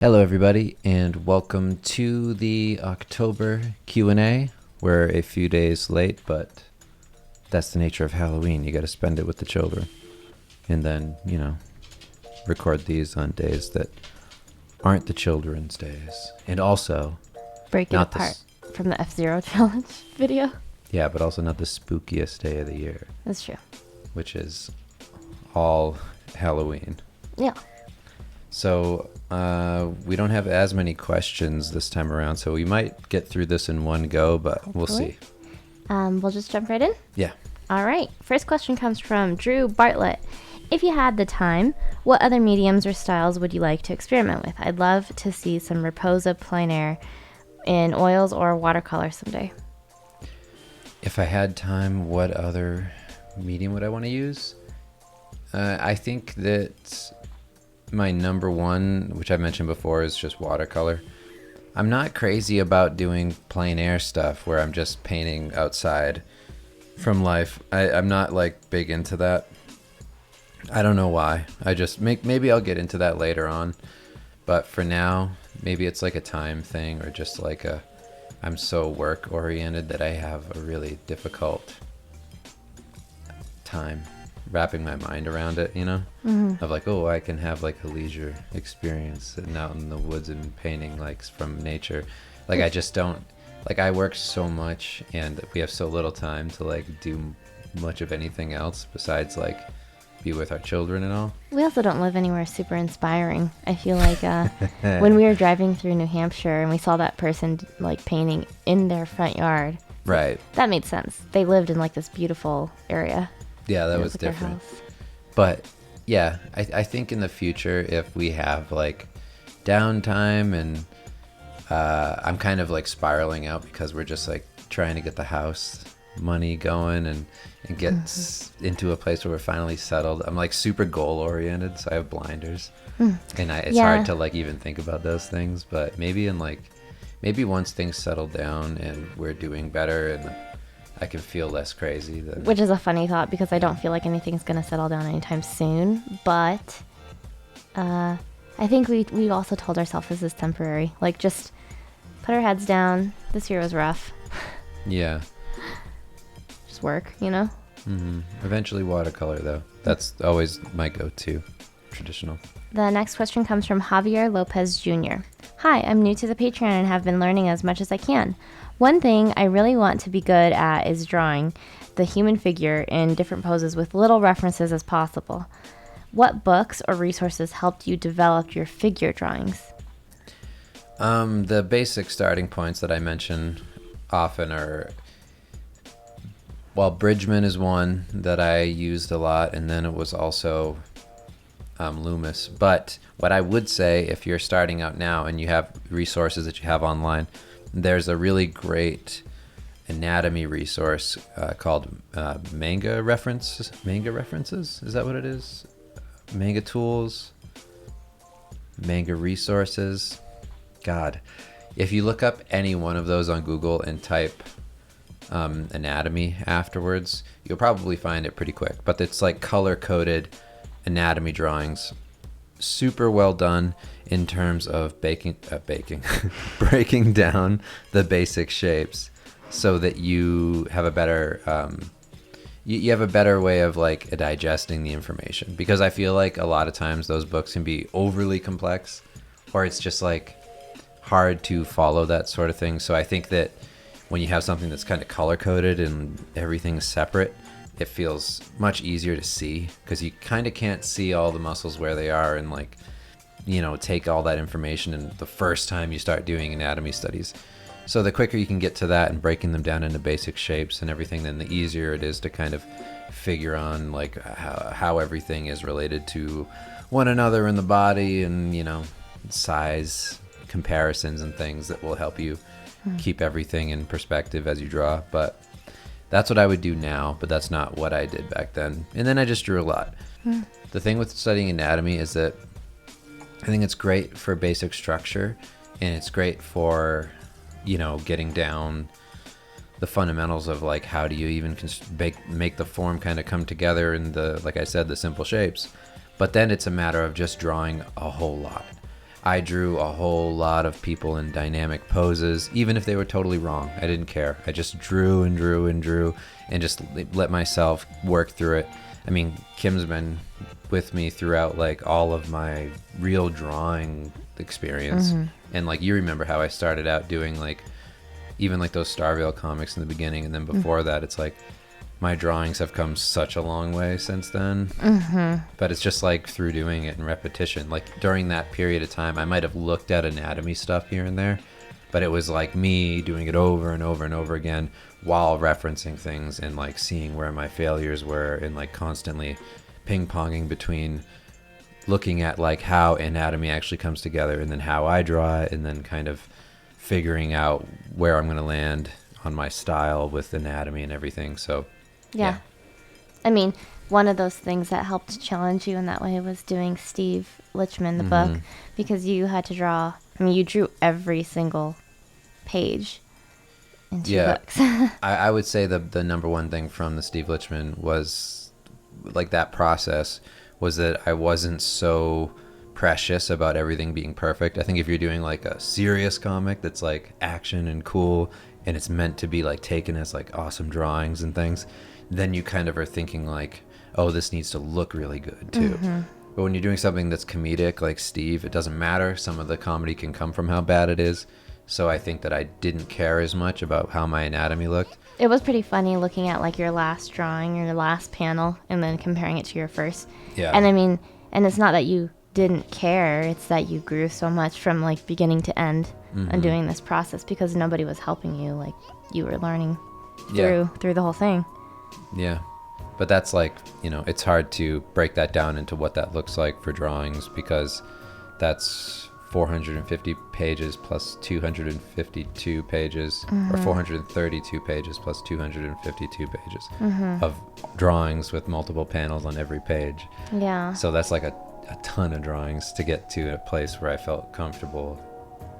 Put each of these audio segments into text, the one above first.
Hello, everybody, and welcome to the October Q&A. We're a few days late, but that's the nature of Halloween. You got to spend it with the children, and then record these on days that aren't the children's days, and also Break it not apart from the F-Zero challenge video. but also not the spookiest day of the year, That's true. which is all Halloween. Yeah. So we don't have as many questions this time around, so we might get through this in one go, but we'll see. We'll just jump right in. Yeah. All right. First question comes from Drew Bartlett. If you had the time, what other mediums or styles would you like to experiment with? I'd love to see some Reposa plein air in oils or watercolor someday. If I had time, what other medium would I want to use? I think that my number one, which I mentioned before, is just watercolor. I'm not crazy about doing plein air stuff where I'm just painting outside from life. I'm not like big into that. I don't know why. Maybe I'll get into that later on. But for now, maybe it's like a time thing or just like I'm so work oriented that I have a really difficult time wrapping my mind around it, of like, oh, I can have like a leisure experience sitting out in the woods and painting like from nature. Like I just don't, like I work so much and we have so little time to like do much of anything else besides like be with our children and all. We also don't live anywhere super inspiring. I feel like when we were driving through New Hampshire and we saw that person like painting in their front yard. Right. That made sense. They lived in like this beautiful area. Yeah, that was different. But yeah, I think in the future, if we have like downtime and I'm kind of like spiraling out because we're just like trying to get the house money going and get into a place where we're finally settled. I'm like super goal oriented, so I have blinders and it's hard to like even think about those things. But maybe once things settle down and we're doing better and I can feel less crazy. Which is a funny thought because I don't feel like anything's going to settle down anytime soon. But I think we also told ourselves this is temporary. Like, just put our heads down. This year was rough. Yeah. Just work, Eventually watercolor, though. That's always my go-to. Traditional. The next question comes from Javier Lopez Jr. Hi, I'm new to the Patreon and have been learning as much as I can. One thing I really want to be good at is drawing the human figure in different poses with little references as possible. What books or resources helped you develop your figure drawings? The basic starting points that I mention often are, Bridgman is one that I used a lot, and then it was also Loomis. But what I would say, if you're starting out now and you have resources that you have online, there's a really great anatomy resource called Manga References. Is that what it is? Manga Tools, Manga Resources. God, if you look up any one of those on Google and type anatomy afterwards, you'll probably find it pretty quick. But it's like color-coded anatomy drawings, super well done in terms of breaking down the basic shapes so that you have a better you have a better way of like digesting the information, because I feel like a lot of times those books can be overly complex or it's just like hard to follow that sort of thing. So I think that when you have something that's kind of color coded and everything's separate, it feels much easier to see, because you kind of can't see all the muscles where they are and like, take all that information in the first time you start doing anatomy studies. So the quicker you can get to that and breaking them down into basic shapes and everything, then the easier it is to kind of figure on like how everything is related to one another in the body, and size comparisons and things that will help you keep everything in perspective as you draw. But that's what I would do now, but that's not what I did back then. And then I just drew a lot. The thing with studying anatomy is that I think it's great for basic structure, and it's great for, getting down the fundamentals of like how do you even make the form kind of come together in the, like I said, the simple shapes. But then it's a matter of just drawing a whole lot. I drew a whole lot of people in dynamic poses, even if they were totally wrong. I didn't care. I just drew and drew and drew and just let myself work through it. I mean, Kim's been with me throughout like all of my real drawing experience. And like, you remember how I started out doing like even like those Starvale comics in the beginning, and then before that it's like my drawings have come such a long way since then. But it's just like through doing it and repetition. Like during that period of time, I might have looked at anatomy stuff here and there, but it was like me doing it over and over and over again while referencing things and like seeing where my failures were, and like constantly ping-ponging between looking at like how anatomy actually comes together and then how I draw it, and then kind of figuring out where I'm going to land on my style with anatomy and everything. So Yeah. I mean, one of those things that helped challenge you in that way was doing Steve Lichman, the book, because you had to draw, I mean, you drew every single page in 2 books. I would say the number one thing from the Steve Lichman was like that process was that I wasn't so precious about everything being perfect. I think if you're doing like a serious comic that's like action and cool and it's meant to be like taken as like awesome drawings and things, then you kind of are thinking like, oh, this needs to look really good too. But when you're doing something that's comedic like Steve, it doesn't matter. Some of the comedy can come from how bad it is. So I think that I didn't care as much about how my anatomy looked. It was pretty funny looking at like your last drawing, your last panel, and then comparing it to your first. Yeah. And I mean, and it's not that you didn't care, it's that you grew so much from like beginning to end on doing this process, because nobody was helping you. Like, you were learning through the whole thing. Yeah. But that's like, you know, it's hard to break that down into what that looks like for drawings, because that's 450 pages plus 252 pages, or 432 pages plus 252 pages of drawings with multiple panels on every page. Yeah. So that's like a ton of drawings to get to a place where I felt comfortable.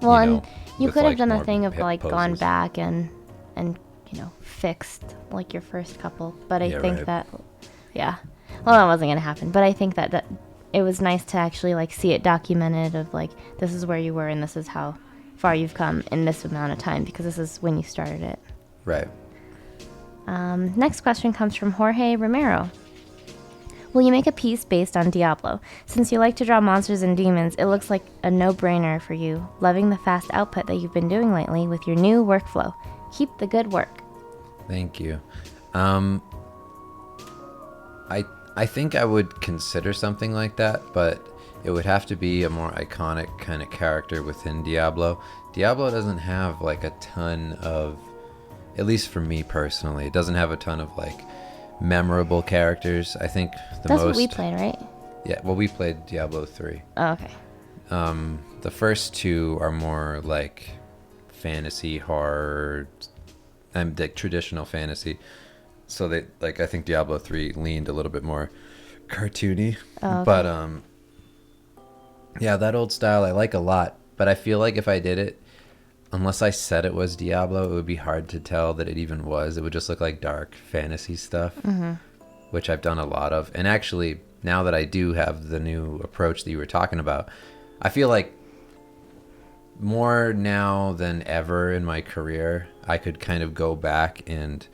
Well, you know, and you with, could have like, done the more thing of hip like gone poses. back and you know, fixed like your first couple, but I Yeah, think right. that well, that wasn't gonna happen, but I think that it was nice to actually like see it documented of like, this is where you were and this is how far you've come in this amount of time, because this is when you started it. Right. Next question comes from Jorge Romero. Will you make a piece based on Diablo? Since you like to draw monsters and demons, it looks like a no-brainer for you. Loving the fast output that you've been doing lately with your new workflow. Keep the good work. Thank you. I think I would consider something like that, but it would have to be a more iconic kind of character within Diablo. Diablo doesn't have like a ton of, at least for me personally, it doesn't have a ton of like memorable characters. I think That's what we played, right? Yeah, well, we played Diablo 3. Oh, okay. The first 2 are more like fantasy, horror, and like traditional fantasy. So they like, I think Diablo 3 leaned a little bit more cartoony. Oh, okay. But yeah, that old style I like a lot. But I feel like if I did it, unless I said it was Diablo, it would be hard to tell that it even was. It would just look like dark fantasy stuff, which I've done a lot of. And actually, now that I do have the new approach that you were talking about, I feel like more now than ever in my career, I could kind of go back and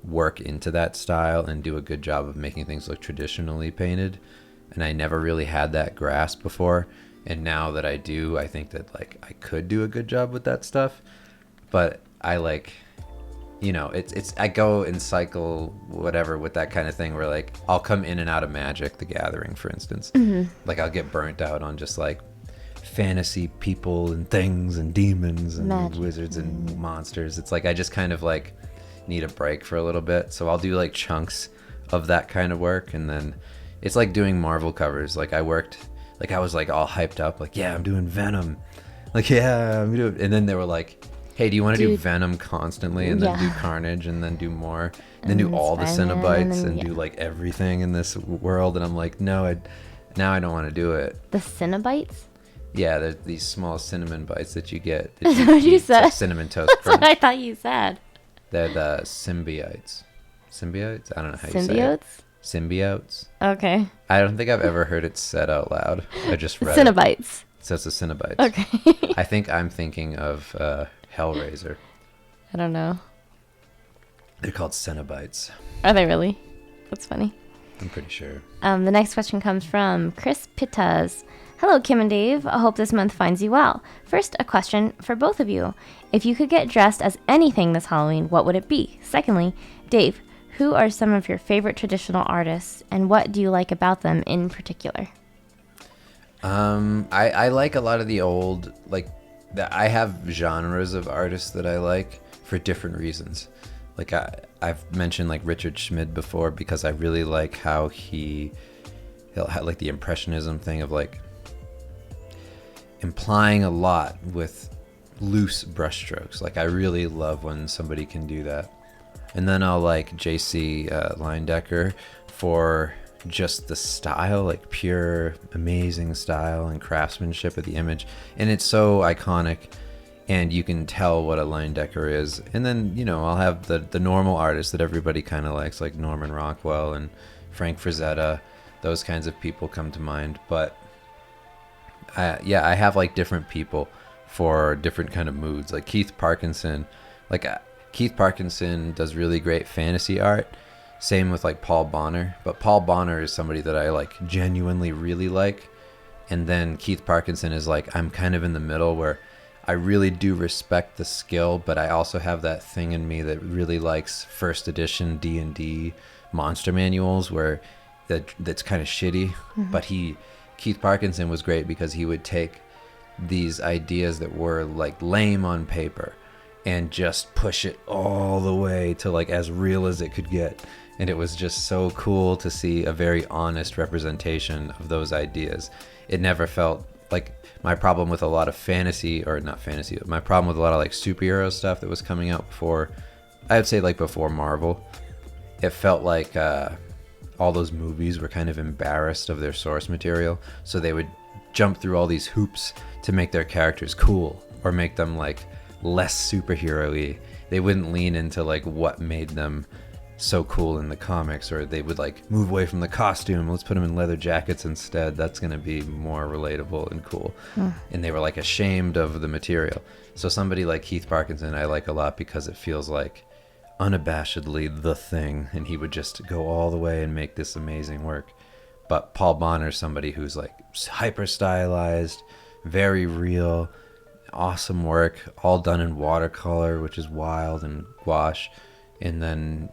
work into that style and do a good job of making things look traditionally painted. And I never really had that grasp before. And now that I do, I think that like I could do a good job with that stuff. But I like, you know, it's I go and cycle whatever with that kind of thing, where like I'll come in and out of Magic the Gathering, for instance. Like I'll get burnt out on just like fantasy people and things and demons and Magic. wizards and monsters. It's like I just kind of like need a break for a little bit. So I'll do like chunks of that kind of work, and then it's like doing Marvel covers. Like I was like all hyped up, like, yeah, I'm doing Venom. Like, yeah, I'm doing, and then they were like, hey, do you want to do Dude. Venom constantly and then do Yeah. Carnage and then do more and then do And all the Spider-Man, Cenobites and and then- do like everything in this world? And I'm like, no, now I don't want to do it. The Cinnabites? Yeah, there's these small cinnamon bites that you get. That's what you eat. It's like said. cinnamon toast That's what crunch. I thought you said. They're the symbiotes. Symbiotes? I don't know how you say it. Symbiotes? Symbiotes? Okay. I don't think I've ever heard it said out loud. I just read it. Cinnabites. So it's the Cenobites. Okay. I think I'm thinking of Hellraiser. I don't know. They're called Cenobites. Are they really? That's funny. I'm pretty sure. The next question comes from Chris Pittas. Hello, Kim and Dave. I hope this month finds you well. First, a question for both of you. If you could get dressed as anything this Halloween, what would it be? Secondly, Dave, who are some of your favorite traditional artists, and what do you like about them in particular? I like a lot of the old, like, I have genres of artists that I like for different reasons. Like, I've mentioned, like, Richard Schmid before because I really like how he'll have, like, the Impressionism thing of, like, implying a lot with loose brushstrokes. Like, I really love when somebody can do that. And then I'll like J.C. Leyendecker for just the style, like pure amazing style and craftsmanship of the image. And it's so iconic, and you can tell what a Leyendecker is. And then, you know, I'll have the normal artists that everybody kind of likes, like Norman Rockwell and Frank Frazetta. Those kinds of people come to mind. But I have like different people for different kind of moods. Like Keith Parkinson, Keith Parkinson does really great fantasy art. Same with like Paul Bonner, but Paul Bonner is somebody that I like genuinely really like. And then Keith Parkinson is like, I'm kind of in the middle where I really do respect the skill, but I also have that thing in me that really likes first edition D&D monster manuals where that's kind of shitty. Mm-hmm. But Keith Parkinson was great because he would take these ideas that were like lame on paper and just push it all the way to like as real as it could get. And it was just so cool to see a very honest representation of those ideas. It never felt like my problem with a lot of my problem with a lot of like superhero stuff that was coming out before, I would say like before Marvel, it felt like all those movies were kind of embarrassed of their source material. So they would jump through all these hoops to make their characters cool or make them like less superhero-y. They wouldn't lean into like what made them so cool in the comics, or they would like move away from the costume. Let's put them in leather jackets instead. That's going to be more relatable and cool. And they were like ashamed of the material. So somebody like Keith Parkinson I like a lot because it feels like unabashedly the thing, and he would just go all the way and make this amazing work. But Paul Bonner is somebody who's like hyper stylized, very real, awesome work, all done in watercolor, which is wild, and gouache. And then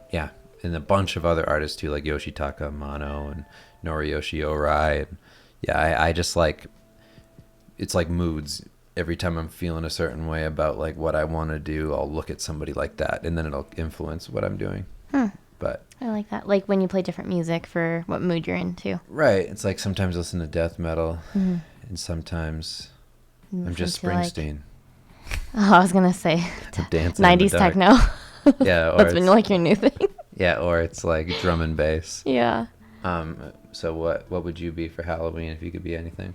and a bunch of other artists too, like Yoshitaka Amano and Noriyoshi Orai. And I just like, it's like moods. Every time I'm feeling a certain way about like what I want to do, I'll look at somebody like that, and then it'll influence what I'm doing. But I like that. Like when you play different music for what mood you're in too. Right. It's like sometimes I listen to death metal, and sometimes I'm just Springsteen. I was gonna say 90s techno. Yeah, or that's been like your new thing. Yeah, or it's like drum and bass. Yeah. So what would you be for Halloween if you could be anything?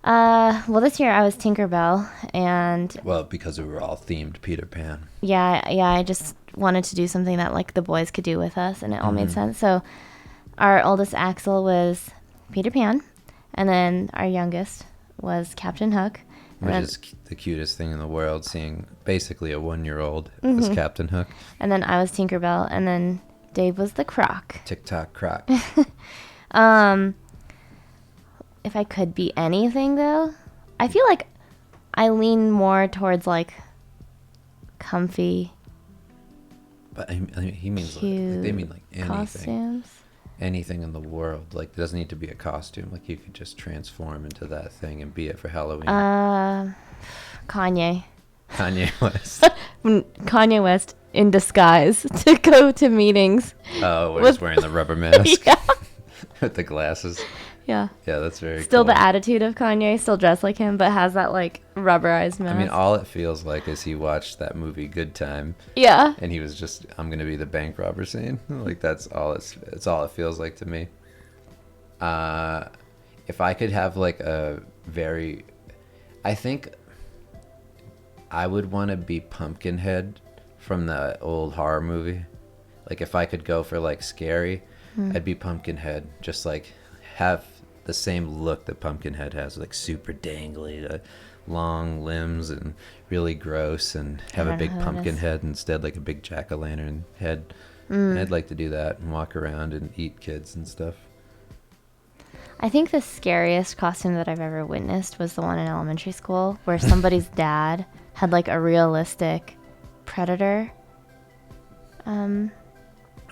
Well, this year I was Tinkerbell, and because we were all themed Peter Pan. Yeah, I just wanted to do something that like the boys could do with us, and it all made sense. So our oldest Axel was Peter Pan, and then our youngest was Captain Hook. Which is the cutest thing in the world, seeing basically a 1-year-old as Captain Hook. And then I was Tinkerbell, and then Dave was the Croc. Tick-tock Croc. If I could be anything, though, I feel like I lean more towards, like, comfy. But I mean, he means like, they mean like anything. Costumes. Anything in the world. Like, it doesn't need to be a costume. Like, you could just transform into that thing and be it for Halloween. Kanye. Kanye West. Kanye West in disguise to go to meetings. Oh, he's wearing the rubber mask. Yeah. With the glasses. Yeah. Yeah, that's very Still cool. the attitude of Kanye, still dressed like him, but has that, like, rubberized mask. I mean, all it feels like is he watched that movie Good Time. Yeah. And he was just, I'm going to be the bank robber scene. Like, that's all it's all it feels like to me. If I could have, like, I think I would want to be Pumpkinhead from the old horror movie. Like, if I could go for, like, scary, I'd be Pumpkinhead. Just, like, have the same look that Pumpkinhead has, like super dangly, long limbs and really gross, and have a don't know big who it pumpkin is. head instead, like a big jack-o'-lantern head. And I'd like to do that and walk around and eat kids and stuff. I think the scariest costume that I've ever witnessed was the one in elementary school where somebody's dad had like a realistic predator.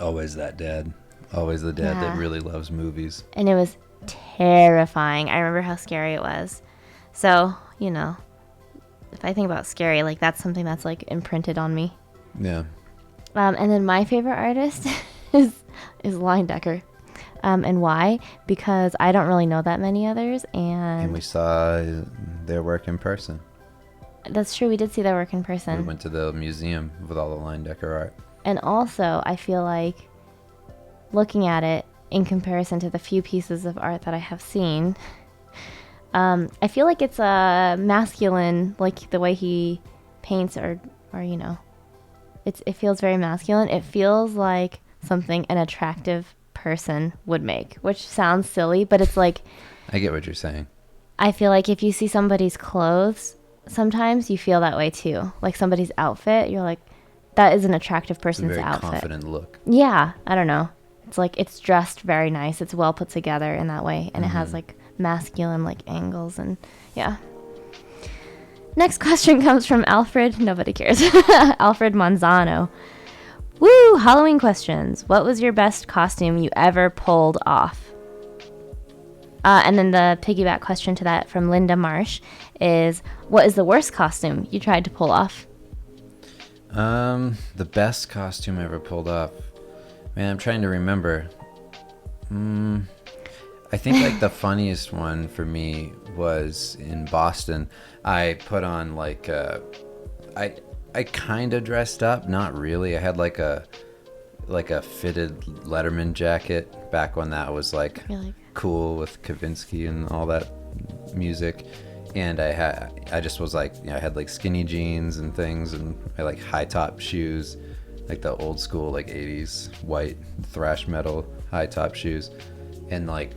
Always that dad. Always the dad that Yeah. really loves movies. And it was terrifying. I remember how scary it was. So, you know, if I think about scary, like that's something that's like imprinted on me. Yeah. And then my favorite artist is Leyendecker. And why? Because I don't really know that many others, And and we saw their work in person. that's true. We did see their work in We person, went to the museum with all the Leyendecker art. and also I feel like looking at it in comparison to the few pieces of art that I have seen, I feel like it's a masculine, like the way he paints, or you know, it feels very masculine. It feels like something an attractive person would make, which sounds silly, but it's like I get what you're saying. I feel like if you see somebody's clothes, sometimes you feel that way too. Like somebody's outfit, you're like, that is an attractive It's a person's very outfit. confident look. Yeah, I don't know. It's like it's dressed very nice. It's well put together in that way, and it has like masculine like angles, and yeah. Next question comes from Alfred. Nobody cares. Alfred Manzano. Woo! Halloween questions. What was your best costume you ever pulled off? And then the piggyback question to that from Linda Marsh is, what is the worst costume you tried to pull off? The best costume I ever pulled off. Man, I'm trying to remember. I think like the funniest one for me was in Boston. I put on like I kind of dressed up, not really. I had like a fitted Letterman jacket back when that was like You're like, cool with Kavinsky and all that music. And I just was like, I had like skinny jeans and things, and I like high top shoes, like the old school like 80s white thrash metal high top shoes. And like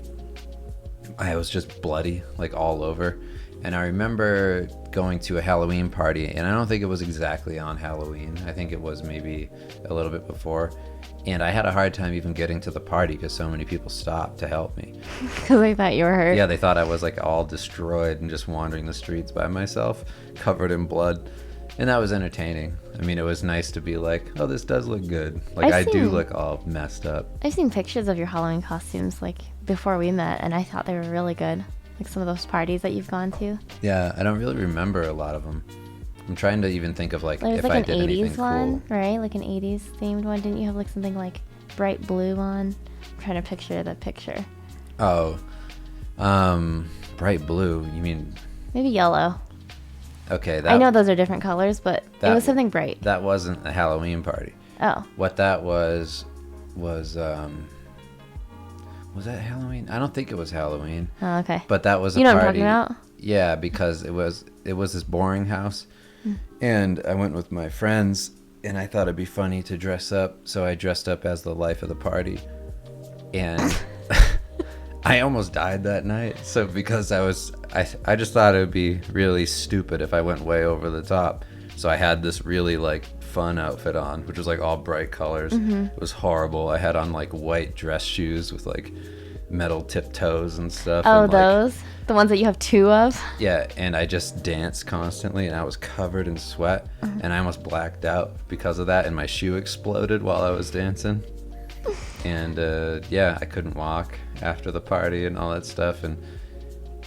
I was just bloody like all over. And I remember going to a Halloween party, and I don't think it was exactly on Halloween. I think it was maybe a little bit before. And I had a hard time even getting to the party because so many people stopped to help me. because I thought you were hurt. Yeah, they thought I was like all destroyed and just wandering the streets by myself, covered in blood. And that was entertaining. I mean, it was nice to be like, oh, this does look good. Like, I I've do seen- look all messed up. I've seen pictures of your Halloween costumes like before we met, and I thought they were really good. Like some of those parties that you've gone to. Yeah, I don't really remember a lot of them. I'm trying to even think of like There was if like I an did anything 80s one, cool. right? Like an 80s themed one. Didn't you have like something like bright blue on? I'm trying to picture the picture. Oh, bright blue. You mean, Maybe yellow. okay, I know those are different colors, but it that- was something bright. that wasn't a Halloween party. Oh, What that was that Halloween? I don't think it was Halloween. oh okay. But that was a You know what I'm party. talking about? Yeah, because it was this boring house, and I went with my friends, and I thought it'd be funny to dress up, so I dressed up as the life of the party, and I almost died that night. So because I just thought it would be really stupid if I went way over the top. So I had this really like fun outfit on, which was like all bright colors. It was horrible. I had on like white dress shoes with like metal tip toes and stuff. Oh, and, like, those? The ones that you have two of? yeah, and I just danced constantly, and I was covered in sweat, and I almost blacked out because of that, and my shoe exploded while I was dancing. And yeah, I couldn't walk after the party and all that stuff, and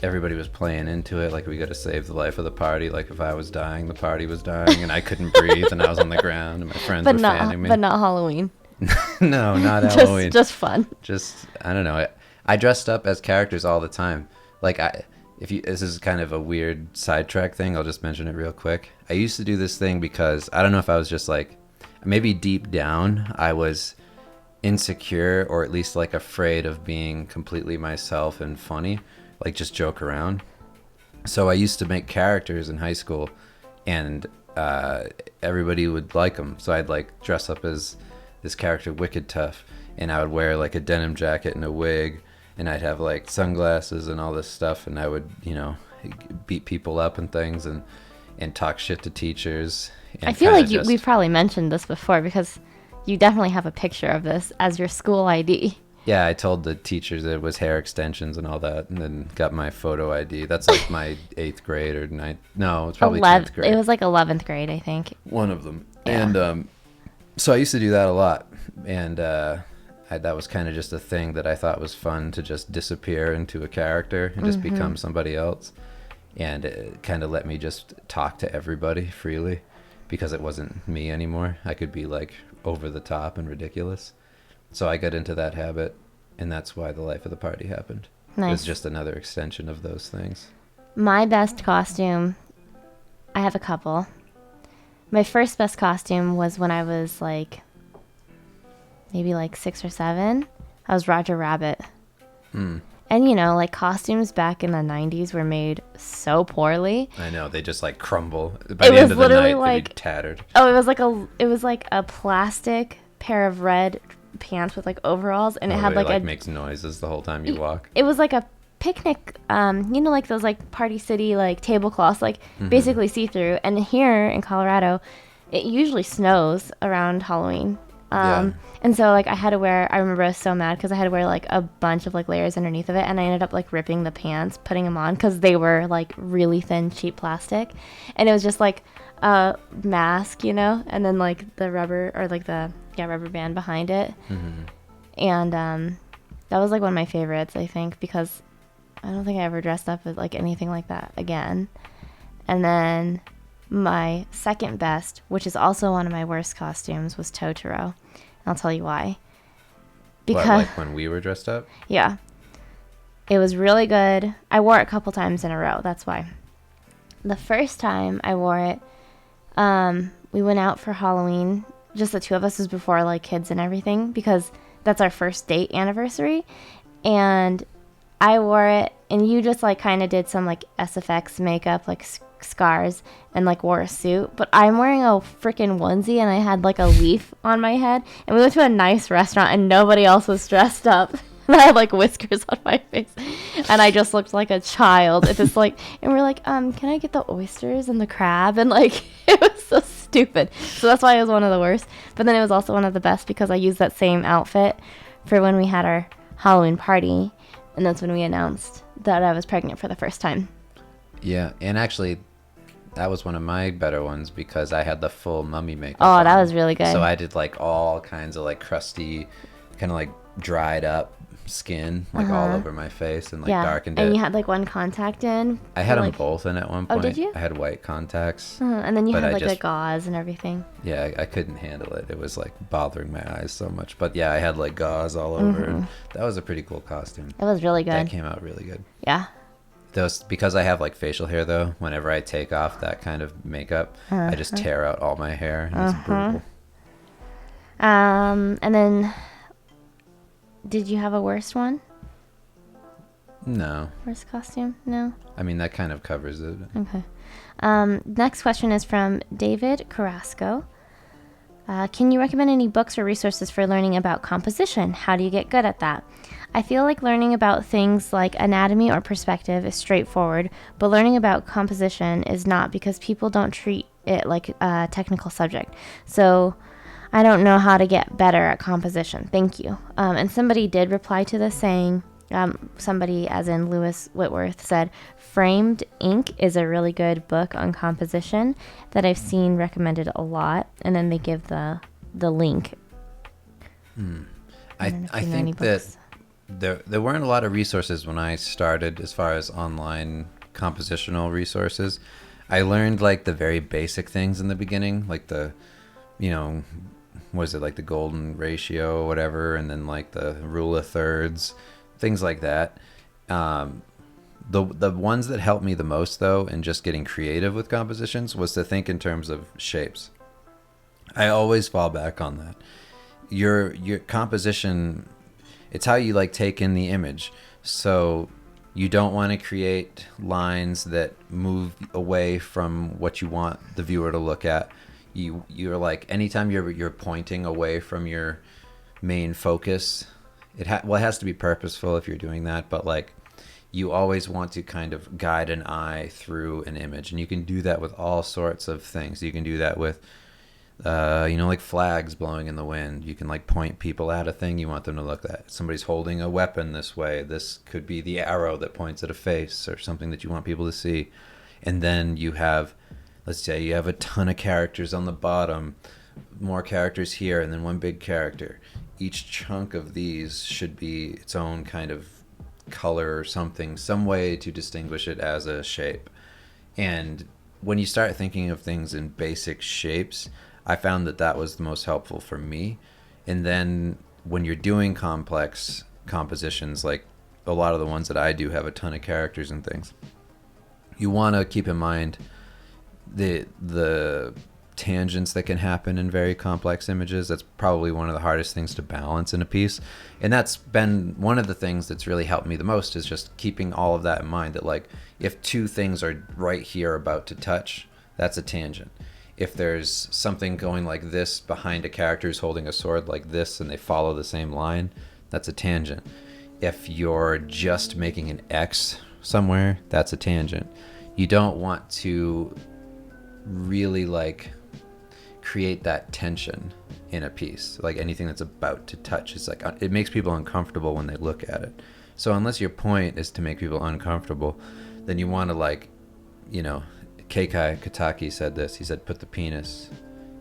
everybody was playing into it like we got to save the life of the party. Like if I was dying, the party was dying, and I couldn't breathe, and I was on the ground, and my friends But were not fanning me. but not Halloween. No, not Halloween. Just fun. Just I don't know. I dressed up as characters all the time. Like this is kind of a weird sidetrack thing. I'll just mention it real quick. I used to do this thing because I don't know if I was just like, maybe deep down I was insecure, or at least like afraid of being completely myself and funny, like just joke around. So I used to make characters in high school, and everybody would like them. So I'd like dress up as this character Wicked Tough, and I would wear like a denim jacket and a wig, and I'd have like sunglasses and all this stuff, and I would, beat people up and things, and talk shit to teachers. And I feel like we've probably mentioned this before because you definitely have a picture of this as your school ID. Yeah, I told the teachers that it was hair extensions and all that, and then got my photo ID. That's like my 8th grade or 9th. No, it's probably 10th grade. It was like 11th grade, I think. One of them. Yeah. And so I used to do that a lot. And that was kind of just a thing that I thought was fun, to just disappear into a character and just become somebody else. And it kind of let me just talk to everybody freely because it wasn't me anymore. I could be like over the top and ridiculous. So I got into that habit, and that's why the life of the party happened. Nice. It was just another extension of those things. My best costume, I have a couple. My first best costume was when I was like, maybe like 6 or 7. I was Roger Rabbit. Mm. And like costumes back in the 90s were made so poorly. I know, they just like crumble. By the end of the night, they'd be tattered. Oh, it was like a plastic pair of red pants with like overalls, and it had like makes noises the whole time you walk. It was like a picnic, like those like Party City like tablecloths, like basically see-through. And here in Colorado, it usually snows around Halloween. And so like I remember I was so mad because I had to wear like a bunch of like layers underneath of it, and I ended up like ripping the pants, putting them on because they were like really thin, cheap plastic, and it was just like a mask, and then like the rubber or like the rubber band behind it. And that was like one of my favorites, I think, because I don't think I ever dressed up as like anything like that again. And then my second best, which is also one of my worst costumes, was Totoro. And I'll tell you why. Because like when we were dressed up? Yeah. It was really good. I wore it a couple times in a row. That's why. The first time I wore it, we went out for Halloween. Just the two of us. Was before like kids and everything, because that's our first date anniversary. And I wore it, and you just like kind of did some like SFX makeup, like scars, and like wore a suit. But I'm wearing a freaking onesie, and I had like a leaf on my head. And we went to a nice restaurant, and nobody else was dressed up. And I had like whiskers on my face, and I just looked like a child. It just like, and we're like, can I get the oysters and the crab? And like, it was so stupid. So that's why it was one of the worst. But then it was also one of the best because I used that same outfit for when we had our Halloween party, and that's when we announced that I was pregnant for the first time. Yeah, and actually, that was one of my better ones because I had the full mummy makeup. Oh, that was really good. So I did like all kinds of like crusty, kind of like dried up skin, like all over my face, and like darkened it. And you had like one contact in. I had them both in at one point. Oh, did you? I had white contacts. And then you had like the gauze and everything. Yeah, I couldn't handle it. It was like bothering my eyes so much. But yeah, I had like gauze all over. And that was a pretty cool costume. It was really good. That came out really good. Yeah. Because I have like facial hair though, whenever I take off that kind of makeup, I just tear out all my hair, and it's brutal. And then, did you have a worst one? No. Worst costume? No. I mean, that kind of covers it. Okay. Next question is from David Carrasco. Can you recommend any books or resources for learning about composition? How do you get good at that? I feel like learning about things like anatomy or perspective is straightforward, but learning about composition is not because people don't treat it like a technical subject. So I don't know how to get better at composition. Thank you. And somebody did reply to this saying, somebody as in Lewis Whitworth said, Framed Ink is a really good book on composition that I've seen recommended a lot. And then they give the link. I think that there weren't a lot of resources when I started as far as online compositional resources. I learned like the very basic things in the beginning, like the, like the golden ratio or whatever, and then like the rule of thirds, things like that. The ones that helped me the most though in just getting creative with compositions was to think in terms of shapes. I always fall back on that. Your composition, it's how you like take in the image. So you don't want to create lines that move away from what you want the viewer to look at. You're like, anytime you're pointing away from your main focus, Well, it has to be purposeful if you're doing that, but like you always want to kind of guide an eye through an image, and you can do that with all sorts of things. You can do that with like flags blowing in the wind. You can like point people at a thing you want them to look at. Somebody's holding a weapon this way. This could be the arrow that points at a face or something that you want people to see. And then you have, let's say you have a ton of characters on the bottom, more characters here, and then one big character. Each chunk of these should be its own kind of color or something, some way to distinguish it as a shape. And when you start thinking of things in basic shapes, I found that was the most helpful for me. And then when you're doing complex compositions, like a lot of the ones that I do have a ton of characters and things, you want to keep in mind the tangents that can happen in very complex images. That's probably one of the hardest things to balance in a piece. And that's been one of the things that's really helped me the most, is just keeping all of that in mind, that like if two things are right here about to touch, that's a tangent. If there's something going like this behind a character who's holding a sword like this and they follow the same line, that's a tangent. If you're just making an X somewhere, that's a tangent. You don't want to really like create that tension in a piece. Like anything that's about to touch is like, it makes people uncomfortable when they look at it. So unless your point is to make people uncomfortable, then you want to like, Keikai Kataki said this. He said, put the penis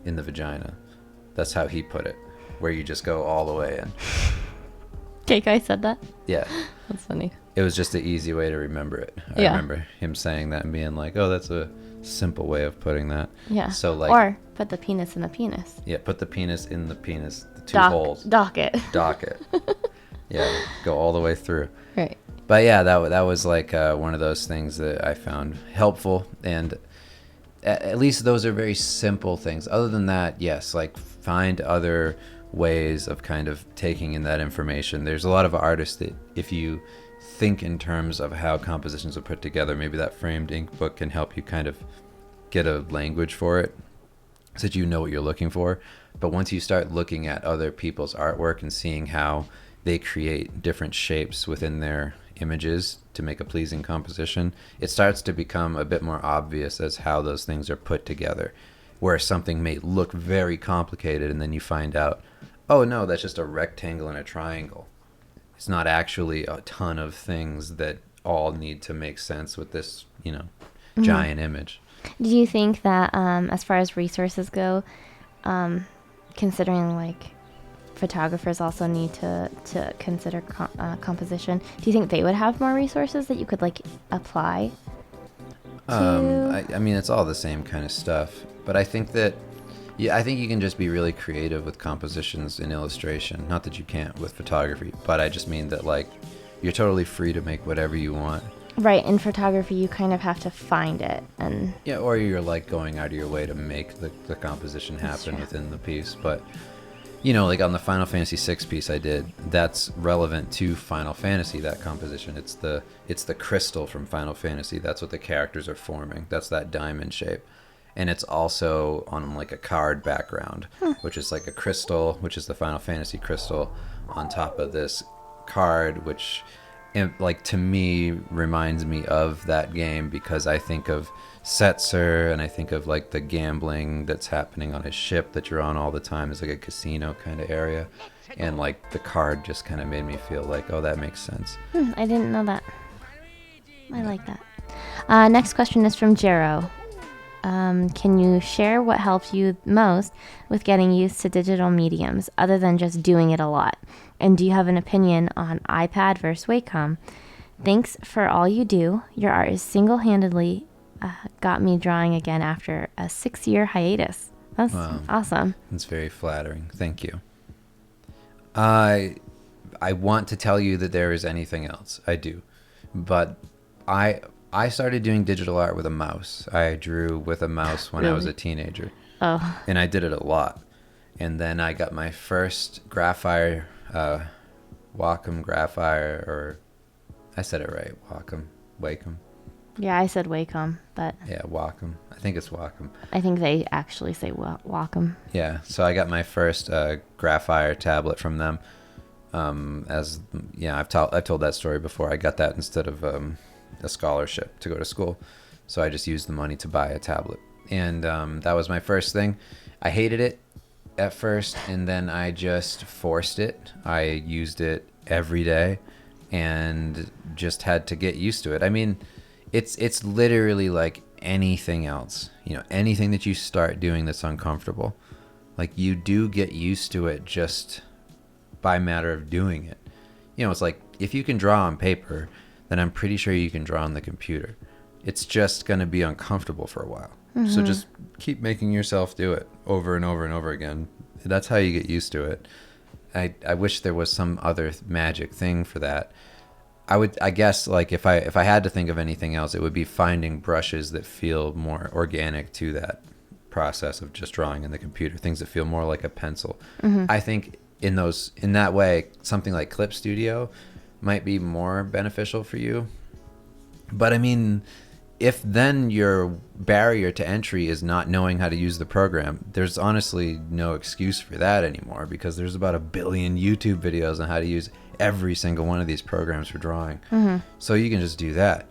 in the vagina. That's how he put it, where you just go all the way in. Keikai said that? Yeah. That's funny. It was just the easy way to remember it. I remember him saying that and being like, oh, that's a simple way of putting that. Yeah. So like, or put the penis in the penis. Yeah, put the penis in the penis. The two holes. Dock it. Yeah, go all the way through. Right. But yeah, that was like one of those things that I found helpful, and at least those are very simple things. Other than that, yes, like find other ways of kind of taking in that information. There's a lot of artists that if you think in terms of how compositions are put together, maybe that framed ink book can help you kind of get a language for it so that you know what you're looking for. But once you start looking at other people's artwork and seeing how they create different shapes within their images to make a pleasing composition, it starts to become a bit more obvious as how those things are put together, where something may look very complicated and then you find out, oh no, that's just a rectangle and a triangle. It's not actually a ton of things that all need to make sense with this, giant image. Do you think that as far as resources go, considering like photographers also need to consider composition, do you think they would have more resources that you could like apply to? I mean, it's all the same kind of stuff, but I think that I think you can just be really creative with compositions in illustration. Not that you can't with photography, but I just mean that like you're totally free to make whatever you want. Right, in photography you kind of have to find it, and or you're like going out of your way to make the composition happen within the piece. But like on the Final Fantasy VI piece I did, that's relevant to Final Fantasy, that composition. It's the crystal from Final Fantasy. That's what the characters are forming. That's that diamond shape. And it's also on like a card background, which is like a crystal, which is the Final Fantasy crystal, on top of this card, which like to me reminds me of that game, because I think of Setzer and I think of like the gambling that's happening on his ship that you're on all the time. It's like a casino kind of area, and like the card just kind of made me feel like, oh, that makes sense. I didn't know that. I like that. Next question is from Jero. Can you share what helped you most with getting used to digital mediums other than just doing it a lot? And do you have an opinion on iPad versus Wacom? Thanks for all you do. Your art is single-handedly got me drawing again after a 6-year hiatus. That's awesome. That's very flattering. Thank you. I want to tell you that there is anything else. I do. But I started doing digital art with a mouse. I drew with a mouse when I was a teenager. Oh. And I did it a lot. And then I got my first Graphire, Wacom Graphire, or I said it right, Wacom. Yeah, I said Wacom, but... Yeah, Wacom. I think it's Wacom. I think they actually say Wacom. Yeah, so I got my first Graphire tablet from them. As yeah, I've told that story before. I got that instead of a scholarship to go to school, so I just used the money to buy a tablet, and that was my first thing. I hated it at first, and then I just forced it. I used it every day, and just had to get used to it. I mean, it's literally like anything else. You know, anything that you start doing that's uncomfortable, like you do get used to it just by matter of doing it. You know, it's like if you can draw on paper, then I'm pretty sure you can draw on the computer. It's just going to be uncomfortable for a while. So just keep making yourself do it over and over and over again. That's how you get used to it. I wish there was some other magic thing for that. I guess like if I had to think of anything else, it would be finding brushes that feel more organic to that process of just drawing in the computer, things that feel more like a pencil. I think in that way, something like Clip Studio might be more beneficial for you. But I mean, if then your barrier to entry is not knowing how to use the program, there's honestly no excuse for that anymore, because there's about 1 billion YouTube videos on how to use every single one of these programs for drawing. So you can just do that.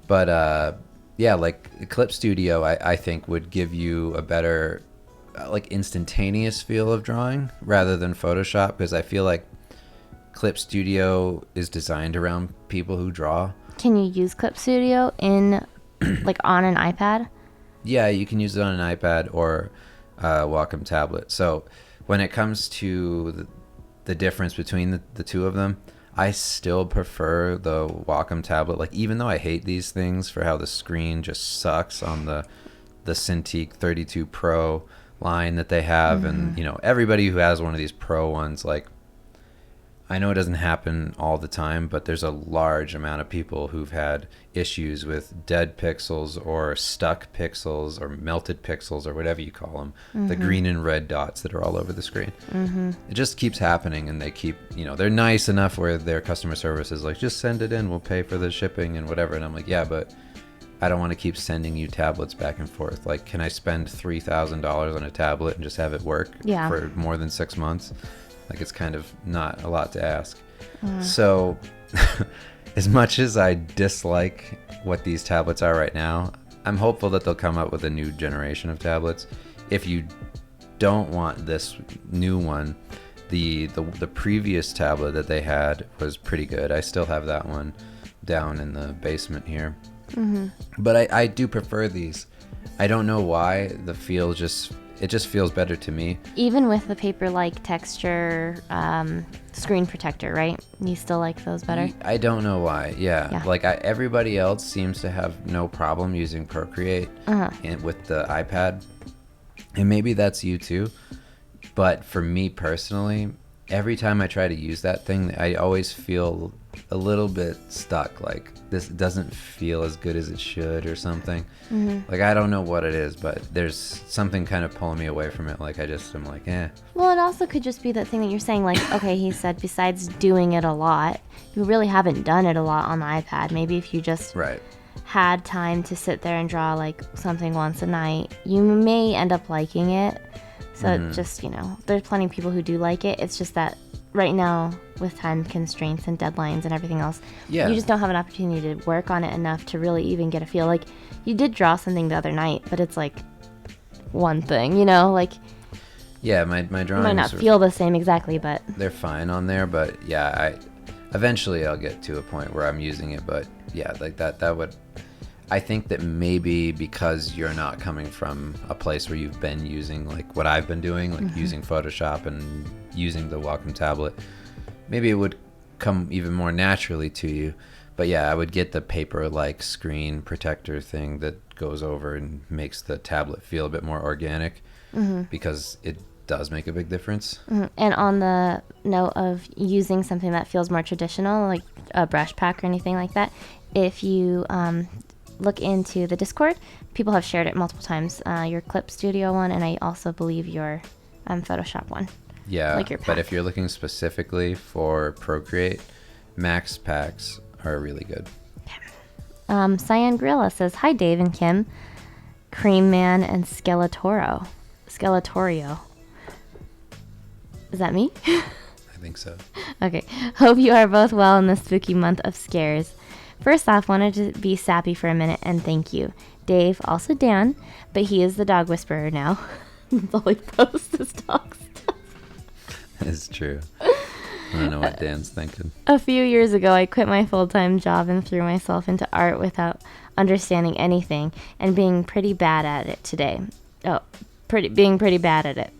But yeah, like Clip Studio, I think would give you a better like instantaneous feel of drawing rather than Photoshop, because I feel like Clip Studio is designed around people who draw. Can you use Clip Studio in like on an iPad? Yeah, you can use it on an iPad or Wacom tablet. So when it comes to the difference between the two of them, I still prefer the Wacom tablet. Like, even though I hate these things for how the screen just sucks on the Cintiq 32 Pro line that they have, and you know, everybody who has one of these Pro ones, like, I know it doesn't happen all the time, but there's a large amount of people who've had issues with dead pixels or stuck pixels or melted pixels or whatever you call them, the green and red dots that are all over the screen. It just keeps happening, and they keep, you know, they're nice enough where their customer service is like, just send it in, we'll pay for the shipping and whatever. And I'm like, yeah, but I don't want to keep sending you tablets back and forth. Like, can I spend $3,000 on a tablet and just have it work for more than 6 months? Like, it's kind of not a lot to ask. So as much as I dislike what these tablets are right now, I'm hopeful that they'll come up with a new generation of tablets. If you don't want this new one, the previous tablet that they had was pretty good. I still have that one down in the basement here. But I do prefer these. I don't know why. The feel just feels better to me. Even with the paper-like texture screen protector, right? You still like those better? I don't know why. Yeah. Like, everybody else seems to have no problem using Procreate and with the iPad. And maybe that's you too. But for me personally, every time I try to use that thing, I always feel a little bit stuck. Like, this doesn't feel as good as it should or something. Like, I don't know what it is, but there's something kind of pulling me away from it. Like, I'm like, eh. Well, it also could just be that thing that you're saying, like, okay, he said besides doing it a lot, you really haven't done it a lot on the iPad. Maybe if you just had time to sit there and draw like something once a night, you may end up liking it. So it just, you know, there's plenty of people who do like it. It's just that right now, with time constraints and deadlines and everything else, you just don't have an opportunity to work on it enough to really even get a feel. Like, you did draw something the other night, but it's like one thing, you know, like, yeah, my drawings might not feel the same exactly, but they're fine on there. But yeah, eventually I'll get to a point where I'm using it. But yeah, like that would, I think that maybe because you're not coming from a place where you've been using like what I've been doing, like using Photoshop and using the Wacom tablet, maybe it would come even more naturally to you. But yeah, I would get the paper-like screen protector thing that goes over and makes the tablet feel a bit more organic, because it does make a big difference. And on the note of using something that feels more traditional, like a brush pack or anything like that, if you look into the Discord, people have shared it multiple times. Your Clip Studio one, and I also believe your Photoshop one. Yeah, like your pack. But if you're looking specifically for Procreate, Max packs are really good. Cyan Gorilla says, hi Dave and Kim, Cream Man and Skeletorio. Is that me? I think so. Okay. Hope you are both well in the spooky month of scares. First off, wanted to be sappy for a minute and thank you. Dave, also Dan, but he is the dog whisperer now. That's all he posts is dog stuff. It's true. I don't know what Dan's thinking. A few years ago, I quit my full-time job and threw myself into art without understanding anything and being pretty bad at it today. Being pretty bad at it.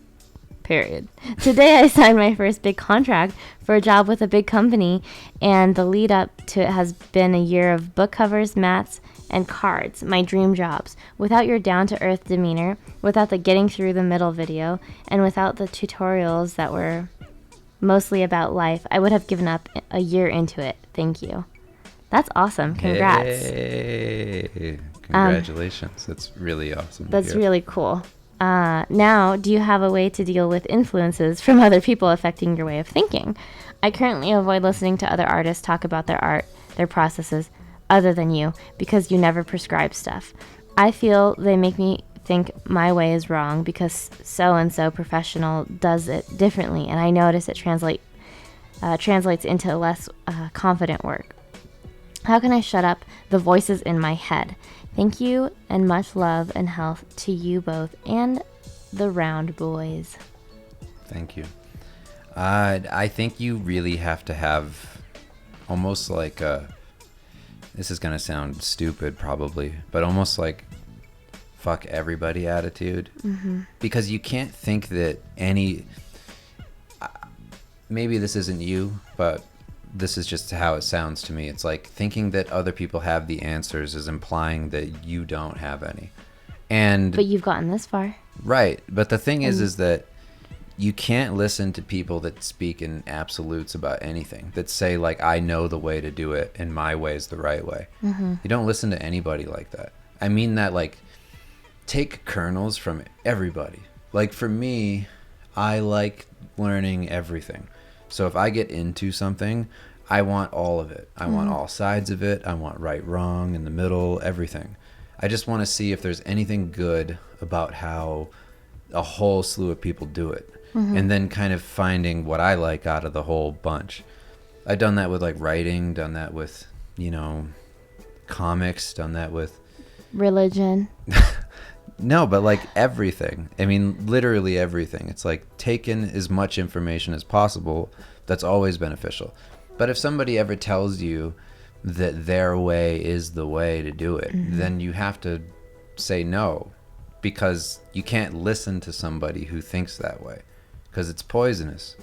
Period. Today I signed my first big contract for a job with a big company, and the lead up to it has been a year of book covers, mats, and cards, my dream jobs. Without your down-to-earth demeanor, without the getting through the middle video, and without the tutorials that were mostly about life, I would have given up a year into it. Thank you. That's awesome. Congrats. Yay. Congratulations. That's really awesome. That's really cool. Now, do you have a way to deal with influences from other people affecting your way of thinking? I currently avoid listening to other artists talk about their art, their processes, other than you, because you never prescribe stuff. I feel they make me think my way is wrong because so-and-so professional does it differently, and I notice it translates into less confident work. How can I shut up the voices in my head? Thank you, and much love and health to you both and the Round Boys. Thank you. I think you really have to have almost like this is going to sound stupid probably, but almost like fuck everybody attitude. Mm-hmm. Because you can't think that maybe this isn't you, but this is just how it sounds to me. It's like thinking that other people have the answers is implying that you don't have any. But you've gotten this far. Right. But the thing is that you can't listen to people that speak in absolutes about anything, that say like, I know the way to do it and my way is the right way. Mm-hmm. You don't listen to anybody like that. I mean that, like, take kernels from everybody. Like for me, I like learning everything. So if I get into something, I want all of it. I want all sides of it. I want right, wrong, in the middle, everything. I just want to see if there's anything good about how a whole slew of people do it. Mm-hmm. And then kind of finding what I like out of the whole bunch. I've done that with like writing, done that with, comics, done that with religion. No, but like everything. I mean, literally everything. It's like take in as much information as possible. That's always beneficial. But if somebody ever tells you that their way is the way to do it, then you have to say no, because you can't listen to somebody who thinks that way, because it's poisonous.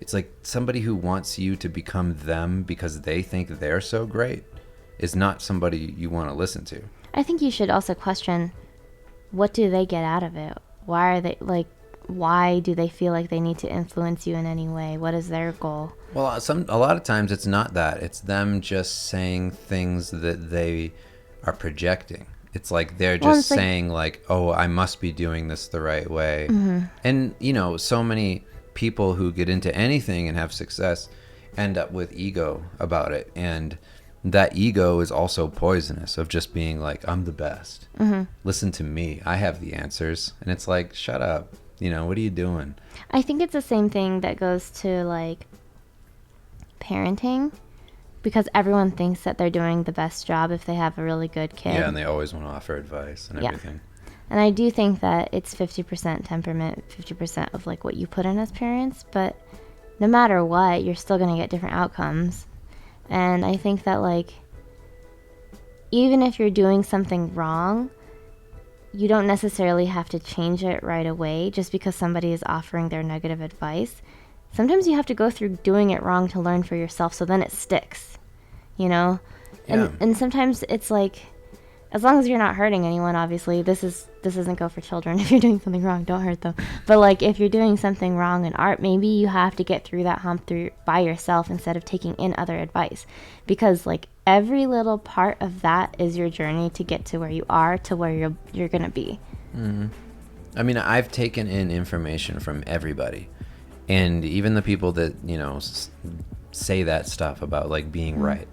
It's like somebody who wants you to become them because they think they're so great is not somebody you want to listen to. I think you should also question, what do they get out of it? Why do they feel like they need to influence you in any way? What is their goal? Well, a lot of times it's not that. It's them just saying things that they are projecting. It's like they're just saying like, oh, I must be doing this the right way. Mm-hmm. And, so many people who get into anything and have success end up with ego about it. And that ego is also poisonous, of just being like, I'm the best. Mm-hmm. Listen to me. I have the answers. And it's like, shut up. What are you doing? I think it's the same thing that goes to like parenting, because everyone thinks that they're doing the best job if they have a really good kid. Yeah, and they always want to offer advice and everything. And I do think that it's 50% temperament, 50% of like what you put in as parents, but no matter what, you're still going to get different outcomes. And I think that like, even if you're doing something wrong, you don't necessarily have to change it right away just because somebody is offering their negative advice. Sometimes you have to go through doing it wrong to learn for yourself, so then it sticks, Yeah. And sometimes it's like, as long as you're not hurting anyone, obviously, this doesn't go for children. If you're doing something wrong, don't hurt them. But like, if you're doing something wrong in art, maybe you have to get through that hump by yourself instead of taking in other advice, because like every little part of that is your journey to get to where you are, to where you're gonna be. Mm-hmm. I mean, I've taken in information from everybody, and even the people that say that stuff about like being right.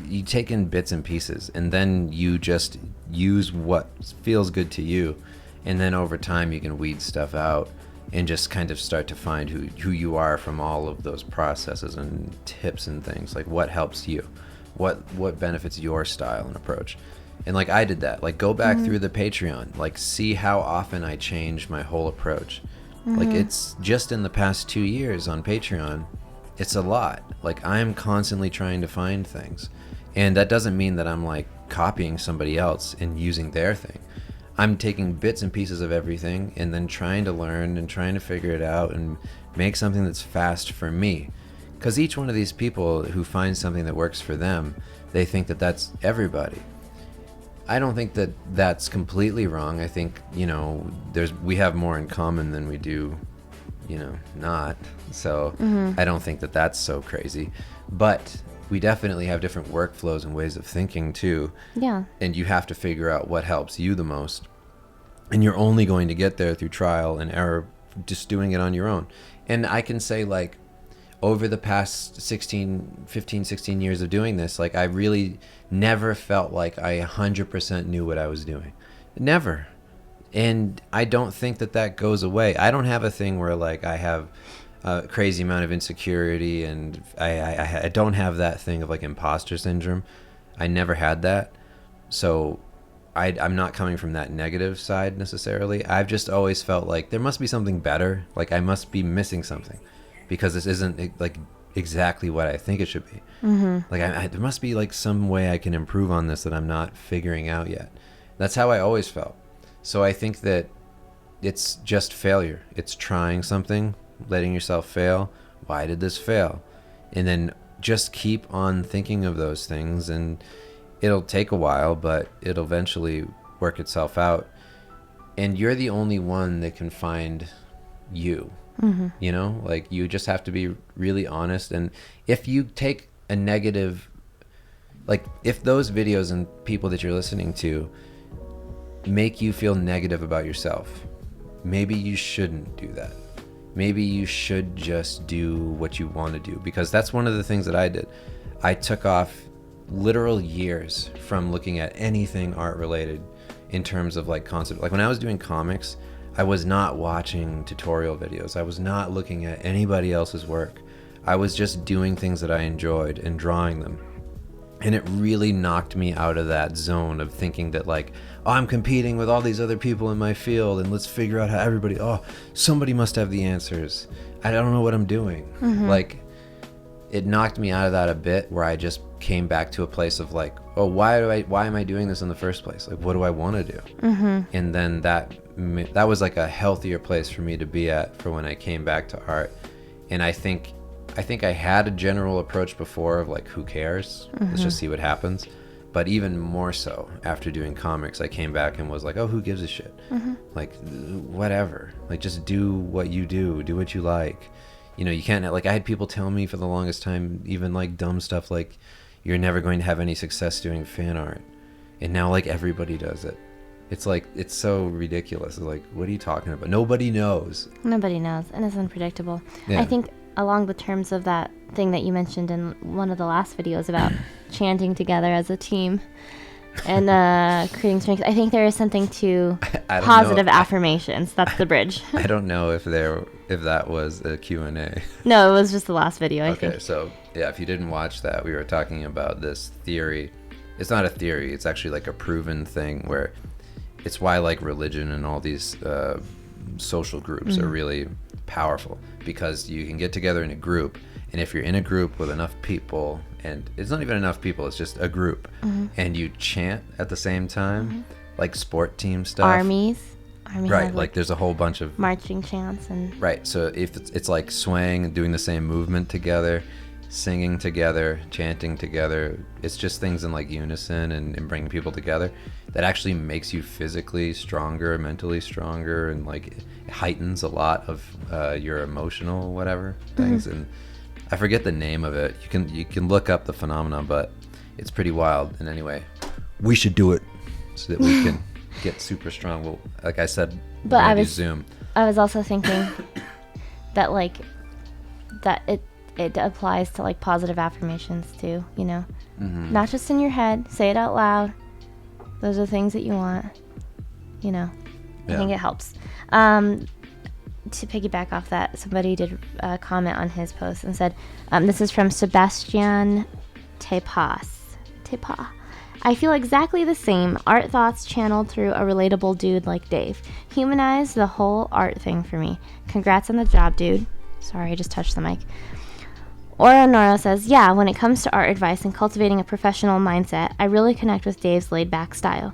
You take in bits and pieces, and then you just use what feels good to you, and then over time you can weed stuff out. and just kind of start to find who you are from all of those processes and tips and things. Like, what helps you, what benefits your style and approach. And like, I did that. Like, go back through the Patreon, like, see how often I change my whole approach. Like, it's just in the past 2 years on Patreon, it's a lot. Like, I'm constantly trying to find things, and that doesn't mean that I'm like copying somebody else and using their thing. I'm taking bits and pieces of everything and then trying to learn and trying to figure it out and make something that's fast for me. Because each one of these people who finds something that works for them, they think that that's everybody. I don't think that that's completely wrong. I think, we have more in common than we do, not. So I don't think that that's so crazy. But we definitely have different workflows and ways of thinking too. Yeah. And you have to figure out what helps you the most. And you're only going to get there through trial and error, just doing it on your own. And I can say, like, over the past 15, 16 years of doing this, like, I really never felt like I 100% knew what I was doing. Never. And I don't think that goes away. I don't have a thing where, like, I have a crazy amount of insecurity, and I don't have that thing of like imposter syndrome. I never had that. So I'm not coming from that negative side necessarily. I've just always felt like there must be something better. Like, I must be missing something because this isn't like exactly what I think it should be. Like, there must be like some way I can improve on this that I'm not figuring out yet. That's how I always felt. So I think that it's just failure. It's trying something, letting yourself fail. Why did this fail? And then just keep on thinking of those things, and it'll take a while, but it'll eventually work itself out. And you're the only one that can find you. Like, you just have to be really honest. And if you take a negative, like, if those videos and people that you're listening to make you feel negative about yourself, maybe you shouldn't do that. Maybe you should just do what you want to do, because that's one of the things that I did. I took off literal years from looking at anything art related in terms of like concept. Like, when I was doing comics, I was not watching tutorial videos. I was not looking at anybody else's work. I was just doing things that I enjoyed and drawing them. And it really knocked me out of that zone of thinking that, like, oh, I'm competing with all these other people in my field, and let's figure out how somebody must have the answers. I don't know what I'm doing. Like, it knocked me out of that a bit, where I just came back to a place of like, oh, why am I doing this in the first place? Like, what do I want to do? And then that was like a healthier place for me to be at for when I came back to art. And I think I had a general approach before of like, who cares? Let's just see what happens. But even more so after doing comics, I came back and was like, oh, who gives a shit? Like, whatever. Like, just do what you do what you like. You can't, like, I had people tell me for the longest time, even like dumb stuff like, you're never going to have any success doing fan art. And now, like, everybody does it. It's like, it's so ridiculous. It's like, what are you talking about? Nobody knows. Nobody knows, and it's unpredictable. Yeah. I think along the terms of that thing that you mentioned in one of the last videos about chanting together as a team and creating strength, I think there is something to positive affirmations. That's the bridge. I don't know if that was a Q&A. No, it was just the last video, I think. Okay, so yeah, if you didn't watch that, we were talking about this theory. It's not a theory, it's actually like a proven thing, where it's why like religion and all these social groups are really powerful, because you can get together in a group, and if you're in a group with enough people, and it's not even enough people, it's just a group, and you chant at the same time, like sport team stuff. Army right, like there's a whole bunch of marching chants and right. So if it's like swaying and doing the same movement together, singing together, chanting together, it's just things in like unison and bringing people together that actually makes you physically stronger, mentally stronger, and like it heightens a lot of your emotional whatever things. And I forget the name of it. You can look up the phenomenon, but it's pretty wild. And anyway, we should do it so that we can get super strong. Well, like I said, but I was Zoom. I was also thinking that like that it applies to like positive affirmations too, not just in your head. Say it out loud. Those are things that you want, I think it helps. to piggyback off that, somebody did comment on his post and said, this is from Sebastian Tepa. I feel exactly the same. Art thoughts channeled through a relatable dude like Dave. Humanized the whole art thing for me. Congrats on the job, dude. Sorry, I just touched the mic. Ora Nora says, yeah, when it comes to art advice and cultivating a professional mindset, I really connect with Dave's laid-back style.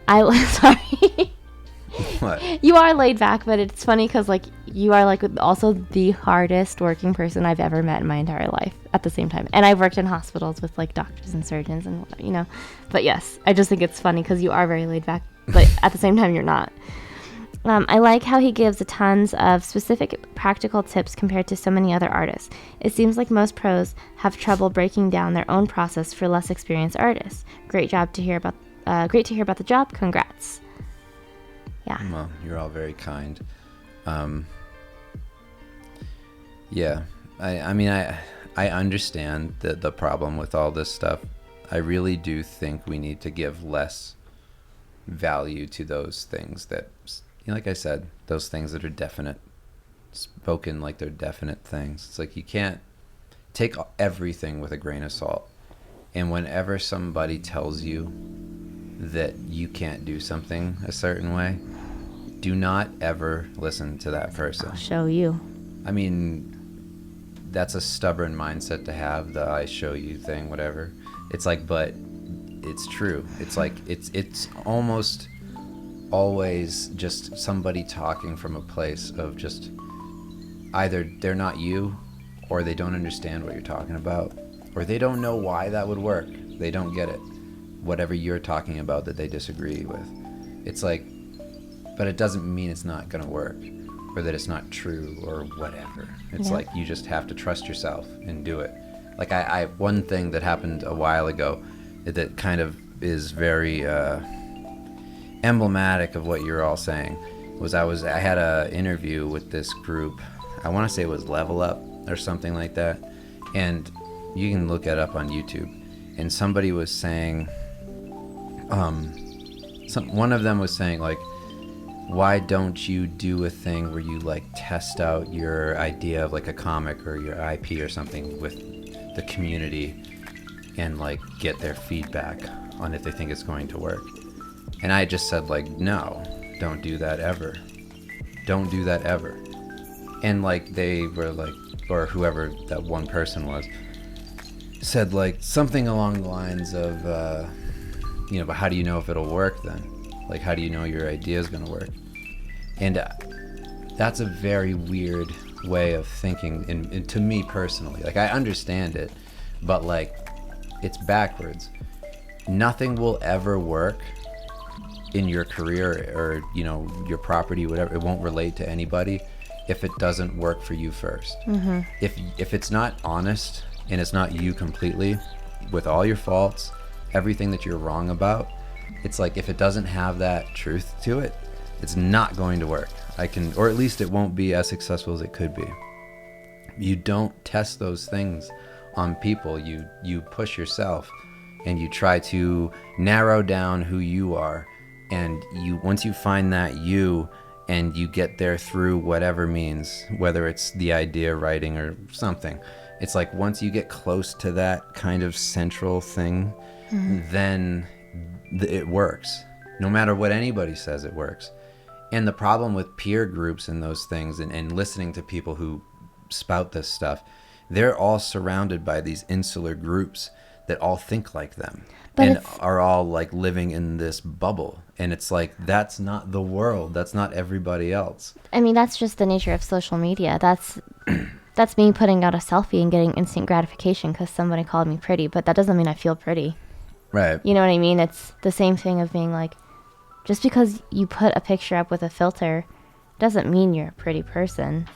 Sorry. What? You are laid back, but it's funny because like you are like also the hardest working person I've ever met in my entire life at the same time. And I've worked in hospitals with like doctors and surgeons and you know. But yes, I just think it's funny because you are very laid back, but at the same time you're not. I like how he gives a tons of specific practical tips compared to so many other artists. It seems like most pros have trouble breaking down their own process for less experienced artists. Great to hear about the job. Congrats. Yeah. Well, you're all very kind. Yeah. I mean, I understand the problem with all this stuff. I really do think we need to give less value to those things that, you know, like I said, those things that are definite, spoken like they're definite things. It's like you can't take everything with a grain of salt. And whenever somebody tells you that you can't do something a certain way, do not ever listen to that person. I'll show you. I mean, that's a stubborn mindset to have, the I show you thing, whatever. It's like, but it's true. It's like, it's almost always just somebody talking from a place of just either they're not you, or they don't understand what you're talking about, or they don't know why that would work. They don't get it. Whatever you're talking about that they disagree with. It's like, but it doesn't mean it's not going to work, or that it's not true, or whatever. It's like you just have to trust yourself and do it. Like I one thing that happened a while ago that kind of is very emblematic of what you're all saying was I had a interview with this group. I want to say it was Level Up or something like that, and you can look it up on YouTube. And somebody was saying, one of them was saying like, why don't you do a thing where you like test out your idea of like a comic or your IP or something with the community and like get their feedback on if they think it's going to work? And I just said like, no, don't do that ever. Don't do that ever. And like they were like, or whoever that one person was, said like something along the lines of, you know, but how do you know if it'll work then? Like, how do you know your idea is going to work? And that's a very weird way of thinking, and to me personally. Like, I understand it, but like, it's backwards. Nothing will ever work in your career or, you know, your property, whatever. It won't relate to anybody if it doesn't work for you first. Mm-hmm. If it's not honest and it's not you completely, with all your faults, everything that you're wrong about, it's like if it doesn't have that truth to it, it's not going to work. Or at least it won't be as successful as it could be. You don't test those things on people. You push yourself and you try to narrow down who you are. And once you find that you, and you get there through whatever means, whether it's the idea, writing, or something, it's like once you get close to that kind of central thing, then it works. No matter what anybody says, it works. And the problem with peer groups and those things, and listening to people who spout this stuff, they're all surrounded by these insular groups that all think like them, and are all like living in this bubble. And it's like, that's not the world. That's not everybody else. I mean, that's just the nature of social media. That's me putting out a selfie and getting instant gratification because somebody called me pretty, but that doesn't mean I feel pretty. Right. You know what I mean? It's the same thing of being like, just because you put a picture up with a filter doesn't mean you're a pretty person.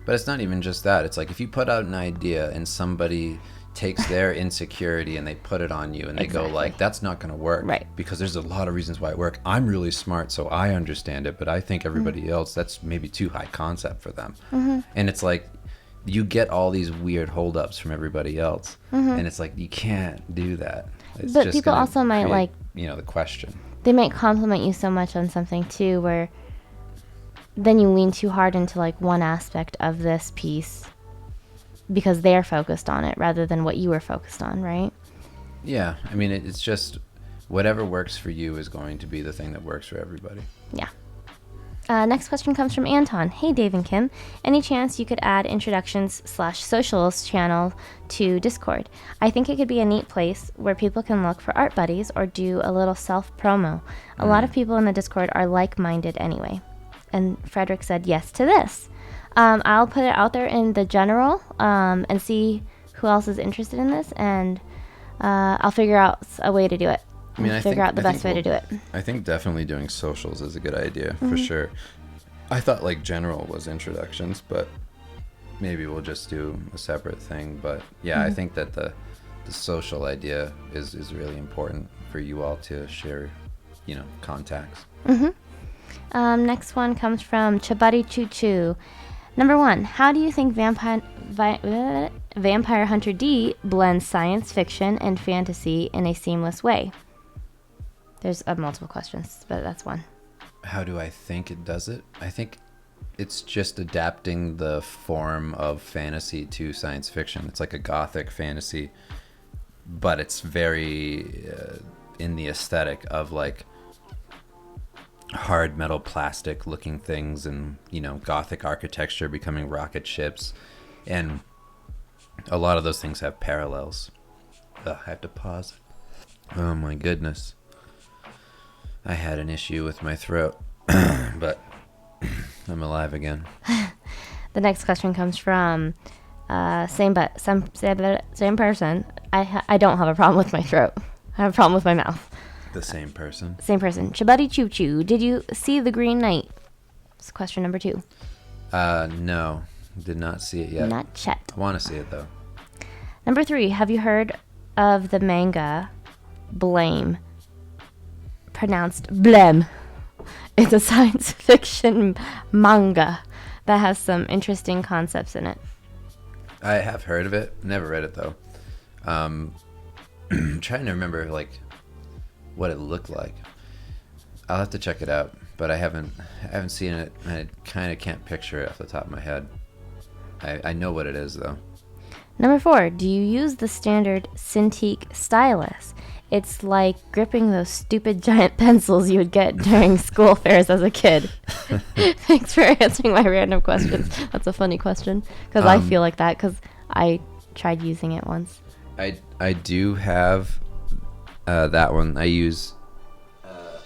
But it's not even just that. It's like if you put out an idea and somebody takes their insecurity and they put it on you and they go like, that's not going to work. Right. Because there's a lot of reasons why it works. I'm really smart, so I understand it, but I think everybody else, that's maybe too high concept for them. And it's like, you get all these weird holdups from everybody else. And it's like, you can't do that. It's but just people also might create, like, you know, the question. They might compliment you so much on something too, where then you lean too hard into like one aspect of this piece because they're focused on it rather than what you were focused on, right? Yeah, I mean, it's just whatever works for you is going to be the thing that works for everybody. Yeah. Next question comes from Anton. Hey, Dave and Kim. Any chance you could add introductions/socials channel to Discord? I think it could be a neat place where people can look for art buddies or do a little self-promo. A lot of people in the Discord are like-minded anyway. And Frederick said yes to this. I'll put it out there in the general and see who else is interested in this, and I'll figure out a way to do it. I mean, figure out the best way to do it. I think definitely doing socials is a good idea, for sure. I thought like general was introductions, but maybe we'll just do a separate thing. But yeah, I think that the social idea is really important for you all to share, contacts. Next one comes from Chabuddy Choo Choo. Number 1, how do you think Vampire Hunter D blends science fiction and fantasy in a seamless way? There's multiple questions, but that's one. How do I think it does it? I think it's just adapting the form of fantasy to science fiction. It's like a gothic fantasy, but it's very in the aesthetic of like hard metal plastic looking things, and gothic architecture becoming rocket ships, and a lot of those things have parallels. I have to pause. Oh my goodness, I had an issue with my throat. But I'm alive again. The next question comes from same person. I don't have a problem with my throat. I have a problem with my mouth. The same person. Same person. Chabuddy Choo Choo. Did you see The Green Knight? That's question number 2. No, did not see it yet. Not yet. I want to see it though. Number 3. Have you heard of the manga Blame? Pronounced Blem. It's a science fiction manga that has some interesting concepts in it. I have heard of it. Never read it though. I'm trying to remember like what it looked like. I'll have to check it out, but I haven't seen it. I kind of can't picture it off the top of my head. I know what it is though. Number 4, do you use the standard Cintiq stylus? It's like gripping those stupid giant pencils you would get during school fairs as a kid. Thanks for answering my random questions. That's a funny question, because I feel like that because I tried using it once. I do have that one. I use. Are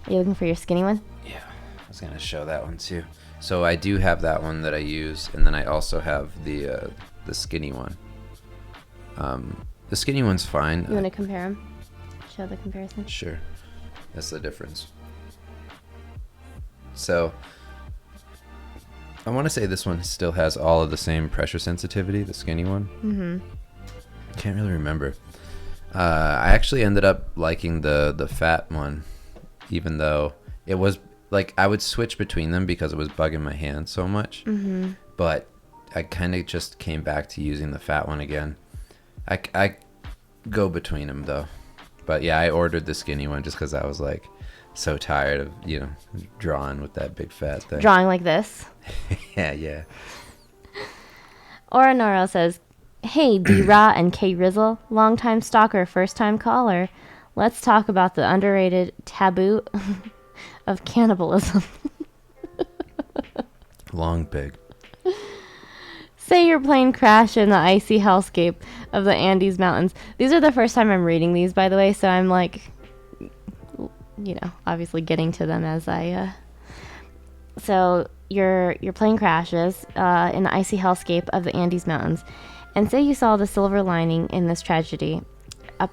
you looking for your skinny one? Yeah, I was gonna show that one too. So I do have that one that I use, and then I also have the skinny one. The skinny one's fine. You want to compare them? Show the comparison? Sure. That's the difference. So, I want to say this one still has all of the same pressure sensitivity, the skinny one. Mm-hmm. Can't really remember. I actually ended up liking the fat one, even though it was, like, I would switch between them because it was bugging my hand so much. Mm-hmm. But I kind of just came back to using the fat one again. I go between them though, but yeah, I ordered the skinny one just because I was like so tired of drawing with that big fat thing. Drawing like this. yeah. Oronoro says, "Hey, D-Ra and K-Rizzle, long-time stalker, first-time caller. Let's talk about the underrated taboo of cannibalism." Long pig. Say your plane crashed in the icy hellscape of the Andes Mountains. These are the first time I'm reading these, by the way, so I'm like, obviously getting to them as I. So your plane crashes in the icy hellscape of the Andes Mountains, and say you saw the silver lining in this tragedy, a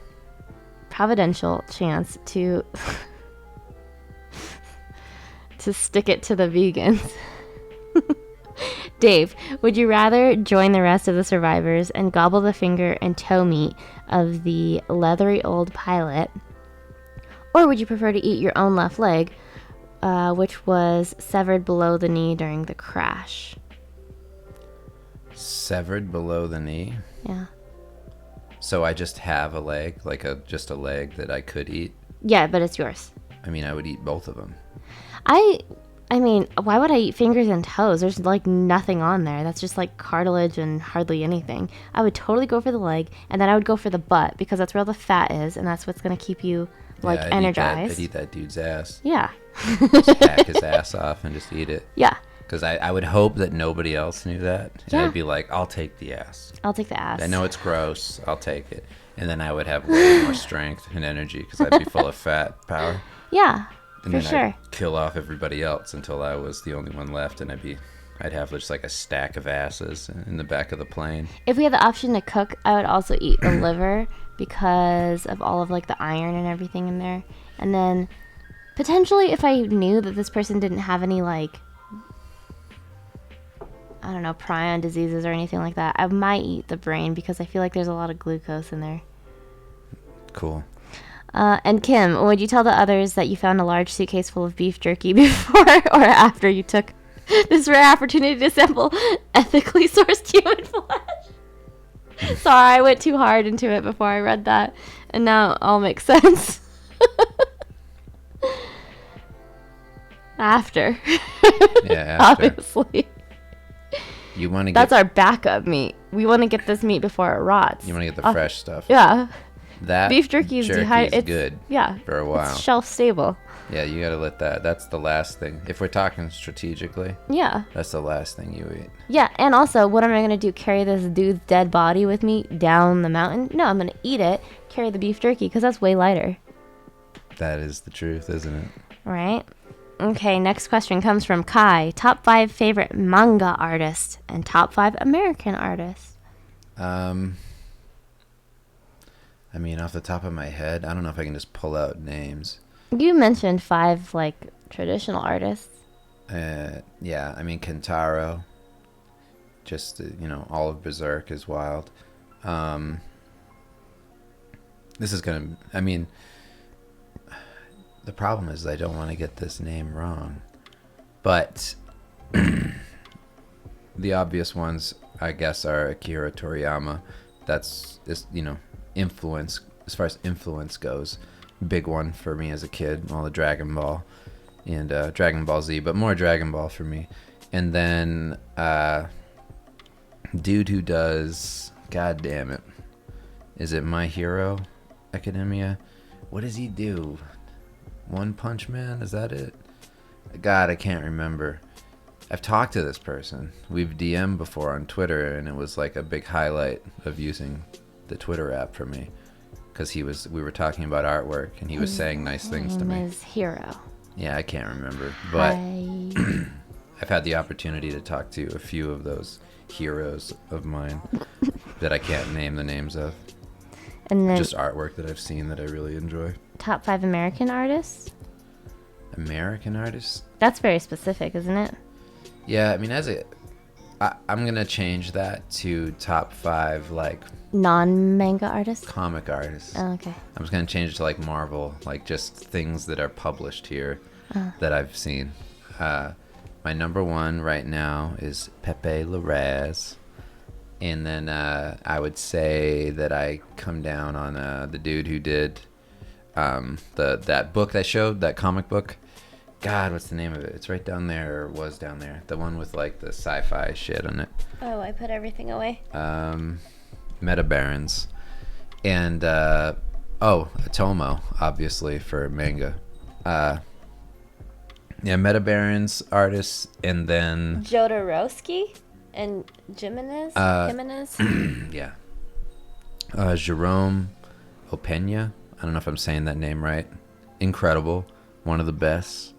providential chance to to stick it to the vegans. Dave, would you rather join the rest of the survivors and gobble the finger and toe meat of the leathery old pilot, or would you prefer to eat your own left leg, which was severed below the knee during the crash? Severed below the knee? Yeah. So I just have a leg, like just a leg that I could eat? Yeah, but it's yours. I mean, I would eat both of them. I mean, why would I eat fingers and toes? There's like nothing on there. That's just like cartilage and hardly anything. I would totally go for the leg, and then I would go for the butt because that's where all the fat is, and that's what's gonna keep you like Yeah, energized. I'd eat that dude's ass. Yeah. Just hack his ass off and just eat it. Yeah. Because I would hope that nobody else knew that. And Yeah. I'd be like, I'll take the ass. I'll take the ass. I know it's gross. I'll take it. And then I would have way more strength and energy because I'd be full of fat power. Yeah. And For then sure. I'd kill off everybody else until I was the only one left, and I'd have just like a stack of asses in the back of the plane. If we had the option to cook, I would also eat the liver because of all of like the iron and everything in there. And then potentially if I knew that this person didn't have any like, I don't know, prion diseases or anything like that, I might eat the brain because I feel like there's a lot of glucose in there. Cool. And Kim, would you tell the others that you found a large suitcase full of beef jerky before or after you took this rare opportunity to sample ethically sourced human flesh? Sorry, I went too hard into it before I read that, and now it all makes sense. After. Yeah, after. Obviously. You want to That's get our backup meat. We want to get this meat before it rots. you want to get the fresh stuff. Yeah. That Beef jerky is jerky's good. Yeah. For a while. It's shelf stable. Yeah, you gotta let that. That's the last thing. If we're talking strategically, Yeah. that's the last thing you eat. Yeah, and also, what am I going to do? Carry this dude's dead body with me down the mountain? No, I'm going to eat it, carry the beef jerky, because that's way lighter. That is the truth, isn't it? Right? Okay, next question comes from Kai. Top 5 favorite manga artists and top 5 American artists. I mean, off the top of my head, I don't know if I can just pull out names. You mentioned 5, like, traditional artists. Yeah, I mean, Kentaro. Just, all of Berserk is wild. This is gonna, I mean, the problem is I don't want to get this name wrong. But the obvious ones, I guess, are Akira Toriyama. That's, influence, as far as influence goes. Big one for me as a kid, all the Dragon Ball and Dragon Ball Z, but more Dragon Ball for me. And then dude who does, god damn it, is it My Hero Academia? What does he do? One Punch Man, is that it? God, I can't remember. I've talked to this person. We've DM'd before on Twitter, and it was like a big highlight of using the Twitter app for me, because we were talking about artwork, and he was saying nice things to me. His hero. Yeah, I can't remember, but Hi. I've had the opportunity to talk to a few of those heroes of mine that I can't name the names of. And then Just artwork that I've seen that I really enjoy. top 5 American artists? American artists? That's very specific, isn't it? Yeah, I mean, I'm gonna change that to top 5 like Non-manga artists? comic artists. Oh, okay. I'm just gonna change it to like Marvel, like just things that are published here that I've seen. My number 1 right now is Pepe Larraz, and then I would say that I come down on the dude who did that book I showed, that comic book. God, what's the name of it? It's right down there, or was down there. The one with like the sci-fi shit on it. Oh, I put everything away. Meta Barons, and Atomo, obviously, for manga. Meta Barons artists, and then Jodorowsky and Jimenez? yeah, Jerome Opeña. I don't know if I'm saying that name right. Incredible, one of the best.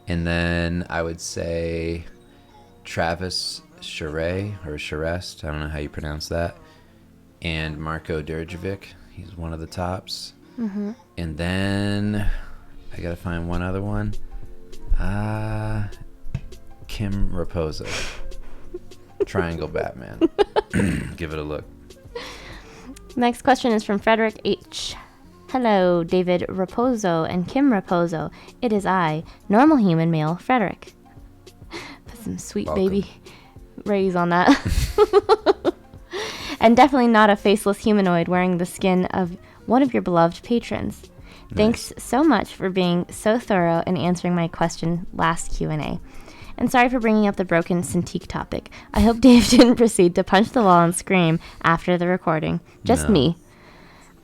And then I would say Travis Charest, or Charest, I don't know how you pronounce that. And Marko Đurđević, he's one of the tops. Mm-hmm. And then I gotta find one other one. Kim Raposo. Triangle Batman. Give it a look. Next question is from Frederick H. Hello, David Raposo and Kim Raposo. It is I, normal human male Frederick. Put some sweet Welcome. baby rays on that. And definitely not a faceless humanoid wearing the skin of one of your beloved patrons. Thanks so much for being so thorough and answering my question last Q&A. And sorry for bringing up the broken Cintiq topic. I hope Dave didn't proceed to punch the wall and scream after the recording. Just No. me.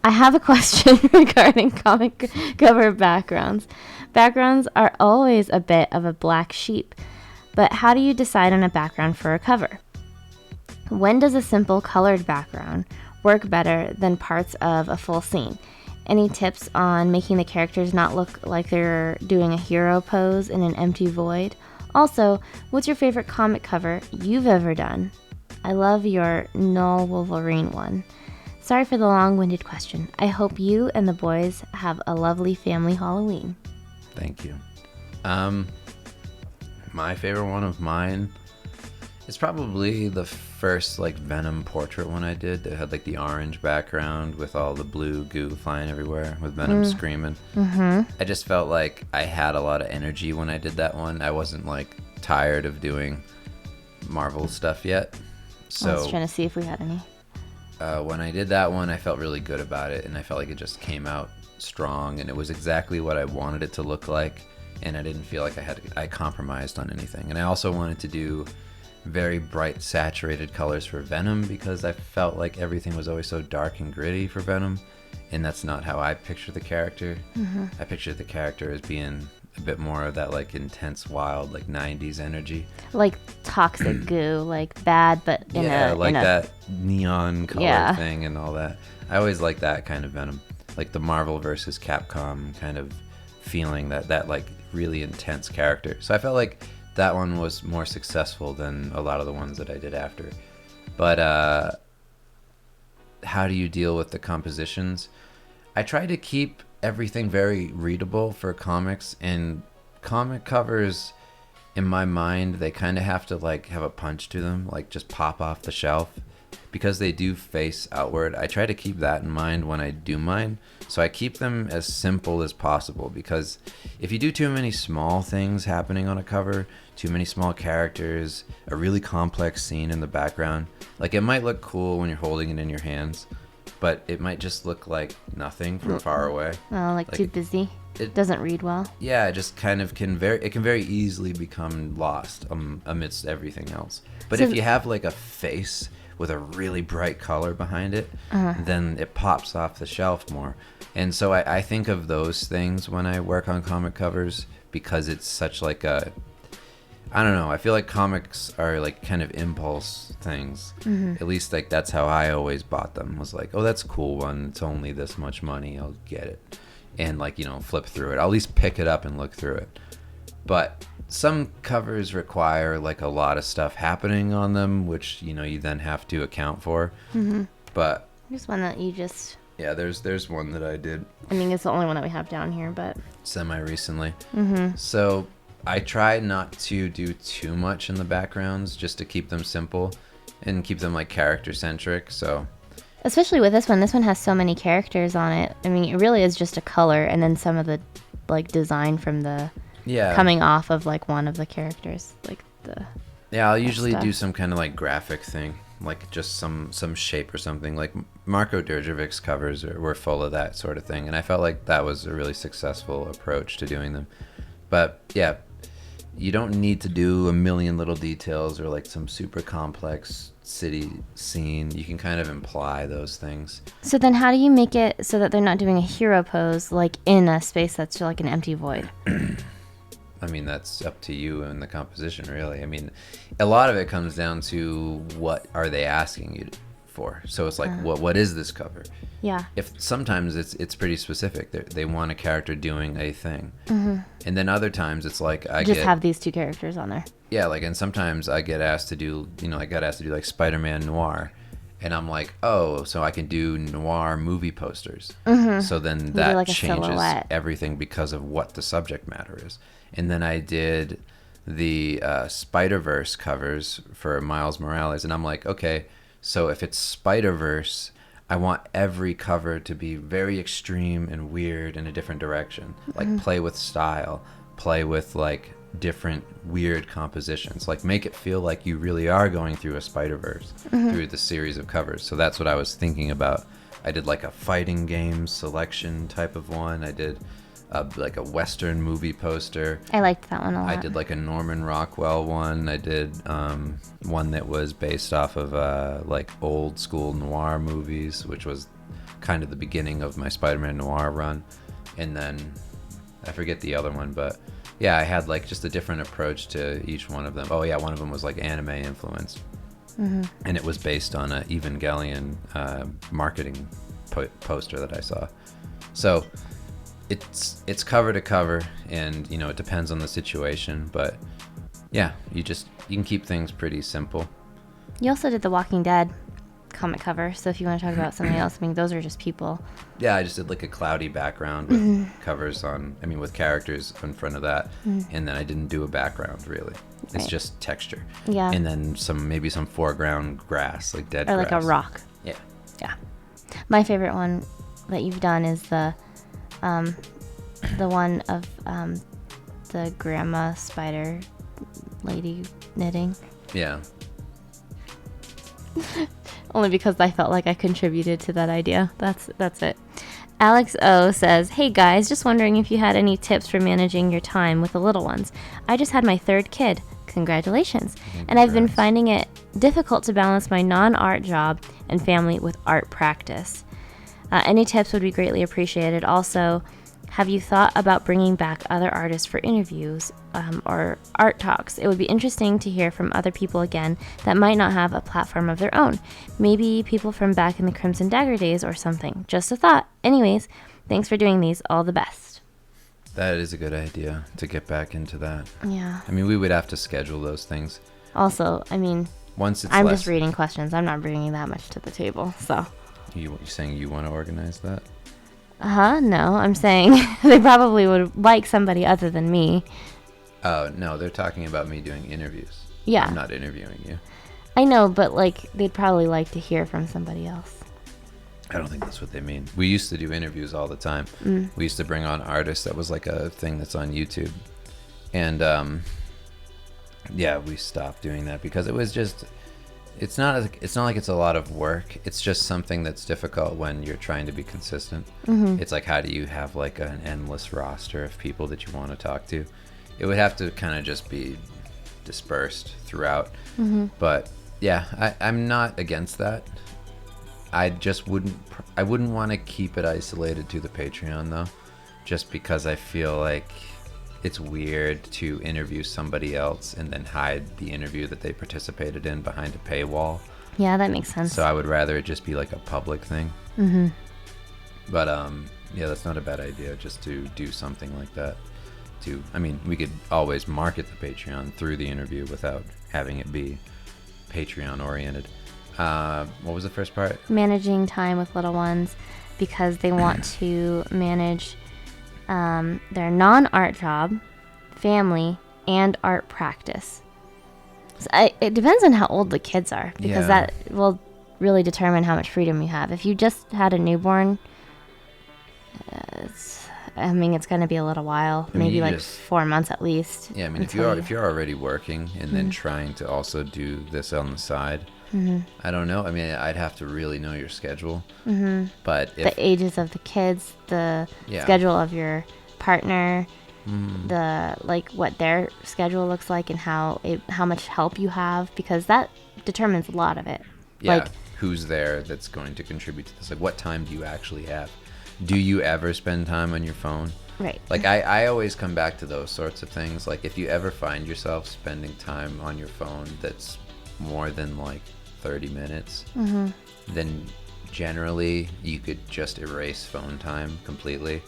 I have a question regarding comic cover backgrounds. Backgrounds are always a bit of a black sheep, but how do you decide on a background for a cover? When does a simple colored background work better than parts of a full scene? Any tips on making the characters not look like they're doing a hero pose in an empty void? Also, what's your favorite comic cover you've ever done? I love your Null Wolverine one. Sorry for the long-winded question. I hope you and the boys have a lovely family Halloween. Thank you. My favorite one of mine is probably the first like Venom portrait one I did that had like the orange background with all the blue goo flying everywhere with Venom screaming. I just felt like I had a lot of energy when I did that one. I wasn't like tired of doing Marvel stuff yet. I was So trying to see if we had any. when I did that one, I felt really good about it, and I felt like it just came out strong, and it was exactly what I wanted it to look like, and I didn't feel like I compromised on anything. And I also wanted to do very bright, saturated colors for Venom because I felt like everything was always so dark and gritty for Venom, and that's not how I picture the character. I picture the character as being a bit more of that like intense, wild, like 90s energy. Like toxic goo, like bad, but in that neon color Yeah. thing and all that. I always like that kind of Venom, like the Marvel versus Capcom kind of feeling, that like really intense character. So I felt like that one was more successful than a lot of the ones that I did after. But how do you deal with the compositions? I try to keep everything very readable for comics, and comic covers in my mind, they kind of have to like have a punch to them, like just pop off the shelf, because they do face outward. I try to keep that in mind when I do mine, so I keep them as simple as possible, because if you do too many small things happening on a cover, too many small characters, a really complex scene in the background, like it might look cool when you're holding it in your hands, but it might just look like nothing from far away. Oh, like too busy. It Doesn't read well. Yeah, it just kind of can very easily become lost amidst everything else. But So if you have like a face with a really bright color behind it, then it pops off the shelf more. And so I think of those things when I work on comic covers, because it's such like a, I don't know, I feel like comics are like kind of impulse things. At least like that's how I always bought them, was like, oh, that's a cool one, it's only this much money, I'll get it. And like, flip through it. I'll at least pick it up and look through it. But some covers require like a lot of stuff happening on them, which, you then have to account for. But Here's one that you just, yeah, there's one that I did I mean, it's the only one that we have down here, but semi-recently. So I try not to do too much in the backgrounds, just to keep them simple and keep them like character-centric. So especially with this one has so many characters on it. I mean, it really is just a color and then some of the like design from the yeah, coming off of like one of the characters, like the yeah, I'll usually stuff. do some kind of like graphic thing, like just some shape or something. Like Marco Djurdjevic's covers were full of that sort of thing, and I felt like that was a really successful approach to doing them. But yeah, you don't need to do a million little details or like some super complex city scene. You can kind of imply those things. So then how do you make it so that they're not doing a hero pose like in a space that's like an empty void? I mean, that's up to you and the composition, really. I mean, a lot of it comes down to what are they asking you for. So it's like, what is this cover? Yeah. If sometimes it's pretty specific. They want a character doing a thing, and then other times it's like Just have these two characters on there. yeah, like, and sometimes I get asked to do, I got asked to do like Spider-Man Noir, and I'm like, oh, so I can do noir movie posters. So then that like a changes silhouette. everything because of what the subject matter is. And then I did the Spider-Verse covers for Miles Morales, and I'm like, okay, so if it's Spider-Verse, I want every cover to be very extreme and weird in a different direction. Like play with style, play with like different weird compositions, like make it feel like you really are going through a Spider-Verse through the series of covers. So that's what I was thinking about I did like a fighting game selection type of one. I did like a Western movie poster. I liked that one a lot. I did like a Norman Rockwell one. I did one that was based off of like old school noir movies, which was kind of the beginning of my Spider-Man noir run. And then I forget the other one, but yeah, I had like just a different approach to each one of them. Oh yeah, one of them was like anime influenced. And it was based on an Evangelion marketing poster that I saw. So it's cover to cover, and you know, it depends on the situation, but yeah, you can keep things pretty simple. You also did the Walking Dead comic cover, so if you want to talk about something else, I mean, those are just people. Yeah, I just did like a cloudy background with covers with characters in front of that, and then I didn't do a background really. It's Right. just texture. Yeah. And then maybe some foreground grass, like dead Or grass. like a rock. Yeah. Yeah. My favorite one that you've done is the one of the grandma spider lady knitting. Yeah. Only because I felt like I contributed to that idea. That's it. Alex O says, "Hey guys, just wondering if you had any tips for managing your time with the little ones. I just had my third kid. Congratulations. And I've been Congrats. finding it difficult to balance my non-art job and family with art practice. Any tips would be greatly appreciated. Also, have you thought about bringing back other artists for interviews or art talks? It would be interesting to hear from other people again that might not have a platform of their own. Maybe people from back in the Crimson Dagger days or something. Just a thought. Anyways, thanks for doing these. All the best." That is a good idea to get back into that. Yeah. I mean, we would have to schedule those things. Also, I mean, Once it's I'm less, just reading questions. I'm not bringing that much to the table. So, you saying you want to organize that? no, I'm saying they probably would like somebody other than me. Oh, no, they're talking about me doing interviews. Yeah. I'm not interviewing you. I know, but like they'd probably like to hear from somebody else. I don't think that's what they mean. We used to do interviews all the time. We used to bring on artists. That was like a thing that's on YouTube. And yeah, we stopped doing that because it was just, it's not like it's a lot of work. It's just something that's difficult when you're trying to be consistent. It's like, how do you have like an endless roster of people that you want to talk to? It would have to kind of just be dispersed throughout. But yeah, I'm not against that. I just wouldn't want to keep it isolated to the Patreon though, just because I feel like it's weird to interview somebody else and then hide the interview that they participated in behind a paywall. Yeah, that makes sense. So I would rather it just be like a public thing. But yeah, that's not a bad idea, just to do something like that. I mean, we could always market the Patreon through the interview without having it be Patreon oriented. What was the first part? Managing time with little ones because they want to manage their non-art job, family, and art practice. So it depends on how old the kids are because Yeah. that will really determine how much freedom you have. If you just had a newborn, it's going to be a little while, I mean, maybe you like just- 4 months at least. Yeah, I mean, if until you're already working and then trying to also do this on the side, I don't know. I mean, I'd have to really know your schedule. But if the ages of the kids, the Yeah. schedule of your partner, the like what their schedule looks like, and how much help you have, because that determines a lot of it. yeah, Like, who's there that's going to contribute to this? Like, what time do you actually have? Do you ever spend time on your phone? right. Like, I always come back to those sorts of things. Like, if you ever find yourself spending time on your phone that's more than like 30 minutes, then generally you could just erase phone time completely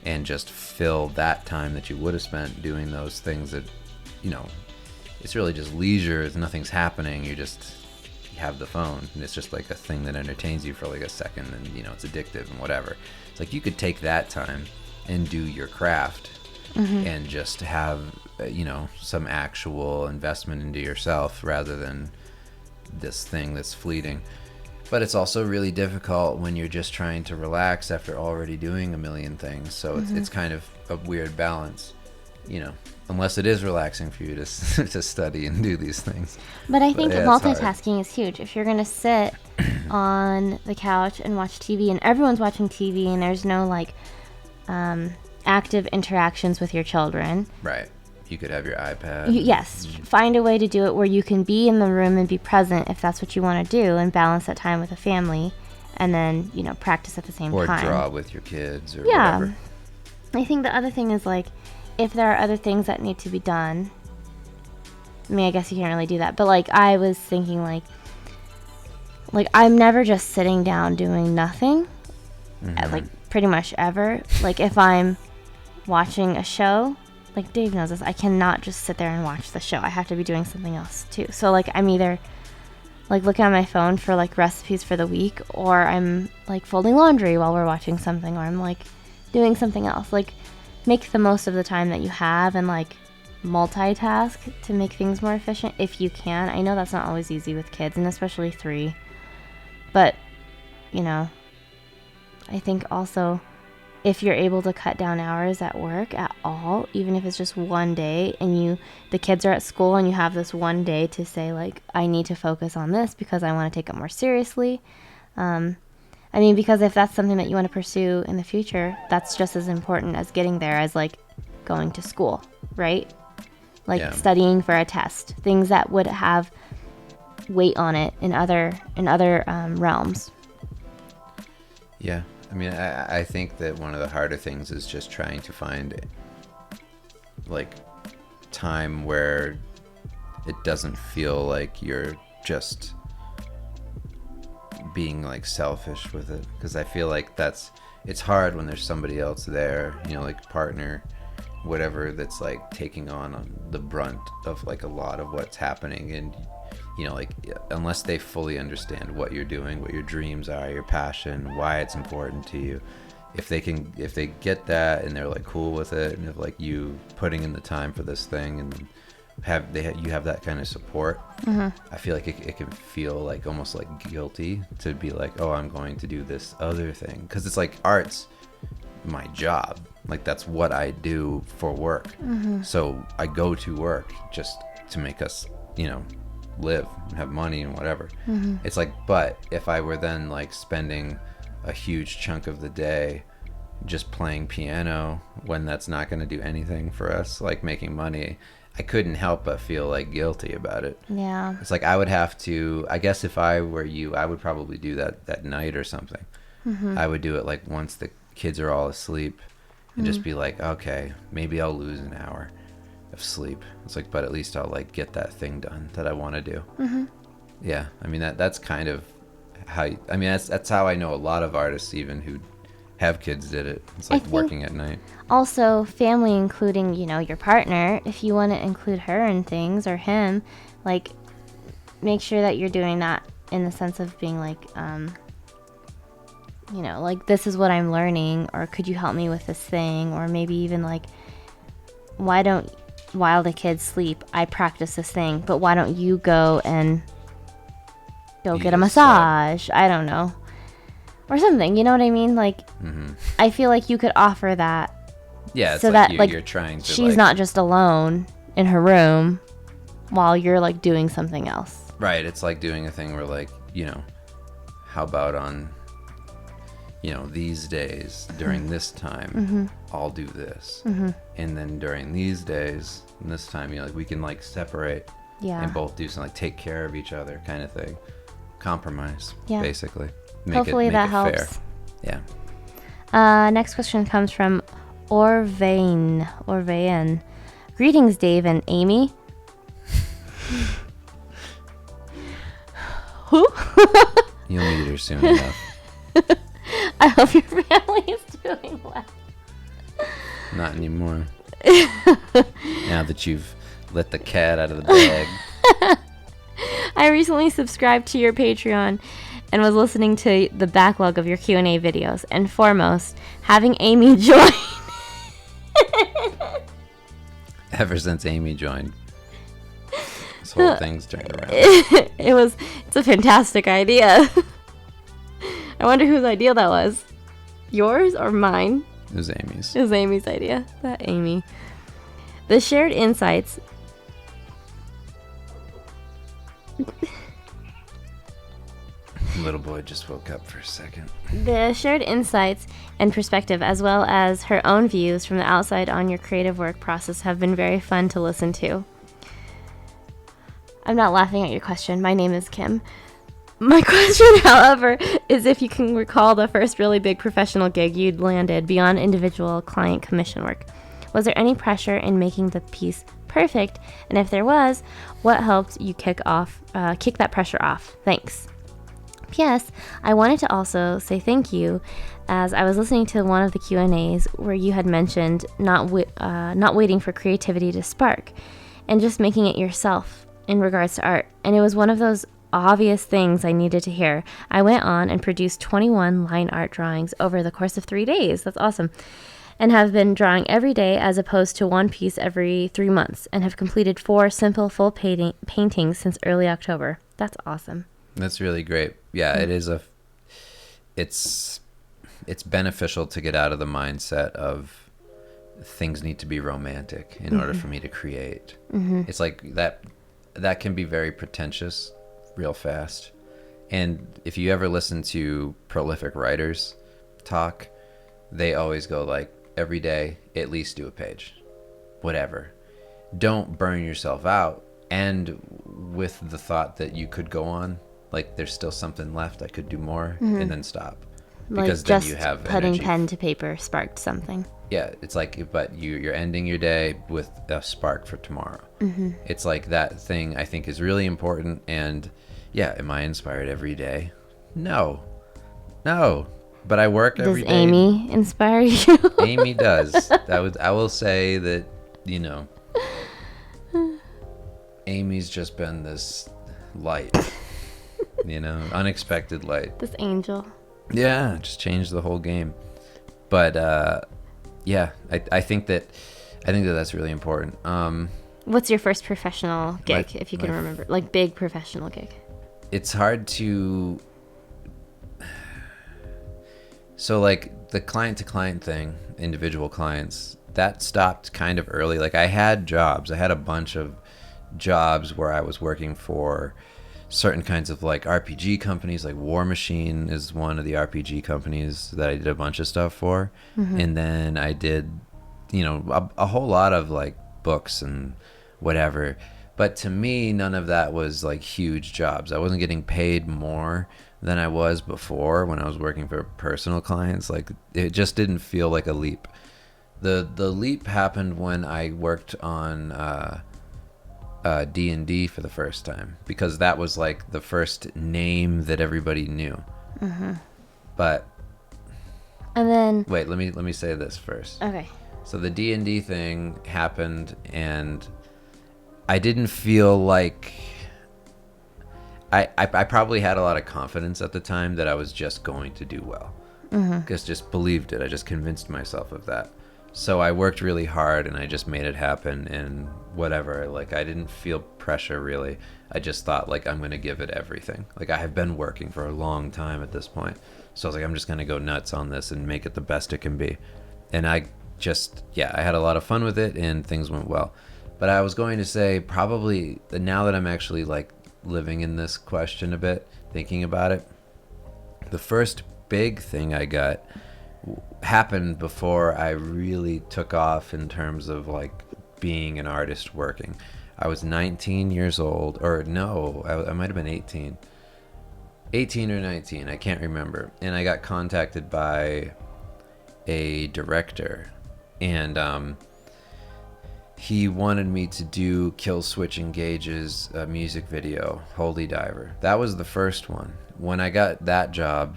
and just fill that time that you would have spent doing those things that, you know, it's really just leisure. Nothing's happening. You have the phone, and it's just like a thing that entertains you for like a second, and you know, it's addictive and whatever. It's like you could take that time and do your craft and just have you know, some actual investment into yourself rather than this thing that's fleeting. But it's also really difficult when you're just trying to relax after already doing a million things. So it's kind of a weird balance, you know. unless it is relaxing for you to to study and do these things. But I think yeah, it's hard. multitasking is huge. If you're going to sit on the couch and watch TV and everyone's watching TV and there's no like active interactions with your children. Right. You could have your iPad. Yes. Find a way to do it where you can be in the room and be present if that's what you want to do, and balance that time with the family, and then, you know, practice at the same or time. Or draw with your kids or yeah. whatever. I think the other thing is, like, if there are other things that need to be done, I mean, I guess you can't really do that. But, like, I was thinking, like I'm never just sitting down doing nothing, like, pretty much ever. Like, if I'm watching a show, like, Dave knows this, I cannot just sit there and watch the show. I have to be doing something else, too. So, like, I'm either, like, looking on my phone for, like, recipes for the week, or I'm, like, folding laundry while we're watching something, or I'm, like, doing something else. Like, make the most of the time that you have and, like, multitask to make things more efficient if you can. I know that's not always easy with kids, and especially 3. But, you know, I think also if you're able to cut down hours at work at all, even if it's just one day, and the kids are at school and you have this one day to say, like, I need to focus on this because I want to take it more seriously. I mean, because if that's something that you want to pursue in the future, that's just as important as getting there as, like, going to school, right? Like, studying for a test, things that would have weight on it in other realms. Yeah. I mean, I think that one of the harder things is just trying to find, like, time where it doesn't feel like you're just being, like, selfish with it. Because I feel like it's hard when there's somebody else there, you know, like partner, whatever, that's, like, taking on the brunt of, like, a lot of what's happening. And, you know, like, unless they fully understand what you're doing, what your dreams are, your passion, why it's important to you, if they get that and they're, like, cool with it, and if, like, you putting in the time for this thing and you have that kind of support, I feel like it can feel like almost like guilty to be like, oh, I'm going to do this other thing, because it's like art's my job, like that's what I do for work. So I go to work just to make us, you know, live and have money and whatever. It's like, but if I were then, like, spending a huge chunk of the day just playing piano when that's not going to do anything for us, like making money, I couldn't help but feel, like, guilty about it. Yeah. It's like I would have to, I guess if I were you, I would probably do that night or something. I would do it, like, once the kids are all asleep, and just be like, okay, maybe I'll lose an hour of sleep. It's like, but at least I'll, like, get that thing done that I want to do. Yeah, I mean, that's kind of how I mean, that's how I know a lot of artists, even who have kids, did it. It's like working at night. Also, family, including, you know, your partner, if you want to include her in things, or him, like, make sure that you're doing that in the sense of being like, you know, like, this is what I'm learning, or could you help me with this thing, or maybe even, like, while the kids sleep, I practice this thing, but why don't you go and get a massage? I don't know. Or something, you know what I mean? Like, I feel like you could offer that. Yeah, it's so like that, like, you're trying to, she's like, not just alone in her room while you're, like, doing something else. Right, it's like doing a thing where, like, you know, how about on, you know, these days during this time, I'll do this. And then during these days and this time, you know, like, we can, like, separate and both do something, like, take care of each other kind of thing. Compromise, basically. Hopefully that helps. Fair. Yeah. Next question comes from Orvain. Greetings, Dave and Amy. Who? You'll meet her soon enough. I hope your family is doing well. Not anymore. Now that you've let the cat out of the bag. I recently subscribed to your Patreon and was listening to the backlog of your Q&A videos, and foremost, having Amy join. Ever since Amy joined, this whole thing's turned around. It's a fantastic idea. I wonder whose idea that was. Yours or mine? It was Amy's. It was Amy's idea. That Amy. The shared insights Little boy just woke up for a second. The shared insights and perspective, as well as her own views from the outside on your creative work process, have been very fun to listen to. I'm not laughing at your question. My name is Kim. My question, however, is if you can recall the first really big professional gig you'd landed beyond individual client commission work. Was there any pressure in making the piece perfect? And if there was, what helped you kick that pressure off? Thanks. P.S. I wanted to also say thank you, as I was listening to one of the Q&As where you had mentioned not waiting for creativity to spark and just making it yourself in regards to art. And it was one of those obvious things I needed to hear. I went on and produced 21 line art drawings over the course of 3 days. That's awesome. And have been drawing every day as opposed to one piece every 3 months, and have completed 4 simple full paintings since early October. That's awesome. That's really great. Yeah, it is it's beneficial to get out of the mindset of things need to be romantic in order for me to create. It's like that can be very pretentious real fast. And if you ever listen to prolific writers talk, they always go like, every day at least do a page, whatever. Don't burn yourself out, and with the thought that you could go on, like there's still something left, I could do more, and then stop, because Like then just you have putting energy. pen to paper sparked something. Yeah, it's like, but you're ending your day with a spark for tomorrow. It's like that thing I think is really important. And yeah, am I inspired every day? No, but I work every Does day. Amy inspire you? Amy does. I will say that, Amy's just been this light, unexpected light. This angel. Yeah, just changed the whole game. But yeah, I think that's really important. What's your first professional gig, if you can my- remember? Like big professional gig. It's hard to. So like the client to client thing, individual clients, that stopped kind of early. Like I had jobs. I had a bunch of jobs where I was working for certain kinds of like RPG companies. Like War Machine is one of the RPG companies that I did a bunch of stuff for. And then I did, a whole lot of like books and whatever. But to me, none of that was like huge jobs. I wasn't getting paid more than I was before when I was working for personal clients. Like it just didn't feel like a leap. The leap happened when I worked on D&D for the first time, because that was like the first name that everybody knew. But And then wait, let me say this first. okay. So the D&D thing happened, and I didn't feel like I probably had a lot of confidence at the time that I was just going to do well. Because just believed it. I just convinced myself of that. So I worked really hard and I just made it happen, and whatever. Like I didn't feel pressure really. I just thought like I'm going to give it everything. Like I have been working for a long time at this point. So I was like, I'm just going to go nuts on this and make it the best it can be. And I had a lot of fun with it and things went well. But I was going to say, probably now that I'm actually like living in this question a bit, thinking about it, the first big thing I got happened before I really took off in terms of like being an artist working. I was 19 years old, or no, I might have been 18 or 19, I can't remember. And I got contacted by a director, and he wanted me to do Kill Switch Engage's music video, Holy Diver. That was the first one. When I got that job,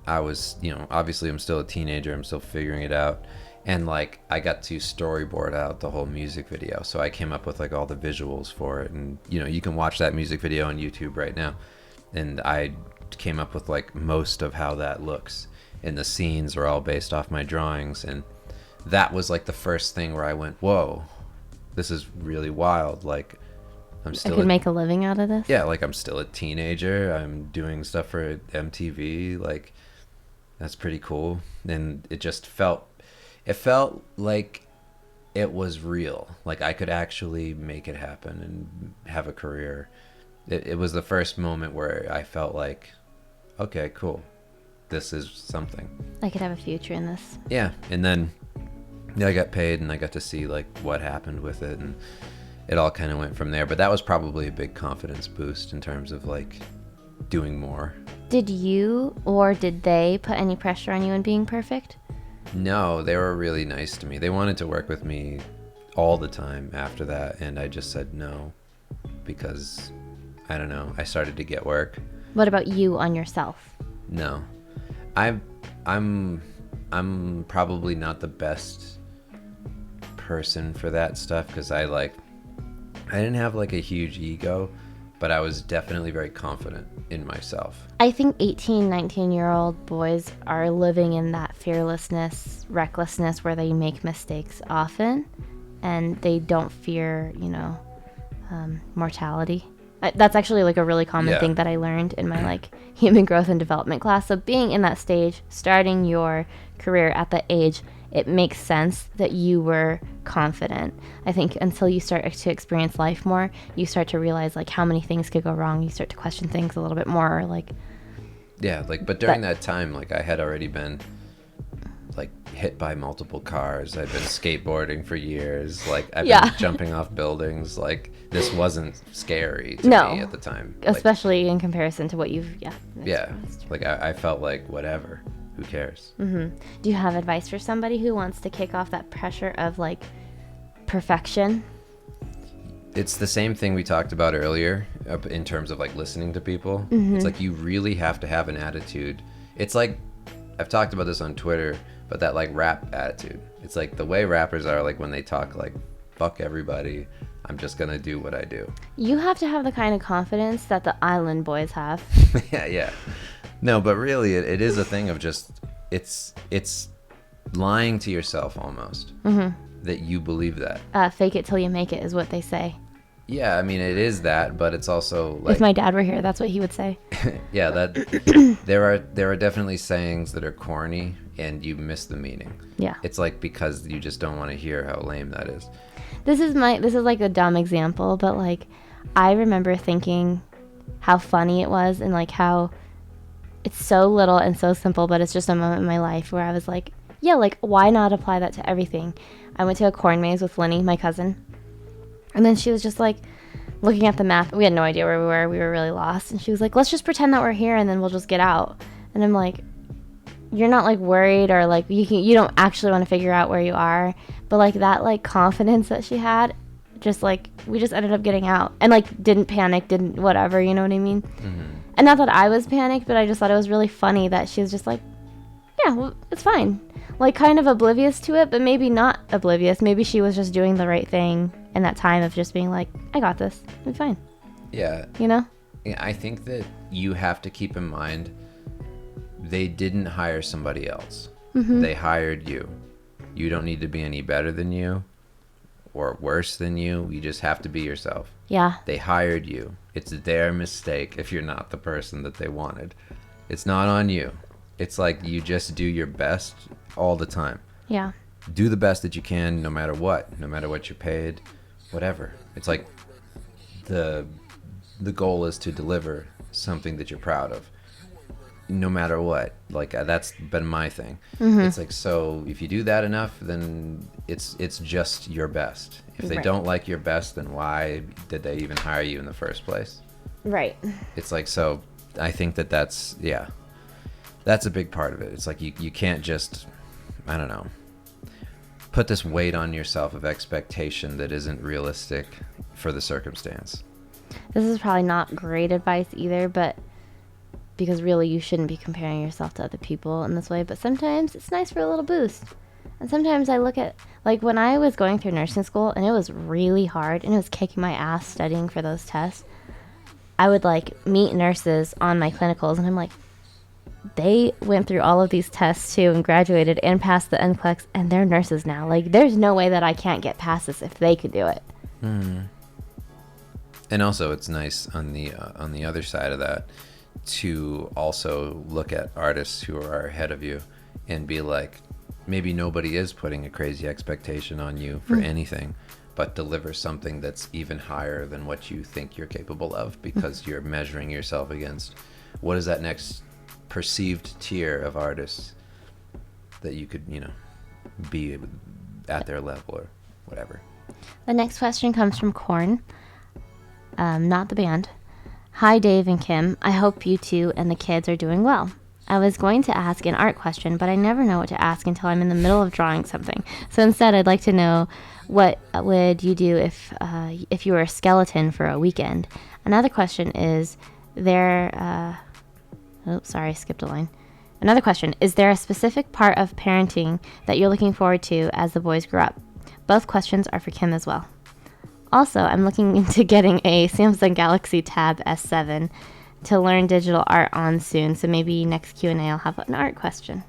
I was, obviously I'm still a teenager, I'm still figuring it out. And like, I got to storyboard out the whole music video. So I came up with like all the visuals for it. And, you can watch that music video on YouTube right now. And I came up with like most of how that looks. And the scenes are all based off my drawings. And that was like the first thing where I went, whoa, this is really wild. Like, I'm I still could make a living out of this. yeah, like I'm still a teenager. I'm doing stuff for MTV. Like, that's pretty cool. And it felt like it was real. Like I could actually make it happen and have a career. It was the first moment where I felt like, okay, cool, this is something. I could have a future in this. Yeah, and then I got paid and I got to see like what happened with it, and it all kind of went from there. But that was probably a big confidence boost in terms of like doing more. Did you or did they put any pressure on you in being perfect? No, they were really nice to me. They wanted to work with me all the time after that, and I just said no because I don't know. I started to get work. What about you on yourself? No, I'm probably not the best person for that stuff because I didn't have like a huge ego, but I was definitely very confident in myself. I think 18, 19-year-old boys are living in that fearlessness, recklessness where they make mistakes often and they don't fear, mortality. That's actually like a really common thing that I learned in my like human growth and development class. So being in that stage, starting your career at that age, it makes sense that you were confident. I think until you start to experience life more, you start to realize like how many things could go wrong. You start to question things a little bit more, like but during that time, like I had already been like hit by multiple cars. I've been skateboarding for years. Like I've been jumping off buildings. Like this wasn't scary to me at the time. Especially in comparison to what you've like I felt like whatever. Who cares? Mm-hmm. Do you have advice for somebody who wants to kick off that pressure of like perfection? It's the same thing we talked about earlier in terms of like listening to people. Mm-hmm. It's like you really have to have an attitude. It's like I've talked about this on Twitter, but that like rap attitude. It's like the way rappers are like when they talk like fuck everybody, I'm just gonna do what I do. You have to have the kind of confidence that the Island Boys have. yeah. No, but really it is a thing of just it's lying to yourself almost. Mm-hmm. That you believe that. Fake it till you make it is what they say. Yeah, I mean it is that, but it's also like if my dad were here, that's what he would say. Yeah, that there are definitely sayings that are corny and you miss the meaning. Yeah. It's like because you just don't want to hear how lame that is. This is like a dumb example, but like I remember thinking how funny it was and like how it's so little and so simple, but it's just a moment in my life where I was like, yeah, like why not apply that to everything? I went to a corn maze with Lenny, my cousin, and then she was just like looking at the map. We had no idea where we were. We were really lost. And she was like, let's just pretend that we're here and then we'll just get out. And I'm like, you're not like worried or like you don't actually want to figure out where you are. But like that like confidence that she had, just like we just ended up getting out and like didn't panic, didn't whatever, you know what I mean? Mm-hmm. And not that I was panicked, but I just thought it was really funny that she was just like, yeah, well, it's fine. Like kind of oblivious to it, but maybe not oblivious. Maybe she was just doing the right thing in that time of just being like, I got this. It's fine. Yeah. You know? Yeah, I think that you have to keep in mind they didn't hire somebody else. Mm-hmm. They hired you. You don't need to be any better than you or worse than you. You just have to be yourself. Yeah. They hired you. It's their mistake if you're not the person that they wanted. It's not on you. It's like you just do your best all the time. Yeah. Do the best that you can no matter what you're paid, whatever. It's like the goal is to deliver something that you're proud of no matter what. Like that's been my thing. Mm-hmm. It's like, so if you do that enough, then it's just your best. If they don't like your best, then why did they even hire you in the first place? Right. It's like, so I think that's a big part of it. It's like you can't just, I don't know, put this weight on yourself of expectation that isn't realistic for the circumstance. This is probably not great advice either, but because really you shouldn't be comparing yourself to other people in this way, but sometimes it's nice for a little boost. And sometimes I look at, like when I was going through nursing school and it was really hard and it was kicking my ass studying for those tests, I would like meet nurses on my clinicals and I'm like, they went through all of these tests too and graduated and passed the NCLEX and they're nurses now. Like there's no way that I can't get past this if they could do it. Mm. And also it's nice on the other side of that to also look at artists who are ahead of you and be like, maybe nobody is putting a crazy expectation on you for anything, but deliver something that's even higher than what you think you're capable of, because you're measuring yourself against what is that next perceived tier of artists that you could, be at their level or whatever. The next question comes from Korn, not the band. Hi, Dave and Kim. I hope you two and the kids are doing well. I was going to ask an art question, but I never know what to ask until I'm in the middle of drawing something. So instead, I'd like to know, what would you do if you were a skeleton for a weekend? Another question is, sorry, I skipped a line. Another question, is there a specific part of parenting that you're looking forward to as the boys grow up? Both questions are for Kim as well. Also, I'm looking into getting a Samsung Galaxy Tab S7 to learn digital art on soon, so maybe next Q&A I'll have an art question.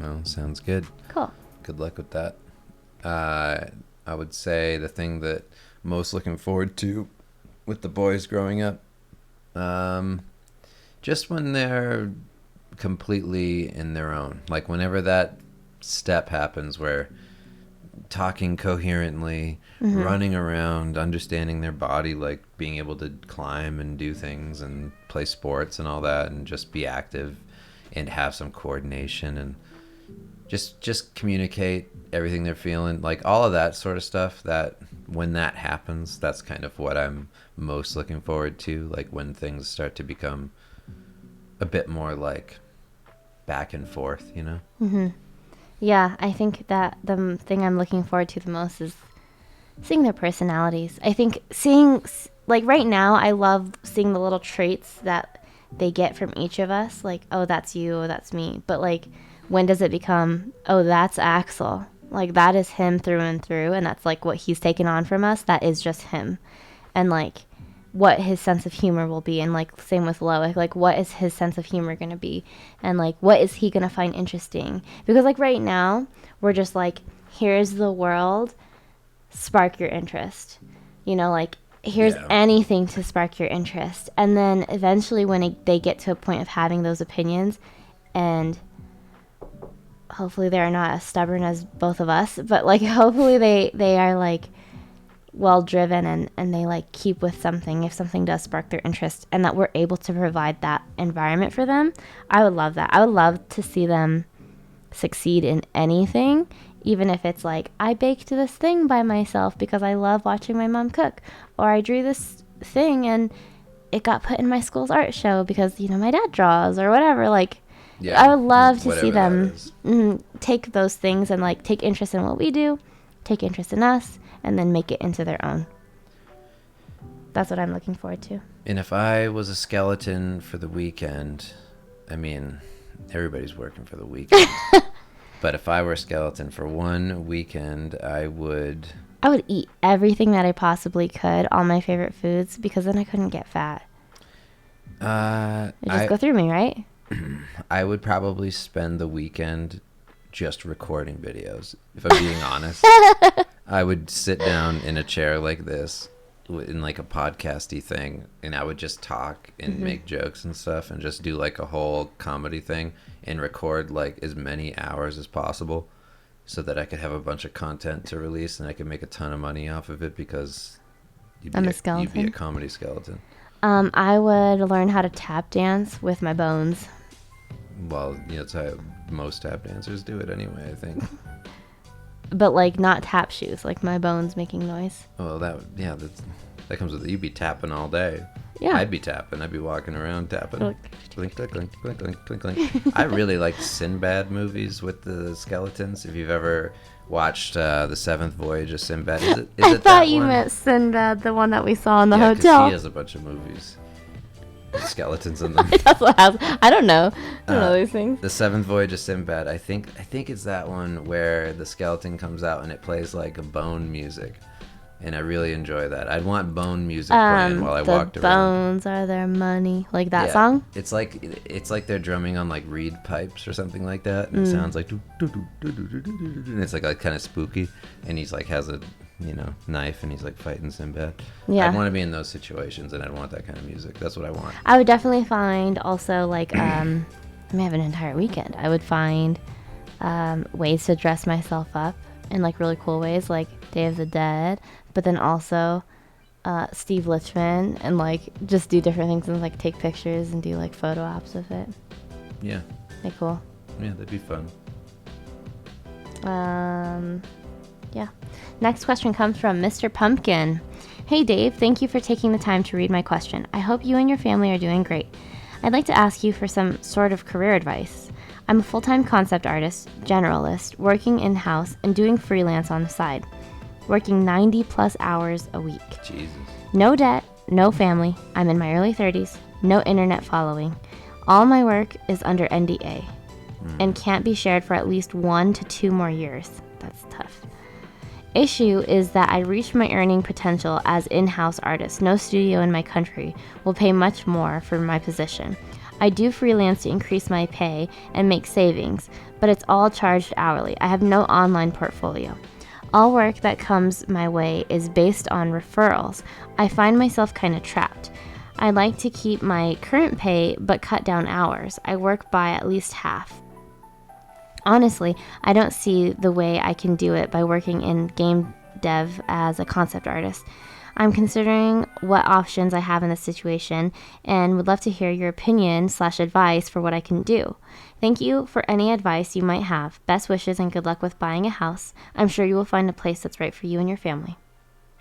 Well, sounds good. Cool. Good luck with that. I would say the thing that most looking forward to with the boys growing up, just when they're completely in their own, like whenever that step happens where talking coherently, running around, understanding their body, like being able to climb and do things and play sports and all that, and just be active and have some coordination and just communicate everything they're feeling, like all of that sort of stuff. That when that happens, that's kind of what I'm most looking forward to, like when things start to become a bit more like back and forth, Yeah, I think that the thing I'm looking forward to the most is seeing their personalities. I think like right now, I love seeing the little traits that they get from each of us. Like, oh, that's you, oh, that's me. But like, when does it become, oh, that's Axel? Like, that is him through and through. And that's like what he's taken on from us. That is just him. And like, what his sense of humor will be, and like same with Loic, like what is his sense of humor going to be, and like what is he going to find interesting, because like right now we're just like, here's the world, spark your interest, like here's anything to spark your interest. And then eventually when they get to a point of having those opinions, and hopefully they're not as stubborn as both of us, but like hopefully they are like well driven, and they like keep with something if something does spark their interest, and that we're able to provide that environment for them. I would love that. I would love to see them succeed in anything, even if it's like, I baked this thing by myself because I love watching my mom cook, or I drew this thing and it got put in my school's art show because my dad draws, or whatever. Like, I would love to see them take those things and like take interest in what we do, take interest in us, and then make it into their own. That's what I'm looking forward to. And if I was a skeleton for the weekend, I mean, everybody's working for the weekend. But if I were a skeleton for one weekend, I would eat everything that I possibly could, all my favorite foods, because then I couldn't get fat. It just go through me, right? I would probably spend the weekend just recording videos, if I'm being honest. I would sit down in a chair like this, in like a podcasty thing, and I would just talk and make jokes and stuff, and just do like a whole comedy thing, and record like as many hours as possible, so that I could have a bunch of content to release, and I could make a ton of money off of it, because you'd be a comedy skeleton. I would learn how to tap dance with my bones. Well, that's how most tap dancers do it anyway, I think. But like not tap shoes, like my bones making noise. Well, that comes with it. You'd be tapping all day. Yeah. I'd be tapping. I'd be walking around tapping. Clink, clink, clink, clink, clink, clink, clink. I really like Sinbad movies with the skeletons. If you've ever watched The Seventh Voyage of Sinbad, is it I that thought you one? meant Sinbad, the one that we saw in the Yeah, 'cause hotel. he has a bunch of movies with skeletons in them. That's what happens. I don't know. I don't know these things. The Seventh Voyage of Sinbad. I think it's that one where the skeleton comes out and it plays like a bone music, and I really enjoy that. I'd want bone music playing while I walked around. The bones are their money, like that song. It's like they're drumming on like reed pipes or something like that, and it sounds like and it's like kind of spooky. And he's like has a knife, and he's like fighting Sinbad. Yeah. I'd want to be in those situations, and I'd want that kind of music. That's what I want. I would definitely find also like I may have an entire weekend. I would find ways to dress myself up in like really cool ways, like Day of the Dead, but then also Steve Lichman, and like just do different things and like take pictures and do like photo ops with it. Yeah. They cool. Yeah, that'd be fun. Yeah. Next question comes from Mr. Pumpkin. Hey Dave, thank you for taking the time to read my question. I hope you and your family are doing great. I'd like to ask you for some sort of career advice. I'm a full-time concept artist, generalist, working in-house and doing freelance on the side. Working 90 plus hours a week. Jesus. No debt, no family. I'm in my early 30s. No internet following. All my work is under NDA and can't be shared for at least 1 to 2 more years. That's tough. Issue is that I reached my earning potential as in-house artist. No studio in my country will pay much more for my position. I do freelance to increase my pay and make savings, but it's all charged hourly. I have no online portfolio. All work that comes my way is based on referrals. I find myself kind of trapped. I like to keep my current pay but cut down hours. I work by at least half. Honestly, I don't see the way I can do it by working in game dev as a concept artist. I'm considering what options I have in this situation and would love to hear your opinion/advice for what I can do. Thank you for any advice you might have. Best wishes and good luck with buying a house. I'm sure you will find a place that's right for you and your family.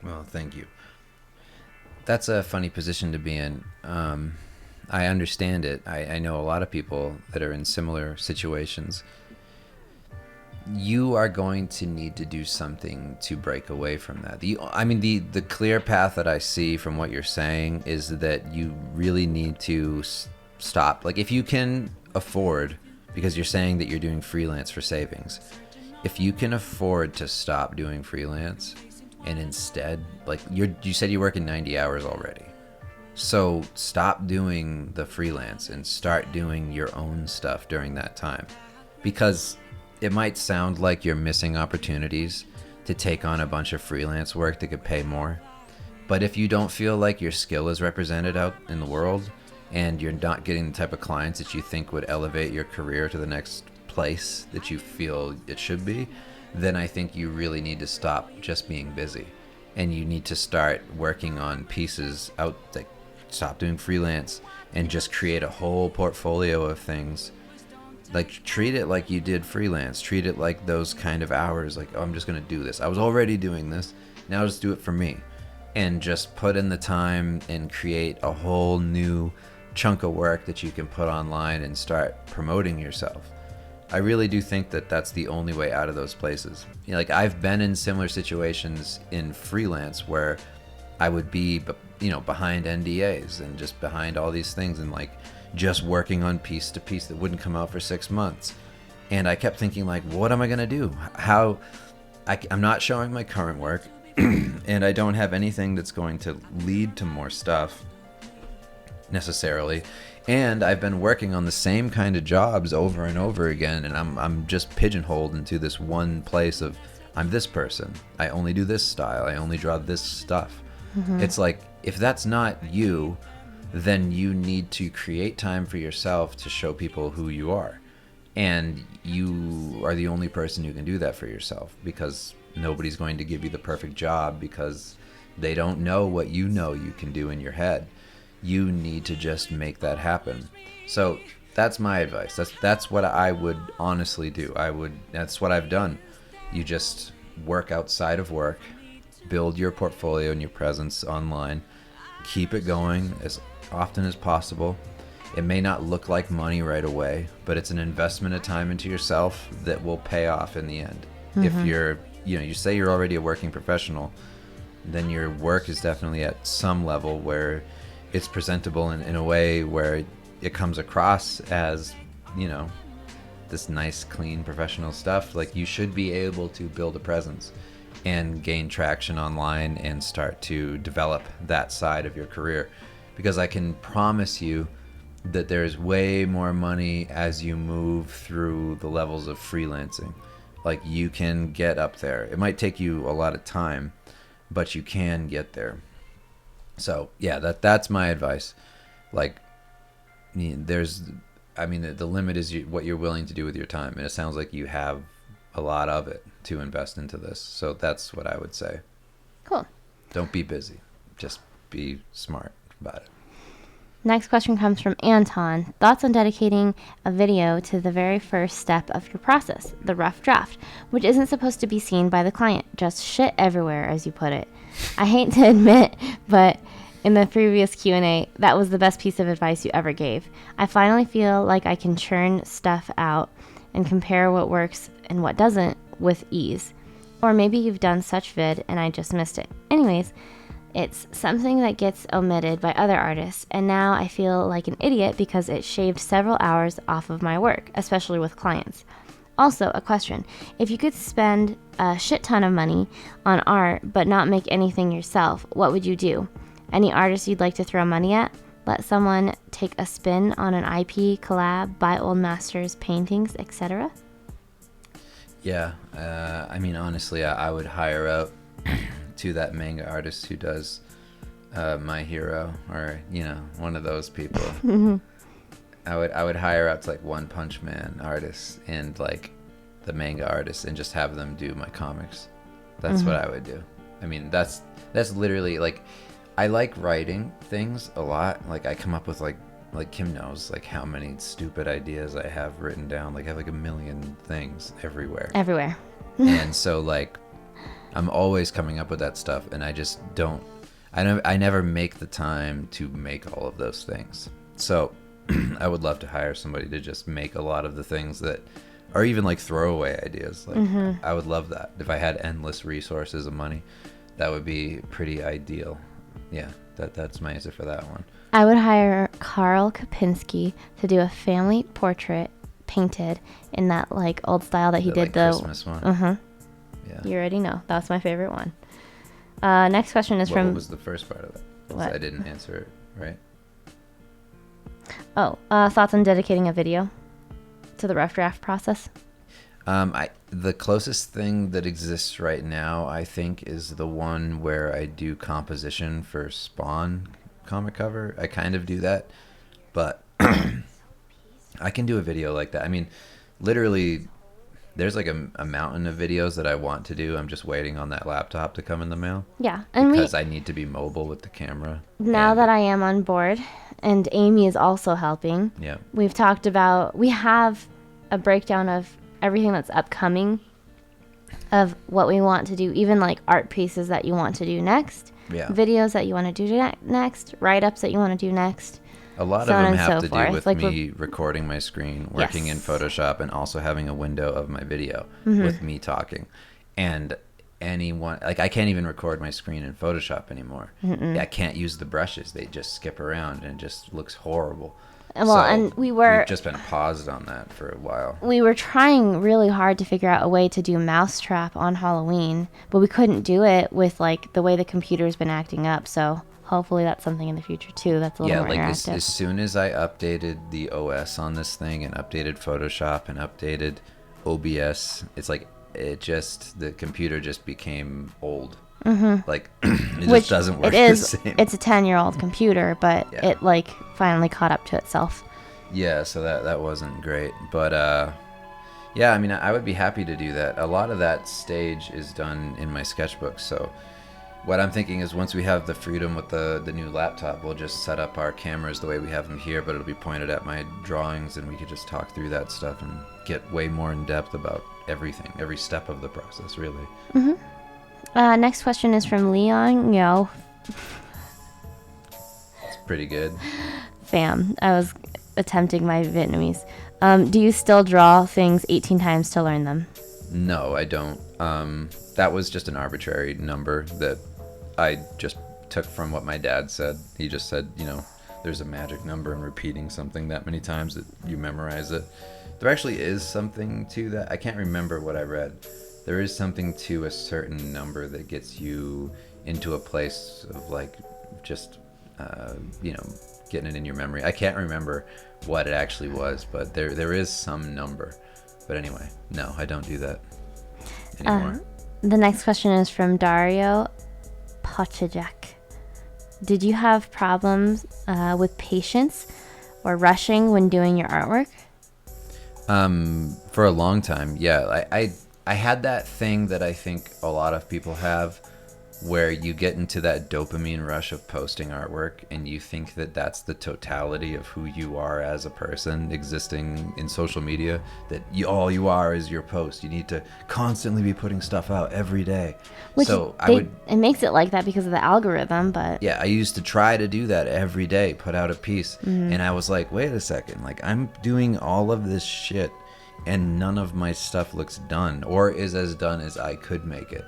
Well, thank you. That's a funny position to be in. I understand it. I know a lot of people that are in similar situations. You are going to need to do something to break away from that. The clear path that I see from what you're saying is that you really need to stop. Like, if you can afford, because you're saying that you're doing freelance for savings, if you can afford to stop doing freelance and instead, like, you said you're working 90 hours already. So stop doing the freelance and start doing your own stuff during that time. Because it might sound like you're missing opportunities to take on a bunch of freelance work that could pay more. But if you don't feel like your skill is represented out in the world and you're not getting the type of clients that you think would elevate your career to the next place that you feel it should be, then I think you really need to stop just being busy. And you need to start working on pieces out, like stop doing freelance and just create a whole portfolio of things. Like, treat it like you did freelance. Treat it like those kind of hours. Like, oh, I'm just going to do this. I was already doing this. Now just do it for me. And just put in the time and create a whole new chunk of work that you can put online and start promoting yourself. I really do think that that's the only way out of those places. You know, like, I've been in similar situations in freelance where I would be, behind NDAs and just behind all these things and like just working on piece to piece that wouldn't come out for 6 months. And I kept thinking, like, what am I going to do? I'm not showing my current work and I don't have anything that's going to lead to more stuff necessarily. And I've been working on the same kind of jobs over and over again. And I'm just pigeonholed into this one place of, I'm this person. I only do this style. I only draw this stuff. Mm-hmm. It's like, if that's not you, then you need to create time for yourself to show people who you are. And you are the only person who can do that for yourself, because nobody's going to give you the perfect job because they don't know what you know you can do in your head. You need to just make that happen. So that's my advice. That's what I would honestly do. That's what I've done. You just work outside of work, build your portfolio and your presence online, keep it going as often as possible. It may not look like money right away, but it's an investment of time into yourself that will pay off in the end. Mm-hmm. If you say you're already a working professional, then your work is definitely at some level where it's presentable in a way where it comes across as, this nice, clean, professional stuff. Like, you should be able to build a presence and gain traction online and start to develop that side of your career. Because I can promise you that there's way more money as you move through the levels of freelancing. Like, you can get up there. It might take you a lot of time, but you can get there. So yeah, that's my advice. Like, there's I mean, the limit is what you're willing to do with your time, and it sounds like you have a lot of it to invest into this. So that's what I would say. Cool. Don't be busy. Just be smart about it. Next question comes from Anton. Thoughts on dedicating a video to the very first step of your process, the rough draft, which isn't supposed to be seen by the client, just shit everywhere, as you put it. I hate to admit, but in the previous Q&A, that was the best piece of advice you ever gave. I finally feel like I can churn stuff out and compare what works and what doesn't with ease. Or maybe you've done such vid and I just missed it. Anyways, it's something that gets omitted by other artists, and now I feel like an idiot because it shaved several hours off of my work, especially with clients. Also, a question. If you could spend a shit ton of money on art but not make anything yourself, what would you do? Any artists you'd like to throw money at? Let someone take a spin on an IP collab, buy old masters, paintings, etc.? Yeah, I mean, honestly, I would hire out to that manga artist who does My Hero, or one of those people. I would hire out to like One Punch Man artists and like the manga artists and just have them do my comics. That's what I would do. I mean, that's literally like, I like writing things a lot. Like I come up with like Kim knows like how many stupid ideas I have written down. Like I have like a million things everywhere. And so like I'm always coming up with that stuff, and I just don't. I never make the time to make all of those things. So I would love to hire somebody to just make a lot of the things that are even like throwaway ideas. Like I would love that. If I had endless resources of money, that would be pretty ideal. Yeah, that's my answer for that one. I would hire Karl Kopinski to do a family portrait painted in that like old style that he did, like, the Christmas one. Yeah. You already know. That's my favorite one. Next question is from... What was the first part of it? What? I didn't answer it, right? Oh, thoughts on dedicating a video to the rough draft process? The closest thing that exists right now, I think, is the one where I do composition for Spawn comic cover. I kind of do that, but I can do a video like that. I mean, literally, there's like a mountain of videos that I want to do. I'm just waiting on that laptop to come in the mail. Yeah, and because I need to be mobile with the camera. Now that I am on board, and Amy is also helping. Yeah. We've talked about, we have a breakdown of everything that's upcoming, of what we want to do, even like art pieces that you want to do next, videos that you want to do next, write-ups that you want to do next. A lot of them have to do with me recording my screen, working in Photoshop, and also having a window of my video with me talking. And anyone, like I can't even record my screen in Photoshop anymore. I can't use the brushes. They just skip around and it just looks horrible. Well, so and we've just been paused on that for a while. We were trying really hard to figure out a way to do Mousetrap on Halloween, but we couldn't do it with like the way the computer's been acting up. So hopefully that's something in the future too. That's a little more interactive. As soon as I updated the OS on this thing and updated Photoshop and updated OBS, it's like the computer just became old. Like it just doesn't work the same. It's a 10-year-old computer, but it like finally caught up to itself. Yeah, so that wasn't great, but I mean, I would be happy to do that. A lot of that stage is done in my sketchbook, so what I'm thinking is once we have the freedom with the new laptop, we'll just set up our cameras the way we have them here, but it'll be pointed at my drawings, and we could just talk through that stuff and get way more in depth about everything, every step of the process, really. Next question is from Leon Yo. It's pretty good. Fam, I was attempting my Vietnamese. Do you still draw things 18 times to learn them? No, I don't. That was just an arbitrary number that I just took from what my dad said. He just said, there's a magic number in repeating something that many times that you memorize it. There actually is something to that. I can't remember what I read. There is something to a certain number that gets you into a place of like just, getting it in your memory. I can't remember what it actually was, but there is some number. But anyway, no, I don't do that anymore. The next question is from Dario Pochajek. Did you have problems with patience or rushing when doing your artwork? For a long time, yeah. I had that thing that I think a lot of people have, where you get into that dopamine rush of posting artwork and you think that that's the totality of who you are as a person existing in social media, that all you are is your post. You need to constantly be putting stuff out every day. Which So it makes it like that because of the algorithm, but yeah, I used to try to do that every day, put out a piece. And I was like, wait a second, like I'm doing all of this shit and none of my stuff looks done or is as done as I could make it.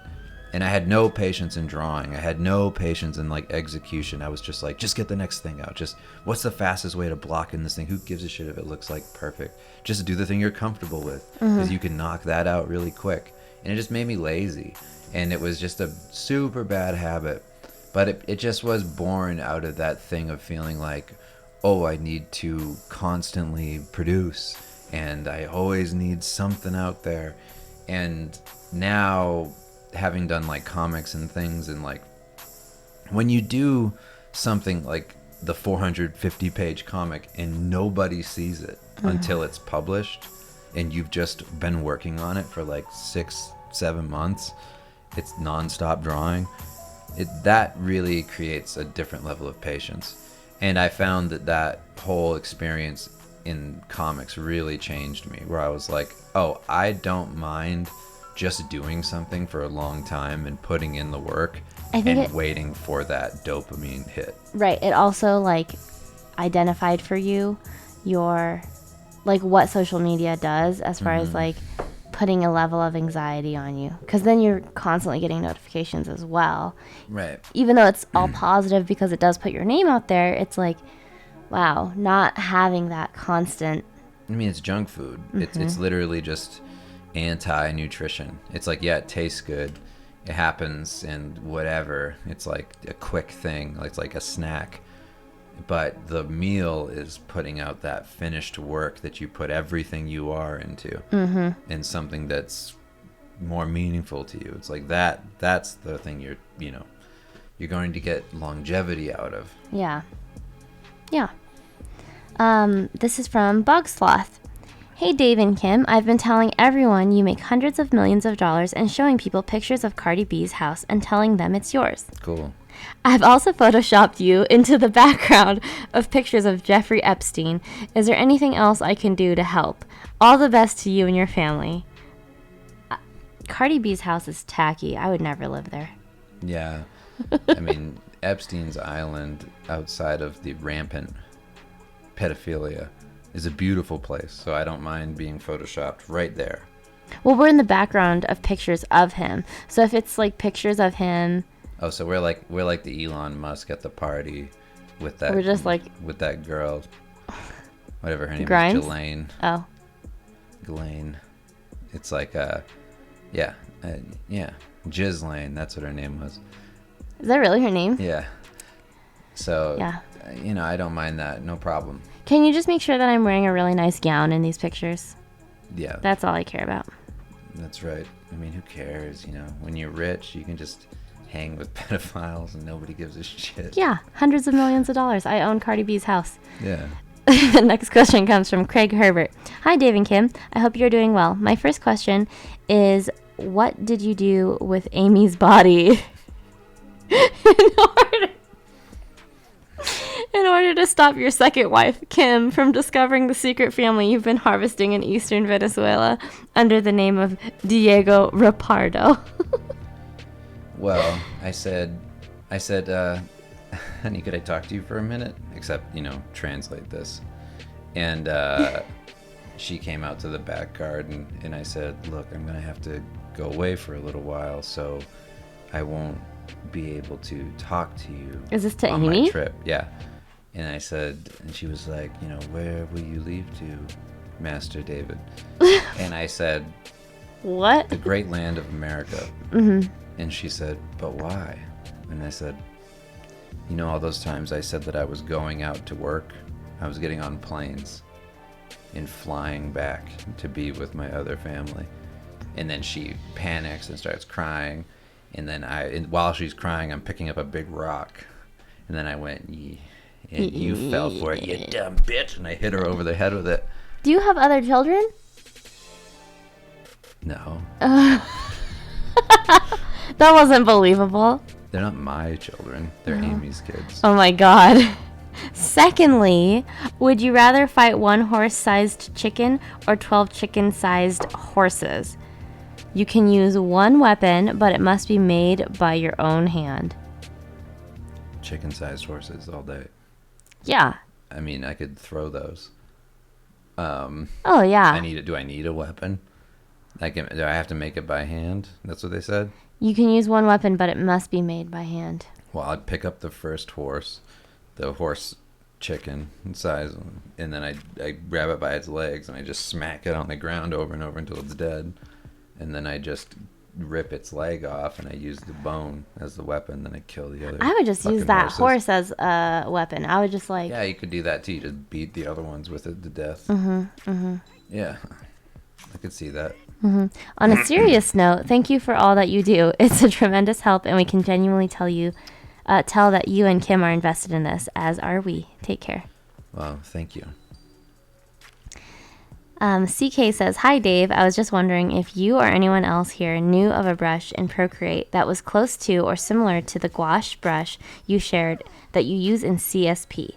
And I had no patience in drawing. I had no patience in like execution. I was just like, just get the next thing out. Just what's the fastest way to block in this thing? Who gives a shit if it looks like perfect? Just do the thing you're comfortable with, because you can knock that out really quick. And it just made me lazy. And it was just a super bad habit. But it just was born out of that thing of feeling like, oh, I need to constantly produce. And I always need something out there. And now, having done like comics and things, and like when you do something like the 450 page comic and nobody sees it until it's published, and you've just been working on it for like 6-7 months, it's nonstop drawing, that really creates a different level of patience. And I found that whole experience in comics really changed me, where I was like, oh, I don't mind just doing something for a long time and putting in the work and waiting for that dopamine hit. Right. It also like identified for you your like what social media does as far as like putting a level of anxiety on you, because then you're constantly getting notifications as well. Right. Even though it's all positive because it does put your name out there, it's like, wow, not having that constant. I mean, it's junk food. It's literally just anti-nutrition. It's like, yeah, it tastes good, it happens, and whatever. It's like a quick thing. It's like a snack. But the meal is putting out that finished work that you put everything you are into, and something that's more meaningful to you. It's like that's the thing you're going to get longevity out of. Yeah. This is from Bug Sloth. Hey Dave and Kim, I've been telling everyone you make hundreds of millions of dollars and showing people pictures of Cardi B's house and telling them it's yours. Cool. I've also photoshopped you into the background of pictures of Jeffrey Epstein. Is there anything else I can do to help? All the best to you and your family. Cardi B's house is tacky. I would never live there. Yeah. I mean, Epstein's Island, outside of the rampant pedophilia, is a beautiful place, so I don't mind being photoshopped right there. Well, we're in the background of pictures of him. So if it's like pictures of him. Oh, so we're like the Elon Musk at the party with that. We're just like with that girl, whatever her name Grimes? is, Ghislaine. Oh. Ghislaine. It's like Ghislaine. That's what her name was. Is that really her name? Yeah. So yeah. I don't mind that. No problem. Can you just make sure that I'm wearing a really nice gown in these pictures? Yeah. That's all I care about. That's right. I mean, who cares? When you're rich, you can just hang with pedophiles and nobody gives a shit. Yeah, hundreds of millions of dollars. I own Cardi B's house. Yeah. The next question comes from Craig Herbert. Hi, Dave and Kim. I hope you're doing well. My first question is, what did you do with Amy's body in order to stop your second wife, Kim, from discovering the secret family you've been harvesting in eastern Venezuela under the name of Diego Rapardo? Well, I said, honey, could I talk to you for a minute? Except, translate this. And she came out to the back garden, and I said, look, I'm going to have to go away for a little while, so I won't be able to talk to you. Is this to on Amy? my trip. Yeah. And I said, and she was like, where will you leave to, Master David? And I said, what? The great land of America. Mm-hmm. And she said, but why? And I said, all those times I said that I was going out to work, I was getting on planes and flying back to be with my other family. And then she panics and starts crying. And then while she's crying, I'm picking up a big rock. And then I went, And you fell for it, you dumb bitch. And I hit her over the head with it. Do you have other children? No. That wasn't believable. They're not my children. They're Amy's kids. Oh my god. Secondly, would you rather fight one horse-sized chicken or 12 chicken-sized horses? You can use one weapon, but it must be made by your own hand. Chicken-sized horses all day. Yeah. I mean, I could throw those. Oh yeah. Do I need a weapon? Do I have to make it by hand? That's what they said? You can use one weapon, but it must be made by hand. Well, I'd pick up the first horse, the horse chicken size, and then I grab it by its legs and I just smack it on the ground over and over until it's dead. And then I just rip its leg off and I use the bone as the weapon. Then I kill the other. I would just use fucking that horses. horse as a weapon. I would just like... Yeah, you could do that too. You just beat the other ones with it to death. Yeah, I could see that. On a serious note, thank you for all that you do. It's a tremendous help, and we can genuinely tell that you and Kim are invested in this, as are we. Take care. Well, thank you. CK says, "Hi Dave, I was just wondering if you or anyone else here knew of a brush in Procreate that was close to or similar to the gouache brush you shared that you use in CSP.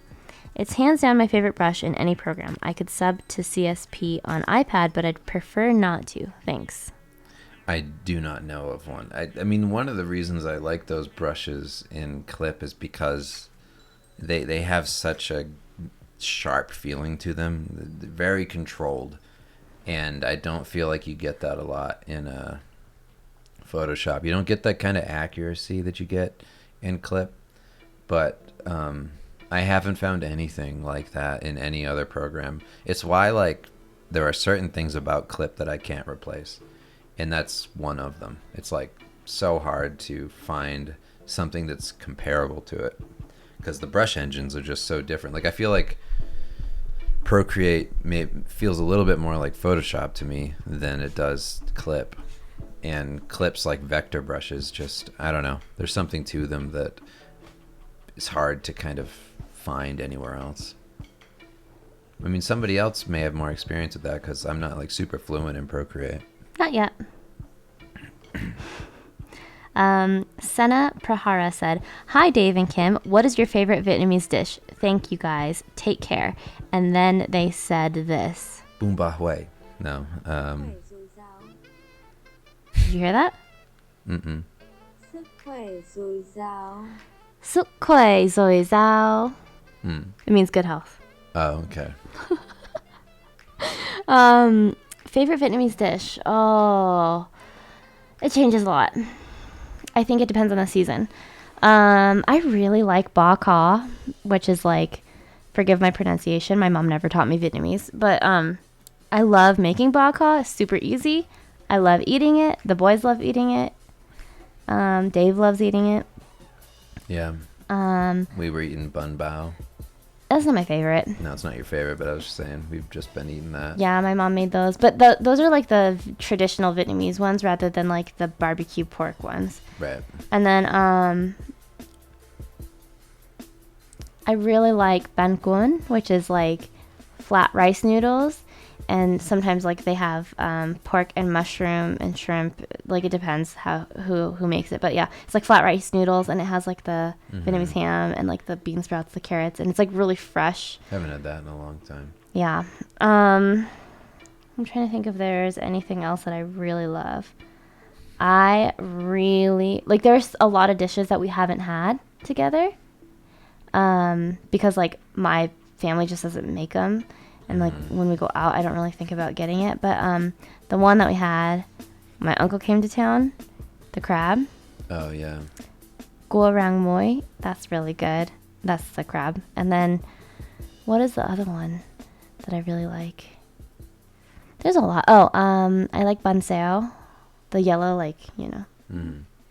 It's hands down my favorite brush in any program. I could sub to CSP on iPad, but I'd prefer not to. Thanks." I do not know of one. I mean, one of the reasons I like those brushes in Clip is because they have such a sharp feeling to them. They're very controlled. And I don't feel like you get that a lot in Photoshop. You don't get that kind of accuracy that you get in Clip. But I haven't found anything like that in any other program. It's why, like, there are certain things about Clip that I can't replace. And that's one of them. It's like so hard to find something that's comparable to it because the brush engines are just so different. Like I feel like Procreate feels a little bit more like Photoshop to me than it does Clip. And Clip's like vector brushes, just, I don't know. There's something to them that is hard to kind of find anywhere else. I mean, somebody else may have more experience with that because I'm not like super fluent in Procreate. Not yet. Senna Prahara said, "Hi Dave and Kim, what is your favorite Vietnamese dish? Thank you guys. Take care." And then they said this. Bún Ba Huay. No. Did you hear that? Mm-mm. Suk Khoi Zoi Zao. It means good health. Oh, okay. Favorite Vietnamese dish? Oh, it changes a lot. I think it depends on the season. I really like ba ca, which is like, forgive my pronunciation, my mom never taught me Vietnamese, but I love making ba ca. It's super easy. I love eating it. The boys love eating it. Dave loves eating it. Yeah. We were eating bun bao. That's not my favorite. No, it's not your favorite, but I was just saying we've just been eating that. Yeah, my mom made those, but those are like the traditional Vietnamese ones rather than like the barbecue pork ones. Right. And then I really like banh cuon, which is like flat rice noodles, and sometimes like they have pork and mushroom and shrimp. Like it depends who makes it, but yeah, it's like flat rice noodles, and it has like the Vietnamese ham and like the bean sprouts, the carrots, and it's like really fresh. Haven't had that in a long time. Yeah. I'm trying to think if there's anything else that I really love. I really like, there's a lot of dishes that we haven't had together because like my family just doesn't make them, and like when we go out I don't really think about getting it, but the one that we had, my uncle came to town, the crab. Oh yeah. Gua Rang Moi, that's really good. That's the crab. And then what is the other one that I really like? There's a lot. Oh, I like bun sao, the yellow, like, you know,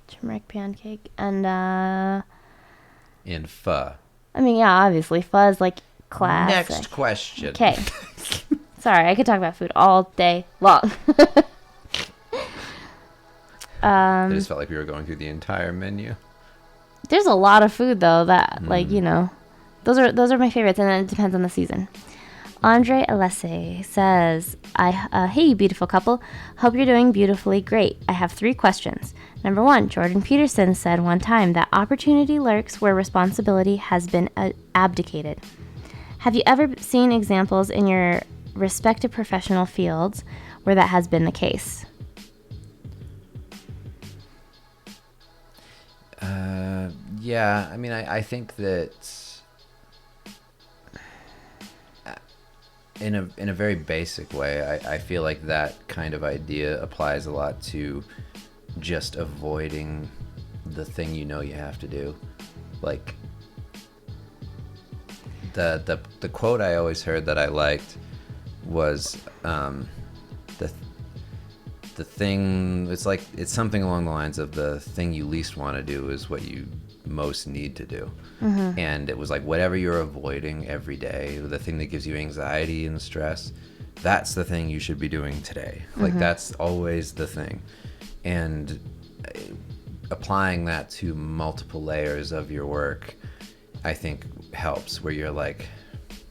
turmeric pancake. And pho. I mean, yeah, obviously pho is like classic. Next question. Okay. Sorry, I could talk about food all day long. I just felt like we were going through the entire menu. There's a lot of food though that like, you know, those are my favorites, and then it depends on the season. Andre Alessi says, hey, beautiful couple. Hope you're doing beautifully great. I have 3 questions. Number 1, Jordan Peterson said one time that opportunity lurks where responsibility has been abdicated. Have you ever seen examples in your respective professional fields where that has been the case? Yeah, I mean, I think that in a very basic way, I feel like that kind of idea applies a lot to just avoiding the thing you know you have to do. Like the quote I always heard that I liked was the thing, it's something along the lines of the thing you least want to do is what you most need to do. Mm-hmm. And it was like, whatever you're avoiding every day, the thing that gives you anxiety and stress, that's the thing you should be doing today. Mm-hmm. Like, that's always the thing. And applying that to multiple layers of your work, I think helps, where you're like,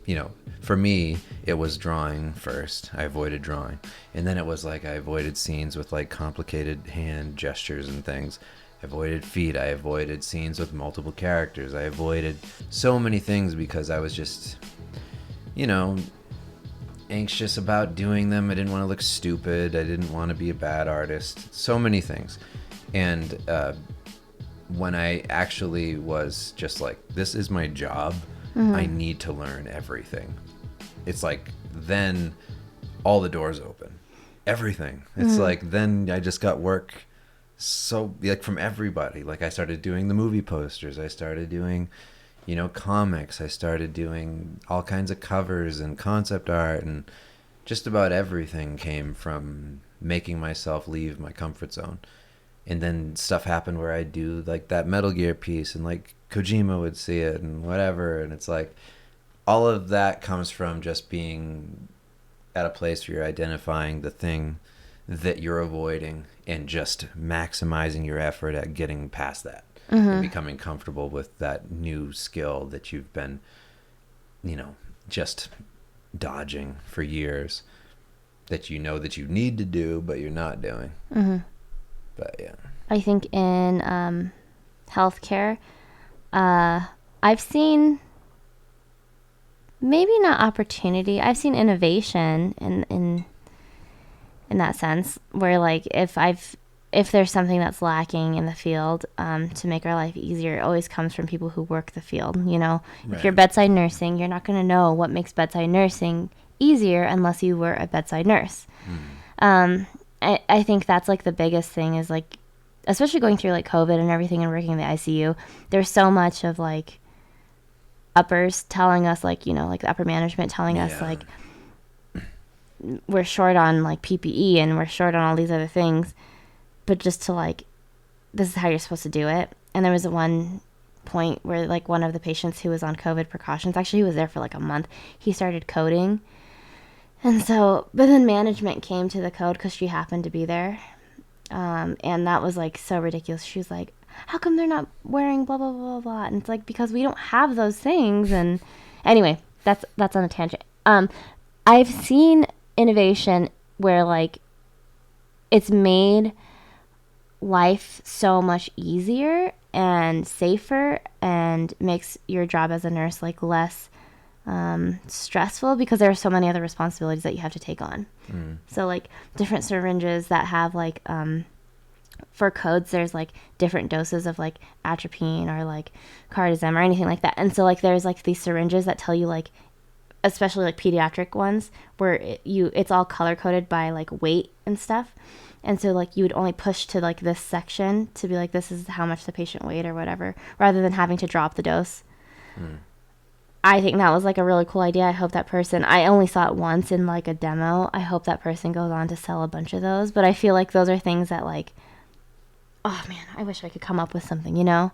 you know, for me, it was drawing first. I avoided drawing. And then it was like I avoided scenes with like complicated hand gestures and things. I avoided feet. I avoided scenes with multiple characters. I avoided so many things because I was just, you know, anxious about doing them. I didn't want to look stupid. I didn't want to be a bad artist. So many things. And when I actually was just like, this is my job, I need to learn everything. It's like, then all the doors open. Everything. It's like, then I just got work so, like, from everybody. Like, I started doing the movie posters. I started doing, you know, comics. I started doing all kinds of covers and concept art, and just about everything came from making myself leave my comfort zone. And then stuff happened where I'd do like that Metal Gear piece, and like Kojima would see it and whatever. And it's like, all of that comes from just being at a place where you're identifying the thing that you're avoiding and just maximizing your effort at getting past that. And becoming comfortable with that new skill that you've been, you know, just dodging for years, that you know that you need to do, but you're not doing. But yeah, I think in healthcare, I've seen, maybe not opportunity, I've seen innovation in that sense, where like if there's something that's lacking in the field, to make our life easier, it always comes from people who work the field. You know, right. If you're bedside nursing, you're not going to know what makes bedside nursing easier unless you were a bedside nurse. I think that's like the biggest thing, is like, especially going through like COVID and everything and working in the ICU, there's so much of like uppers telling us, like, you know, like the upper management telling us like we're short on like PPE and we're short on all these other things, but just to like, this is how you're supposed to do it. And there was one point where like one of the patients who was on COVID precautions, actually he was there for like a month, he started coding. And so, but then management came to the code because she happened to be there. And that was like so ridiculous. She was like, how come they're not wearing blah, blah, blah, blah. And it's like, because we don't have those things. And anyway, that's on a tangent. I've seen innovation where like it's made life so much easier and safer and makes your job as a nurse like less stressful, because there are so many other responsibilities that you have to take on. So like different syringes that have like for codes, there's like different doses of like atropine or like cardizem or anything like that. And so like there's like these syringes that tell you, like, especially like pediatric ones, where it's all color coded by like weight and stuff. And so like you would only push to like this section to be like, this is how much the patient weighed or whatever, rather than having to drop the dose. I think that was like a really cool idea. I hope that person, I only saw it once in like a demo. I hope that person goes on to sell a bunch of those. But I feel like those are things that like, oh man, I wish I could come up with something, you know?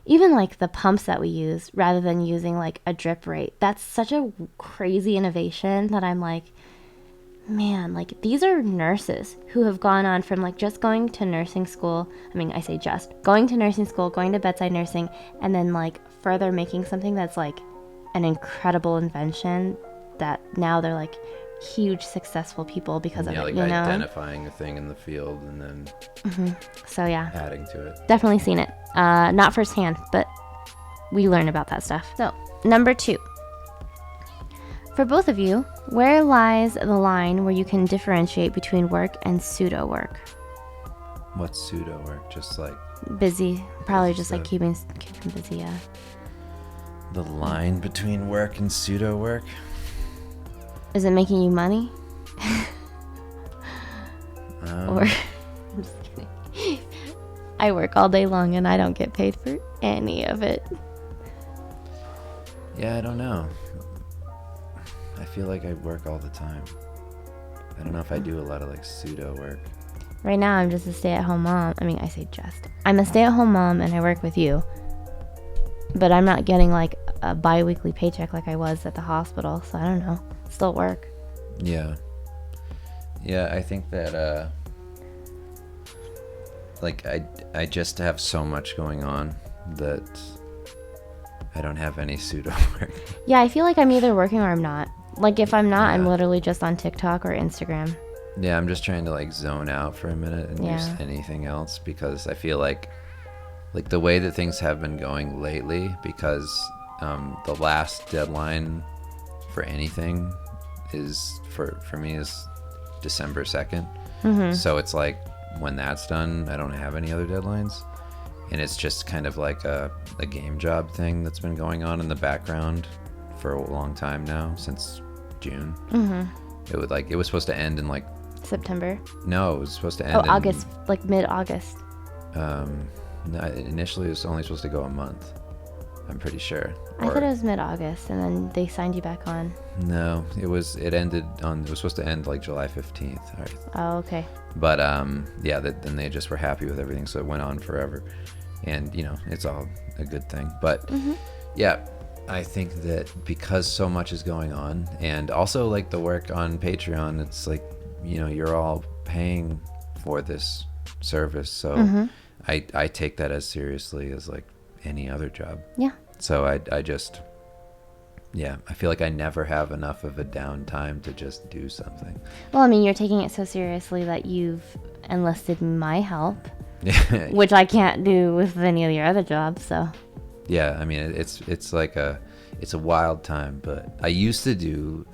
Even like the pumps that we use, rather than using like a drip rate, that's such a crazy innovation that I'm like, man, like these are nurses who have gone on from like just going to nursing school. I mean, I say just going to nursing school, going to bedside nursing, and then like further making something that's like an incredible invention that now they're like huge successful people because of Yeah, it, like you know? identifying a thing in the field and then So yeah, adding to it. definitely seen it. Not firsthand, but we learn about that stuff. So, number 2. For both of you, where lies the line where you can differentiate between work and pseudo work? What's pseudo work? Just like Busy, probably just like stuff. keeping busy, yeah. the line between work and pseudo work? Is it making you money? Or I'm just kidding. I work all day long and I don't get paid for any of it. Yeah, I don't know. I feel like I work all the time. I don't know if I do a lot of like pseudo work. Right now, I'm just a stay-at-home mom. I mean, I say just. I'm a stay-at-home mom and I work with you. But I'm not getting like a bi-weekly paycheck like I was at the hospital. So I don't know. Still work. Yeah. Yeah, I think that like I just have so much going on that I don't have any pseudo work. Yeah, I feel like I'm either working or I'm not. Like if I'm not, I'm Yeah. literally just on TikTok or Instagram. Yeah, I'm just trying to like zone out for a minute and use Yeah. anything else because I feel like the way that things have been going lately, because the last deadline for anything is for me is December 2nd. So it's like when that's done, I don't have any other deadlines, and it's just kind of like a game job thing that's been going on in the background for a long time now, since June. It was supposed to end in like September. no, it was supposed to end Oh, in August, like mid-August. No, initially it was only supposed to go a month, I'm pretty sure. I thought it was mid-August, and then they signed you back on. No, it was supposed to end like July 15th. Right? Oh, okay. But yeah, then they just were happy with everything, so it went on forever. And you know, it's all a good thing. But yeah, I think that because so much is going on, and also like the work on Patreon, it's like, you know, you're all paying for this service, so I take that as seriously as like any other job. Yeah. So I just, yeah, I feel like I never have enough of a downtime to just do something. Well, I mean, you're taking it so seriously that you've enlisted my help, which I can't do with any of your other jobs, so. Yeah, I mean, it's like it's a wild time, but I used to do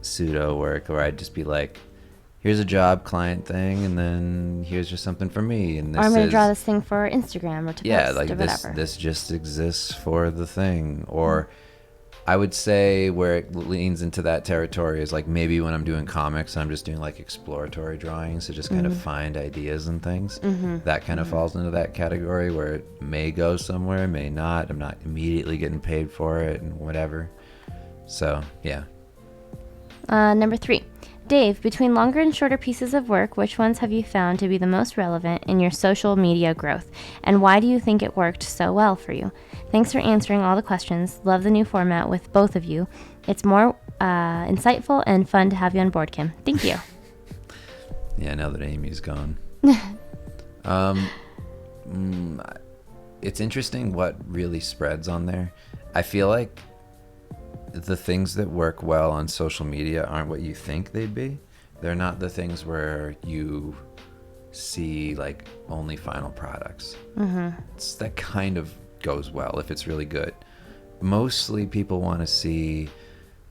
pseudo work where I'd just be like, here's a job client thing, and then here's just something for me, and this Or I'm going to is, draw this thing for Instagram or to yeah, post like or whatever. this just exists for the thing. Or I would say where it leans into that territory is like maybe when I'm doing comics, I'm just doing like exploratory drawings to just kind of find ideas and things. That kind of falls into that category where it may go somewhere, may not. I'm not immediately getting paid for it and whatever. So yeah. Number 3. Dave, between longer and shorter pieces of work, which ones have you found to be the most relevant in your social media growth? And why do you think it worked so well for you? Thanks for answering all the questions. Love the new format with both of you. It's more insightful and fun to have you on board, Kim. Thank you. Yeah, now that Amy's gone. It's interesting what really spreads on there. I feel like the things that work well on social media aren't what you think they'd be. They're not the things where you see like only final products. That kind of goes well if it's really good. Mostly people want to see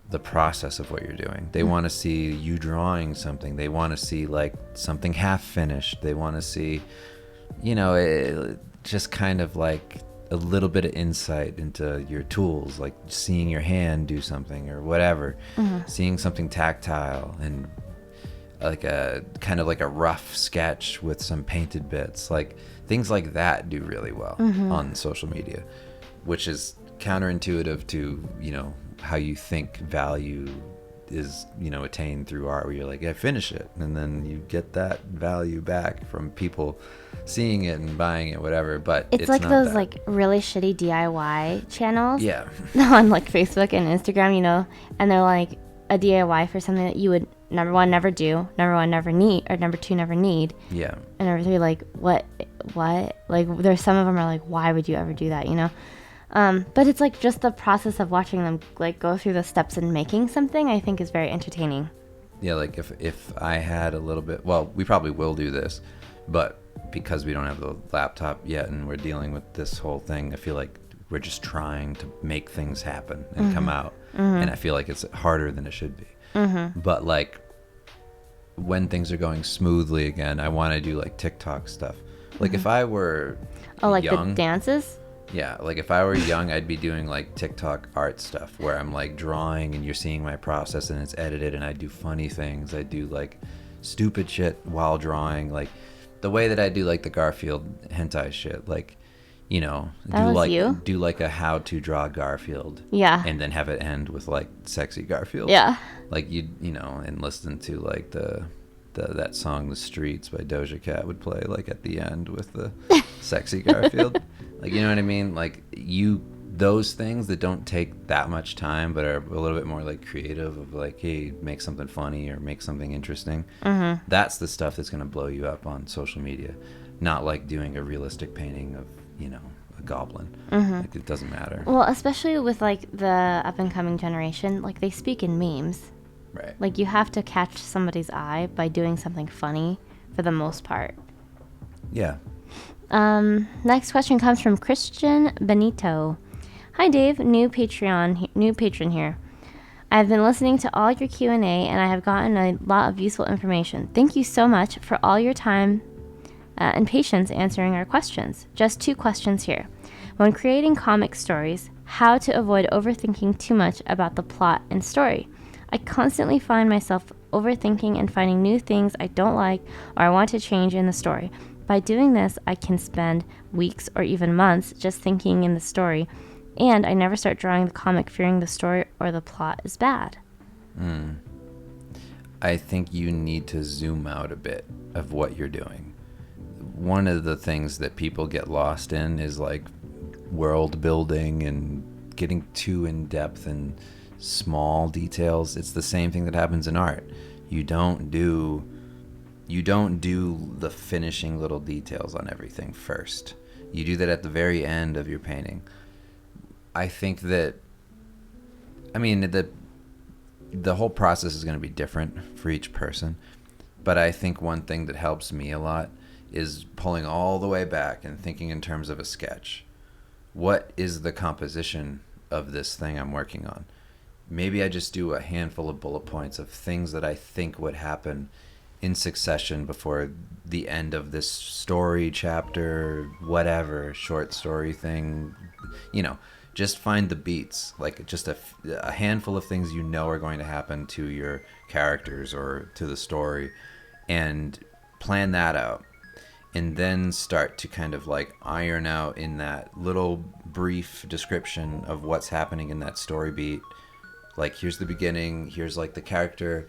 the process of what you're doing. They want to see you drawing something. They want to see like something half finished. They want to see, you know, just kind of like a little bit of insight into your tools, like seeing your hand do something or whatever, seeing something tactile and like a kind of like a rough sketch with some painted bits, like things like that do really well on social media, which is counterintuitive to, you know, how you think value is, you know, attained through art, where you're like, yeah, finish it, and then you get that value back from people seeing it and buying it, whatever. But It's like not those that. like really shitty DIY channels Yeah. on like Facebook and Instagram, you know, and they're like a DIY for something that you would number 1 never do, number 1 never need, or number 2 never need, Yeah. and number 3 like what like there's some of them are like, why would you ever do that, you know? But it's like just the process of watching them like go through the steps and making something, I think is very entertaining. Yeah, like if I had a little bit, well, we probably will do this, but because we don't have the laptop yet and we're dealing with this whole thing, I feel like we're just trying to make things happen and come out. And I feel like it's harder than it should be. But like when things are going smoothly again, I want to do like TikTok stuff. Like if I were Like young, the dances? yeah, like if I were young, I'd be doing like TikTok art stuff where I'm like drawing and you're seeing my process and it's edited, and I do funny things. I do like stupid shit while drawing, like the way that I do like the Garfield hentai shit, like, you know, That was you? do like a how to draw Garfield. Yeah. And then have it end with like sexy Garfield. Yeah. Like you know, and listen to like the that song "The Streets" by Doja Cat would play like at the end with the sexy Garfield. Like, you know what I mean? Like those things that don't take that much time but are a little bit more like creative, of like, hey, make something funny or make something interesting. That's the stuff that's going to blow you up on social media, not like doing a realistic painting of, you know, a goblin. Like, it doesn't matter. Well, especially with like the up and coming generation, like they speak in memes. Right. Like you have to catch somebody's eye by doing something funny for the most part. Yeah. Next question comes from Christian Benito. Hi Dave, new patron here. I've been listening to all your Q&A and I have gotten a lot of useful information. Thank you so much for all your time and patience answering our questions. Just 2 questions here. When creating comic stories, how to avoid overthinking too much about the plot and story. I constantly find myself overthinking and finding new things I don't like or I want to change in the story. By doing this, I can spend weeks or even months just thinking in the story, and I never start drawing the comic fearing the story or the plot is bad. I think you need to zoom out a bit of what you're doing. One of the things that people get lost in is like world building and getting too in depth in small details. It's the same thing that happens in art. You don't do the finishing little details on everything first. You do that at the very end of your painting. I think that, I mean, the whole process is going to be different for each person, but I think one thing that helps me a lot is pulling all the way back and thinking in terms of a sketch. What is the composition of this thing I'm working on? Maybe I just do a handful of bullet points of things that I think would happen in succession before the end of this story chapter, whatever, short story thing, you know, just find the beats, like just a handful of things you know are going to happen to your characters or to the story, and plan that out. And then start to kind of like iron out in that little brief description of what's happening in that story beat. Like, here's the beginning, here's like the character.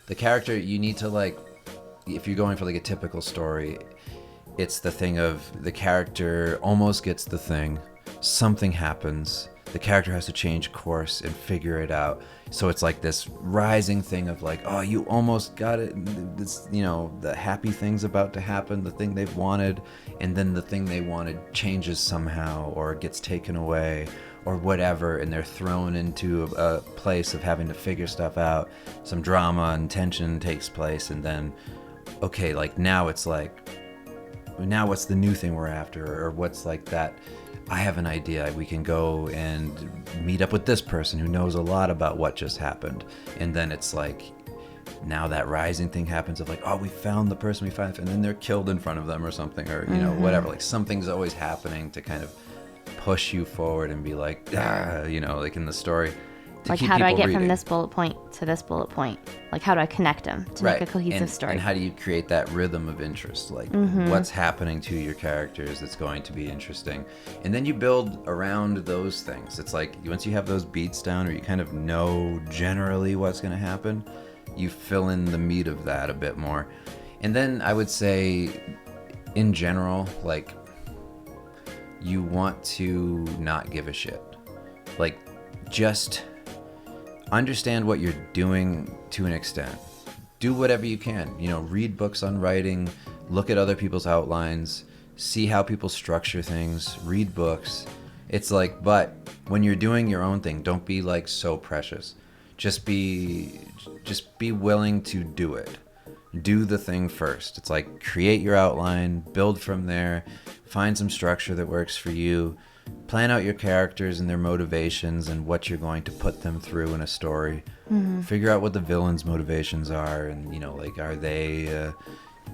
The character, you need to like, if you're going for like a typical story, it's the thing of the character almost gets the thing, something happens, the character has to change course and figure it out. So it's like this rising thing of like, oh, you almost got it. This, you know, the happy thing's about to happen, the thing they've wanted, and then the thing they wanted changes somehow or gets taken away or whatever, and they're thrown into a place of having to figure stuff out. Some drama and tension takes place, and then, okay, like now it's like, now what's the new thing we're after, or what's like that, I have an idea, we can go and meet up with this person who knows a lot about what just happened. And then it's like, now that rising thing happens of like, oh, we found the person, and then they're killed in front of them or something, or, you know, whatever. Like, something's always happening to kind of push you forward and be like, you know, like in the story. Like, how do I get from this bullet point to this bullet point? Like, how do I connect them to make a cohesive story? And how do you create that rhythm of interest? Like, what's happening to your characters that's going to be interesting? And then you build around those things. It's like, once you have those beats down, or you kind of know generally what's going to happen, you fill in the meat of that a bit more. And then I would say, in general, like, you want to not give a shit. Like, just understand what you're doing to an extent. Do whatever you can. You know, read books on writing, look at other people's outlines, see how people structure things, read books, It's like, but when you're doing your own thing, don't be like so precious. Just be willing to do it. Do the thing first. It's like create your outline, build from there, find some structure that works for you, plan out your characters and their motivations and what you're going to put them through in a story. Figure out what the villain's motivations are, and like, are they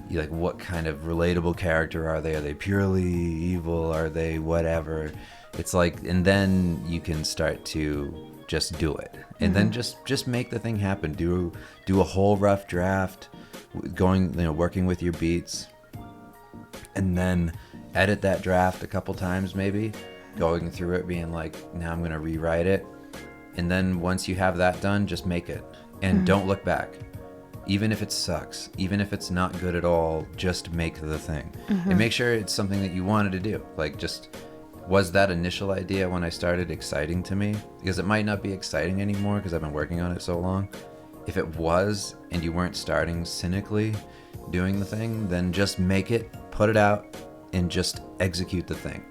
like, what kind of relatable character are they? Are they purely evil? Are they whatever? It's like, and then you can start to just do it, and then just make the thing happen. Do a whole rough draft, working with your beats, and then edit that draft a couple times, maybe going through it, being like, now I'm gonna rewrite it, and then once you have that done, just make it, and don't look back. Even if it sucks, even if it's not good at all, just make the thing, and make sure it's something that you wanted to do. Like, just, was that initial idea when I started exciting to me? Because it might not be exciting anymore because I've been working on it so long. If it was, and you weren't starting cynically doing the thing, then just make it, put it out, and just execute the thing.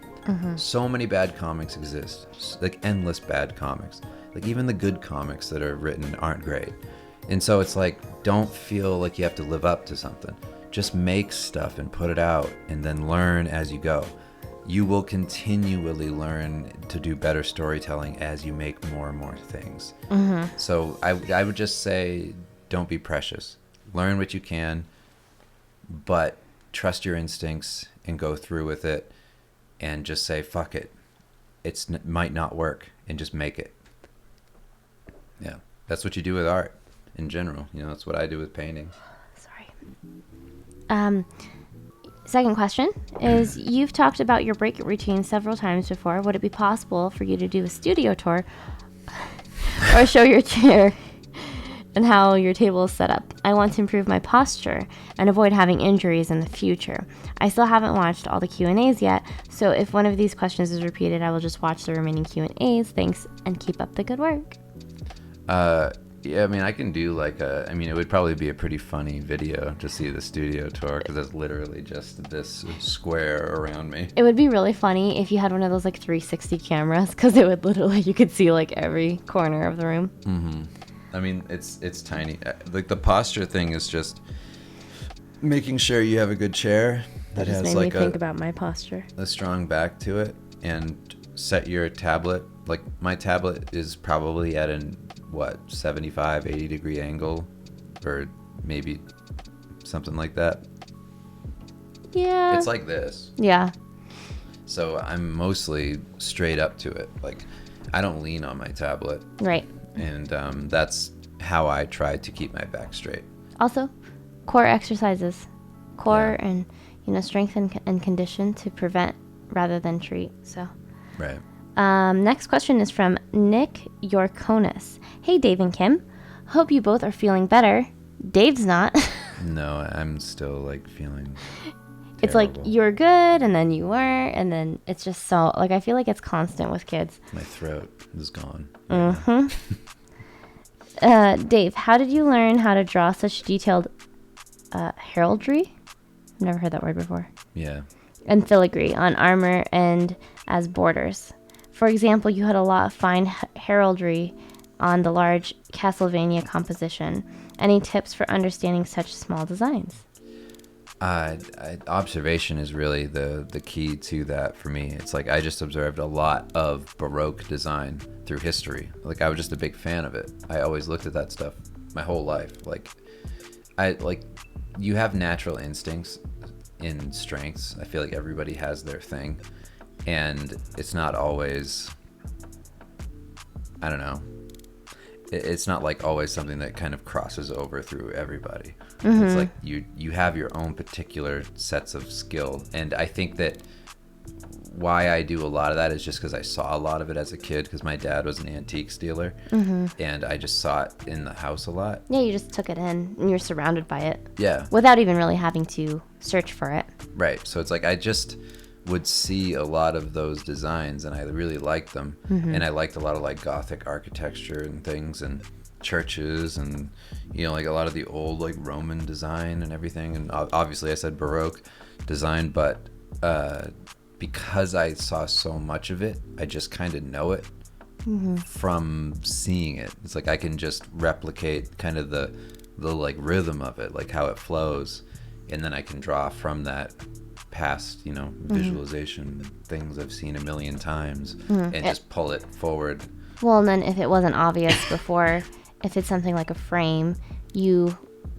So many bad comics exist, like endless bad comics. Like, even the good comics that are written aren't great. And so it's like, don't feel like you have to live up to something. Just make stuff and put it out, and then learn as you go. You will continually learn to do better storytelling as you make more and more things. So I would just say, don't be precious. Learn what you can, but trust your instincts and go through with it, and just say, fuck it. It might not work, and just make it. Yeah, that's what you do with art in general. That's what I do with painting. Sorry. Second question is, you've talked about your break routine several times before. Would it be possible for you to do a studio tour or show your chair and how your table is set up? I want to improve my posture and avoid having injuries in the future. I still haven't watched all the Q&As yet, so if one of these questions is repeated, I will just watch the remaining Q&As. Thanks, and keep up the good work. Yeah, I mean, I can do it would probably be a pretty funny video to see the studio tour, because it's literally just this square around me. It would be really funny if you had one of those like 360 cameras, because it would literally, you could see like every corner of the room. I mean, it's tiny. Like, the posture thing is just making sure you have a good chair that just has made like me think about my posture. a strong back to it, and set your tablet. Like, my tablet is probably at 75, 80 degree angle, or maybe something like that. Yeah. It's like this. Yeah. So I'm mostly straight up to it. Like, I don't lean on my tablet. Right. And that's how I try to keep my back straight. Also, core exercises. Core and, strength and condition to prevent rather than treat. So. Right. Next question is from Nick Yorkonis. Hey, Dave and Kim. Hope you both are feeling better. Dave's not. No, I'm still like feeling It's terrible. like you were good and then you weren't, and then it's just so, like, I feel like it's constant with kids. My throat is gone. Dave, how did you learn how to draw such detailed heraldry? I've never heard that word before. Yeah. And filigree on armor and as borders. For example, you had a lot of fine heraldry on the large Castlevania composition. Any tips for understanding such small designs? Observation is really the key to that for me. It's like, I just observed a lot of Baroque design through history. Like, I was just a big fan of it. I always looked at that stuff my whole life. Like, you have natural instincts in strengths. I feel like everybody has their thing. And it's not always, I don't know, it's not like always something that kind of crosses over through everybody. It's like you have your own particular sets of skill. And I think that why I do a lot of that is just because I saw a lot of it as a kid, because my dad was an antiques dealer, and I just saw it in the house a lot. Yeah, you just took it in and you're surrounded by it. Yeah. Without even really having to search for it. Right. So it's like, I just would see a lot of those designs, and I really liked them. And I liked a lot of like Gothic architecture and things, and churches, and like a lot of the old like Roman design and everything. And obviously I said Baroque design, but because I saw so much of it, I just kind of know it from seeing it. It's like I can just replicate kind of the like rhythm of it, like how it flows, and then I can draw from that past, visualization things I've seen a million times and just pull it forward. Well, and then if it wasn't obvious before, if it's something like a frame, you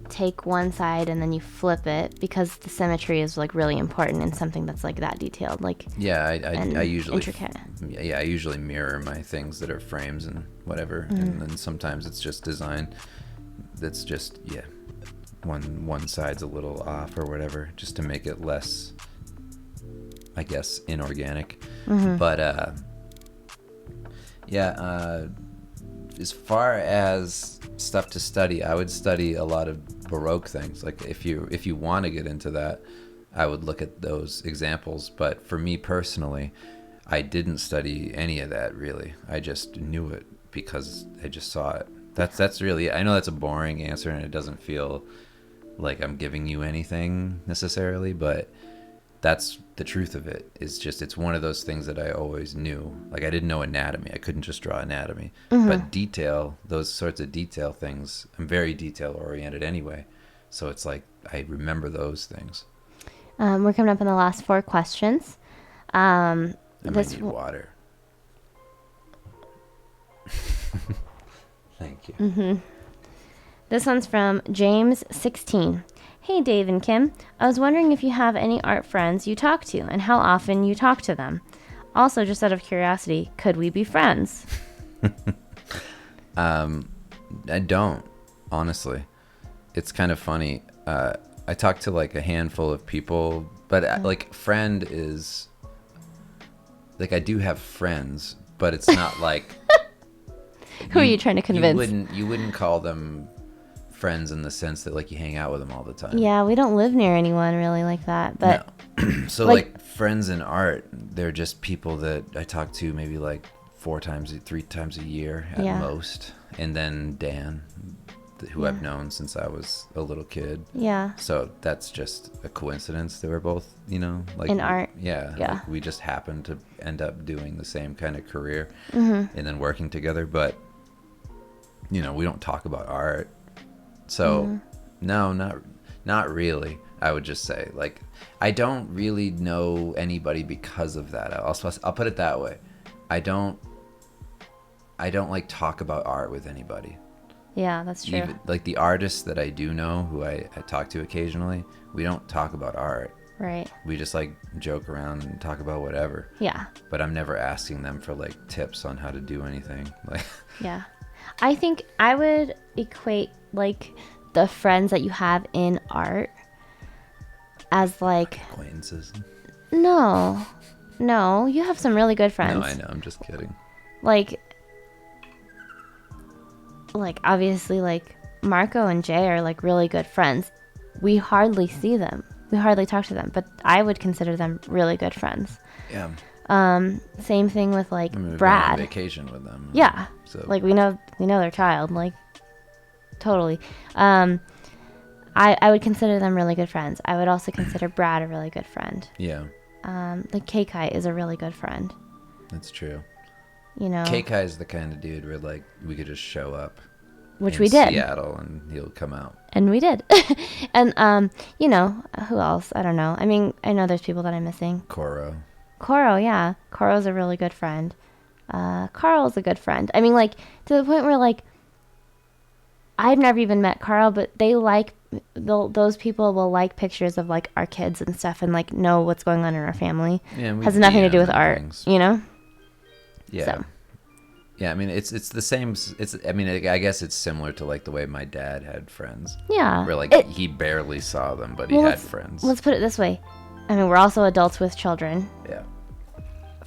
take one side and then you flip it, because the symmetry is like really important in something that's like that detailed, like I usually intricate. I usually mirror my things that are frames and whatever, and then sometimes it's just design that's just one side's a little off or whatever, just to make it less, I guess, inorganic. But as far as stuff to study, I would study a lot of Baroque things. Like if you want to get into that, I would look at those examples. But for me personally, I didn't study any of that really. I just knew it because I just saw it. That's really, I know that's a boring answer and it doesn't feel like I'm giving you anything necessarily, but that's the truth of it. It's one of those things that I always knew. Like I didn't know anatomy. I couldn't just draw anatomy. But detail, those sorts of detail things, I'm very detail oriented anyway. So it's like I remember those things. We're coming up on the last 4 questions. I might need water. Thank you. This one's from James 16. Hey Dave and Kim, I was wondering if you have any art friends you talk to and how often you talk to them. Also, just out of curiosity, could we be friends? I don't, honestly. It's kind of funny. I talk to like a handful of people, but like friend is like, I do have friends, but it's not like Who are you trying to convince? You wouldn't call them friends in the sense that like you hang out with them all the time. Yeah, we don't live near anyone really like that, but no. So like friends in art, they're just people that I talk to maybe like 3 times a year at most. And then Dan, who I've known since I was a little kid. Yeah. So that's just a coincidence that we're both, like in art. Yeah. Like we just happened to end up doing the same kind of career and then working together. But, we don't talk about art. So no, not really. I would just say like, I don't really know anybody because of that. I'll put it that way. I don't like talk about art with anybody. Yeah, that's true. Even, like the artists that I do know who I talk to occasionally, we don't talk about art. Right. We just like joke around and talk about whatever. Yeah. But I'm never asking them for like tips on how to do anything. Like. Yeah. I think I would equate like the friends that you have in art as like acquaintances. No, you have some really good friends. No, I know. I'm just kidding. Like obviously like Marco and Jay are like really good friends. We hardly see them. We hardly talk to them, but I would consider them really good friends. Yeah. Same thing with like Brad. On vacation with them. Yeah. So like we know their child, like totally. I would consider them really good friends. I would also consider Brad a really good friend. Yeah. Like K-Kai is a really good friend. That's true. K-Kai is the kind of dude where like we could just show up. Which we did. Seattle and he'll come out. And we did. And who else? I don't know. I mean, I know there's people that I'm missing. Coro, yeah. Coro's a really good friend. Carl's a good friend. I mean, like, to the point where, like, I've never even met Carl, but those people will like pictures of, like, our kids and stuff and, like, know what's going on in our family. Yeah, has nothing to do with art, Yeah. So. Yeah, I mean, it's the same. I guess it's similar to, like, the way my dad had friends. Yeah. Where, like, he barely saw them, but he had friends. Let's put it this way. I mean, we're also adults with children. Yeah.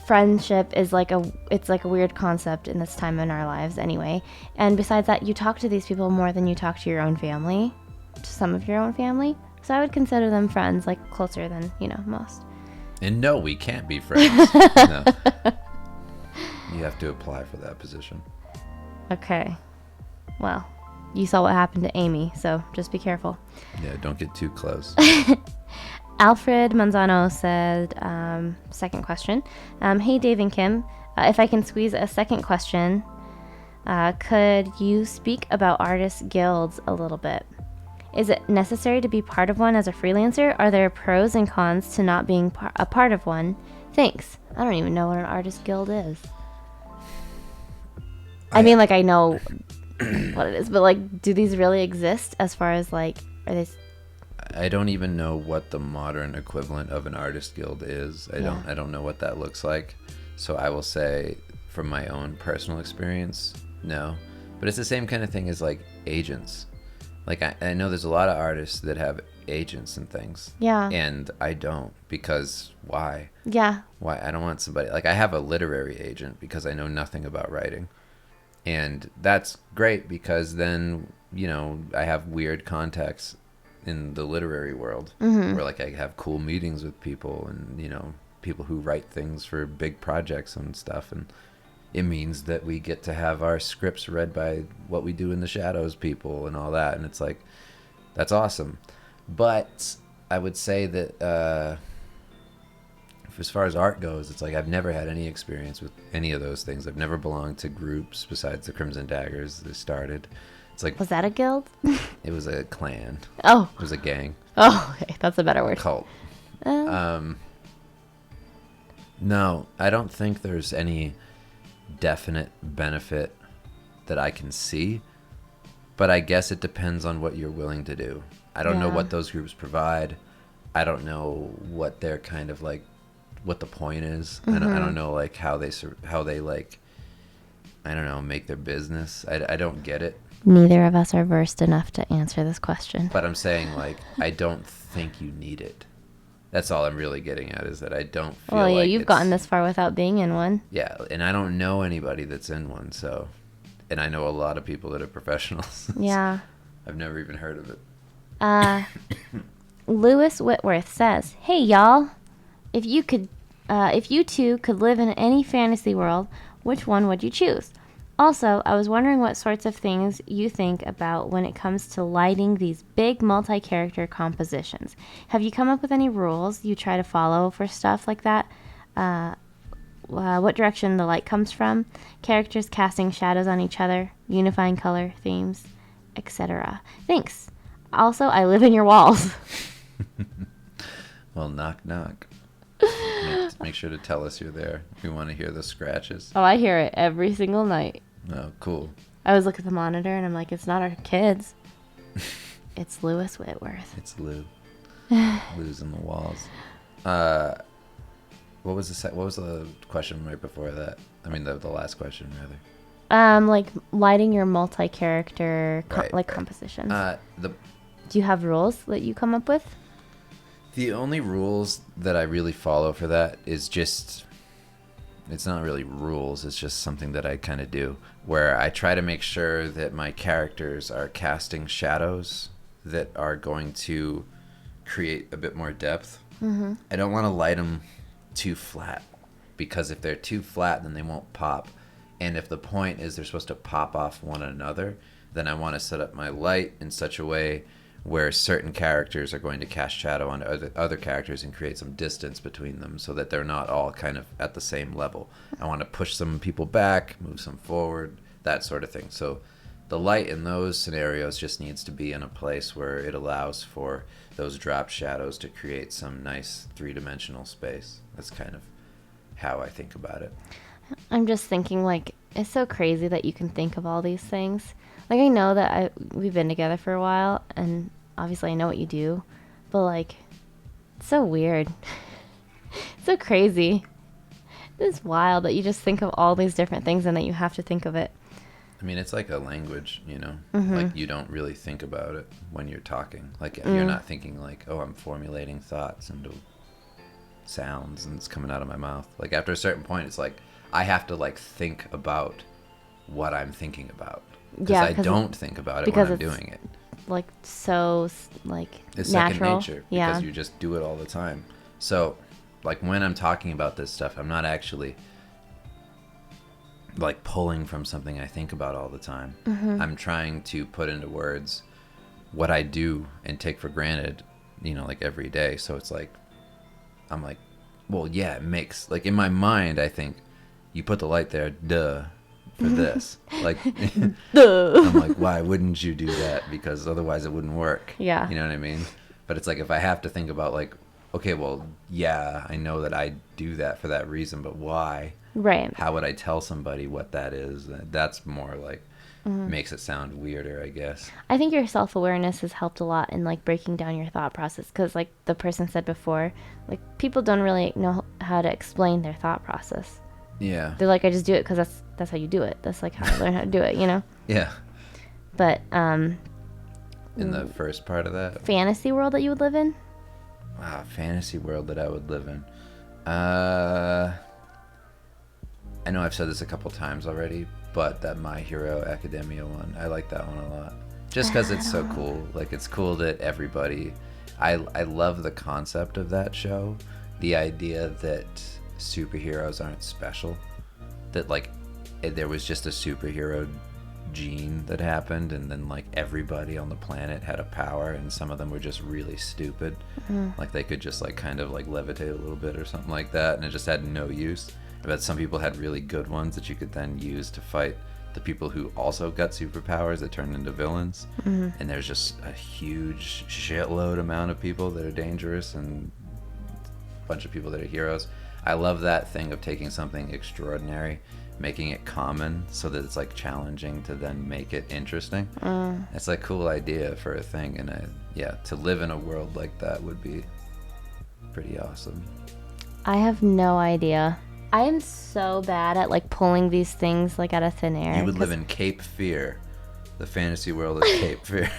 Friendship is like a weird concept in this time in our lives anyway. And besides that, you talk to these people more than you talk to your own family, to some of your own family. So I would consider them friends, like closer than, most. And no, we can't be friends. No. You have to apply for that position. Okay. Well, you saw what happened to Amy, so just be careful. Yeah, don't get too close. Alfred Manzano said, second question. Hey, Dave and Kim. If I can squeeze a second question, could you speak about artist guilds a little bit? Is it necessary to be part of one as a freelancer? Are there pros and cons to not being a part of one? Thanks. I don't even know what an artist guild is. I mean, like, I know what it is, but, like, do these really exist as far as, like, are they... I don't even know what the modern equivalent of an artist guild is. I don't know what that looks like. So I will say, from my own personal experience, no. But it's the same kind of thing as, like, agents. Like, I know there's a lot of artists that have agents and things. Yeah. And I don't, because why? Yeah. Why? I don't want somebody... Like, I have a literary agent because I know nothing about writing. And that's great because then, you know, I have weird contacts in the literary world where, like, I have cool meetings with people and, you know, people who write things for big projects and stuff. And it means that we get to have our scripts read by What We Do in the Shadows people and all that. And it's like, that's awesome. But I would say that as far as art goes, it's like I've never had any experience with any of those things. I've never belonged to groups besides the Crimson Daggers that started. It's like... Was that a guild? It was a clan. Oh. It was a gang. Oh, okay. That's a better word. Cult. No, I don't think there's any definite benefit that I can see, but I guess it depends on what you're willing to do. I don't know what those groups provide. I don't know what they're kind of like, what the point is. I don't know, like, how they like, I don't know, make their business. I don't get it. Neither of us are versed enough to answer this question. But I'm saying, like, I don't think you need it. That's all I'm really getting at, is that I don't feel well, yeah, like you've gotten this far without being in one. Yeah, and I don't know anybody that's in one, so... And I know a lot of people that are professionals. Yeah. I've never even heard of it. Lewis Whitworth says, "Hey, y'all. If you two could live in any fantasy world, which one would you choose? Also, I was wondering what sorts of things you think about when it comes to lighting these big multi-character compositions. Have you come up with any rules you try to follow for stuff like that? What direction the light comes from, characters casting shadows on each other, unifying color, themes, etc. Thanks. Also, I live in your walls." Well, knock, knock. Make sure to tell us you're there. We want to hear the scratches. Oh, I hear it every single night. Oh, cool. I always look at the monitor and I'm like, it's not our kids. It's Lewis Whitworth. It's Lou. Lou's in the walls. What was the question right before that? I mean, the last question, rather. Like lighting your multi-character compositions. Do you have rules that you come up with? The only rules that I really follow for that is just... It's not really rules, it's just something that I kind of do, where I try to make sure that my characters are casting shadows that are going to create a bit more depth. Mm-hmm. I don't want to light them too flat, because if they're too flat, then they won't pop. And if the point is they're supposed to pop off one another, then I want to set up my light in such a way where certain characters are going to cast shadow on other characters and create some distance between them so that they're not all kind of at the same level. I want to push some people back, move some forward, that sort of thing. So the light in those scenarios just needs to be in a place where it allows for those drop shadows to create some nice three-dimensional space. That's kind of how I think about it. I'm just thinking, like, it's so crazy that you can think of all these things. Like, I know that we've been together for a while, and obviously I know what you do, but, like, it's so weird. It's so crazy. It's wild that you just think of all these different things and that you have to think of it. I mean, it's like a language, you know? Mm-hmm. Like, you don't really think about it when you're talking. Like, you're not thinking, like, oh, I'm formulating thoughts into sounds and it's coming out of my mouth. Like, after a certain point, it's like, I have to, like, think about what I'm thinking about. Because I don't think about it when I'm doing it. Like, so, like, it's natural. Second nature. Yeah. Because you just do it all the time. So, like, when I'm talking about this stuff, I'm not actually, like, pulling from something I think about all the time. Mm-hmm. I'm trying to put into words what I do and take for granted like every day. So it's like, I'm like, well, yeah, it makes, like, in my mind, I think you put the light there, duh, for this. Like, I'm like, why wouldn't you do that? Because otherwise it wouldn't work. Yeah. You know what I mean? But it's like, if I have to think about, like, okay, well, yeah, I know that I do that for that reason, but why? Right. How would I tell somebody what that is? That's more like, makes it sound weirder, I guess. I think your self-awareness has helped a lot in like breaking down your thought process, because like the person said before, like people don't really know how to explain their thought process. Yeah. They're like, I just do it because that's how you do it. That's like how I learn how to do it, you know? Yeah. But In the first part of that, fantasy world that you would live in? wow, fantasy world that I would live in. I know I've said this a couple times already, but that My Hero Academia one, I like that one a lot. Just because it's so cool. Like, it's cool that everybody... I love the concept of that show. The idea that superheroes aren't special. That, like, there was just a superhero gene that happened, and then, like, everybody on the planet had a power, and some of them were just really stupid. Like, they could just, like, kind of, like, levitate a little bit or something like that, and it just had no use. But some people had really good ones that you could then use to fight the people who also got superpowers that turned into villains. And there's just a huge shitload amount of people that are dangerous and a bunch of people that are heroes. I love that thing of taking something extraordinary, making it common so that it's like challenging to then make it interesting. It's like a cool idea for a thing, and to live in a world like that would be pretty awesome. I have no idea. I am so bad at like pulling these things like out of thin air. You would live in Cape Fear. The fantasy world is Cape Fear.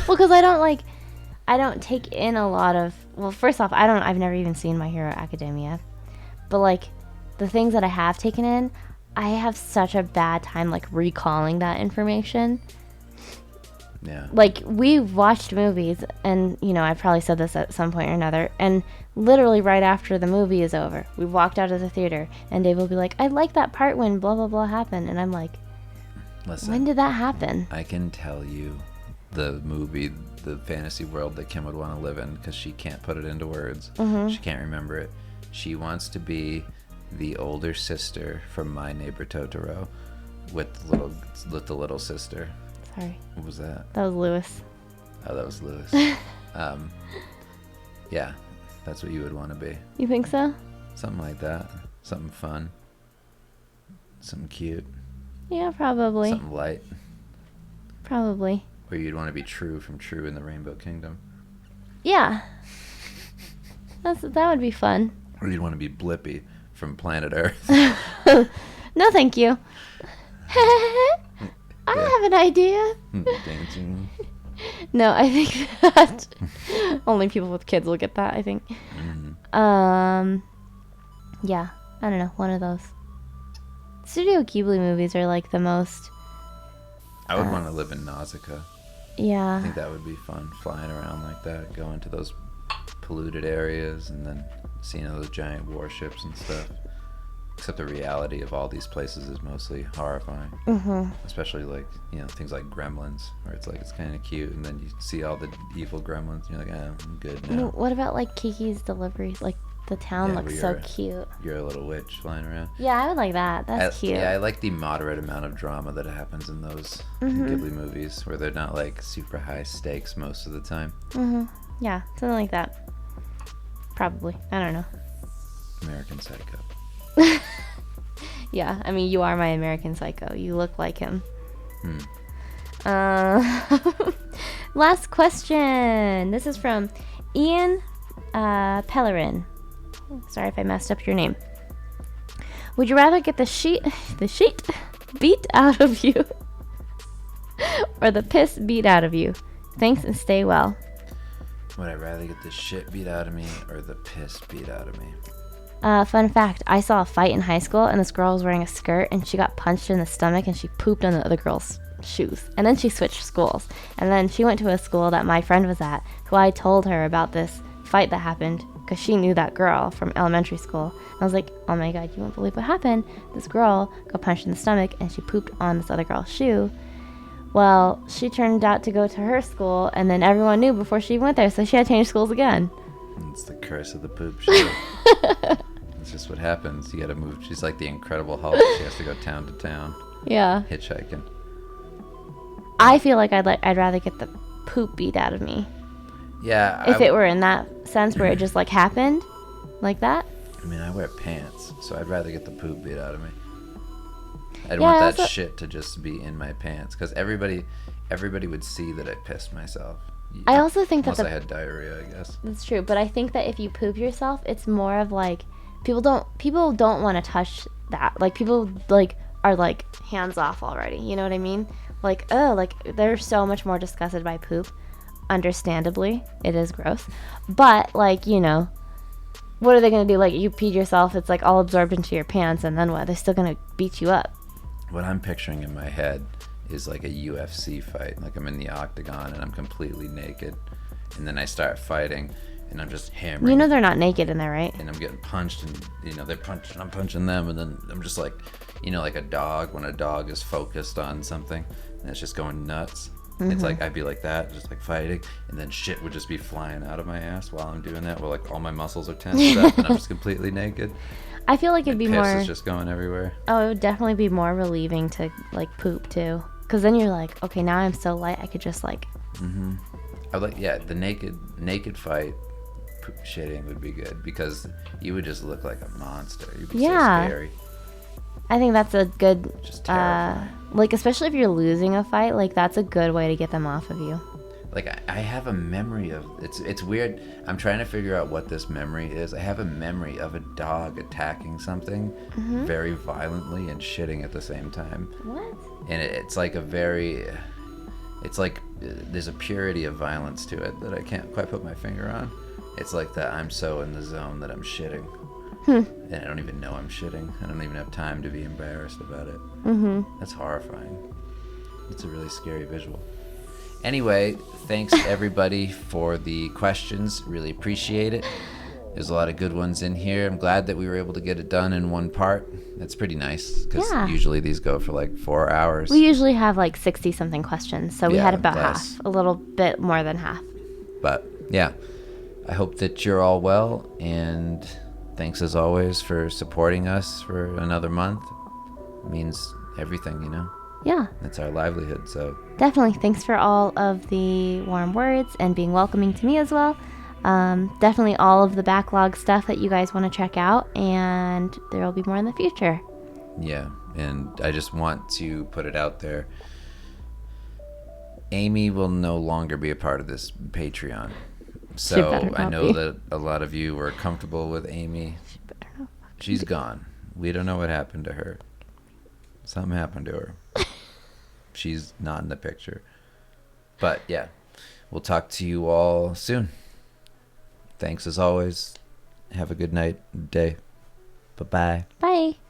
Well, because I don't take in a lot of, well, first off, I've never even seen My Hero Academia, but like the things that I have taken in, I have such a bad time like recalling that information. Yeah. Like, we've watched movies, and, you know, I've probably said this at some point or another, and literally right after the movie is over, we walked out of the theater, and Dave will be like, I like that part when blah, blah, blah happened, and I'm like, Listen, when did that happen? I can tell you the movie, the fantasy world that Kim would want to live in, because she can't put it into words. She can't remember it. She wants to be the older sister from My Neighbor Totoro with the little sister. Sorry. What was that? That was Lewis. Oh, that was Lewis. Yeah, that's what you would want to be. You think so? Something like that. Something fun. Something cute. Yeah, probably. Something light. Probably. Or you'd want to be True from True in the Rainbow Kingdom. Yeah. That would be fun. Or you'd want to be Blippi from Planet Earth. No, thank you. I have an idea. Dancing. No, I think that only people with kids will get that, I think. Yeah, I don't know, one of those. Studio Ghibli movies are like the most... I would want to live in Nausicaa. I Yeah. think that would be fun, flying around like that, going to those polluted areas and then seeing those giant warships and stuff. Except the reality of all these places is mostly horrifying. Especially like, you know, things like Gremlins, where it's like, it's kind of cute, and then you see all the evil gremlins, and you're like, I'm good now. What about like Kiki's Delivery? Like the town Yeah, looks where so cute. You're a little witch flying around. Yeah, I would like that. That's cute. Yeah, I like the moderate amount of drama that happens in those Ghibli movies, where they're not like super high stakes most of the time. Yeah, something like that. Probably. I don't know. American Psycho. Yeah, I mean, you are my American Psycho. You look like him. Last question. This is from Ian Pellerin. Sorry if I messed up your name. Would you rather get the sheet beat out of you or the piss beat out of you? Thanks and stay well. Would I rather get the shit beat out of me or the piss beat out of me? Fun fact, I saw a fight in high school and this girl was wearing a skirt and she got punched in the stomach and she pooped on the other girl's shoes. And then she switched schools. And then she went to a school that my friend was at, who I told her about this fight that happened because she knew that girl from elementary school. I was like, oh my god, you won't believe what happened. This girl got punched in the stomach and she pooped on this other girl's shoe. Well, she turned out to go to her school, and then everyone knew before she went there, so she had to change schools again. It's the curse of the poop show. It's just what happens. You gotta move. She's like the Incredible Hulk. She has to go town to town, Yeah. hitchhiking. I feel like I'd rather get the poop beat out of me. Yeah. If it were in that sense where it just like happened like that. I mean, I wear pants, so I'd rather get the poop beat out of me. I'd Yeah, want that also- shit to just be in my pants, because everybody would see that I pissed myself. I also think that Unless I had diarrhea, I guess. that's true, but I think that if you poop yourself, it's more of like people don't want to touch that. Like people like are like hands off already. You know what I mean? Like like they're so much more disgusted by poop. Understandably, it is gross, but like what are they gonna do? Like you peed yourself, it's like all absorbed into your pants, and then what? They're still gonna beat you up. What I'm picturing in my head is like a UFC fight. Like I'm in the octagon and I'm completely naked, and then I start fighting, and I'm just hammering. You know they're not naked in there, right? And I'm getting punched, and they're punching, I'm punching them, and then I'm just like, like a dog when a dog is focused on something and it's just going nuts. It's like I'd be like that, just like fighting, and then shit would just be flying out of my ass while I'm doing that, where like all my muscles are tensed up and I'm just completely naked. I feel like it'd be Piss more. is just going everywhere. Oh, it would definitely be more relieving to like poop too, because then you're like, okay, now I'm so light, I could just like. I would like, yeah, the naked fight shitting would be good, because you would just look like a monster. You'd be Yeah. so scary. I think that's a good, Just terrifying. like especially if you're losing a fight, like that's a good way to get them off of you. Like I have a memory of it's weird. I'm trying to figure out what this memory is. I have a memory of a dog attacking something very violently and shitting at the same time. What? And it's like it's like there's a purity of violence to it that I can't quite put my finger on. It's like that I'm so in the zone that I'm shitting. And I don't even know I'm shitting. I don't even have time to be embarrassed about it. That's horrifying. It's a really scary visual. Anyway, thanks everybody for the questions. Really appreciate it. There's a lot of good ones in here. I'm glad that we were able to get it done in one part. That's pretty nice, because Yeah. usually these go for like 4 hours. We usually have like 60 something questions, so we Yeah, had about less. half, a little bit more than half. But yeah, I hope that you're all well, and thanks as always for supporting us for another month. It means everything, Yeah, It's our livelihood, so definitely. Thanks for all of the warm words and being welcoming to me as well. Definitely all of the backlog stuff that you guys want to check out, and there will be more in the future. yeah. And I just want to put it out there. Amy will no longer be a part of this Patreon. So better I not know be. that a lot of you were comfortable with Amy. She's gone. We don't know what happened to her. Something happened to her. She's not in the picture. But yeah, we'll talk to you all soon. Thanks as always. Have a good night, day. Bye-bye. Bye.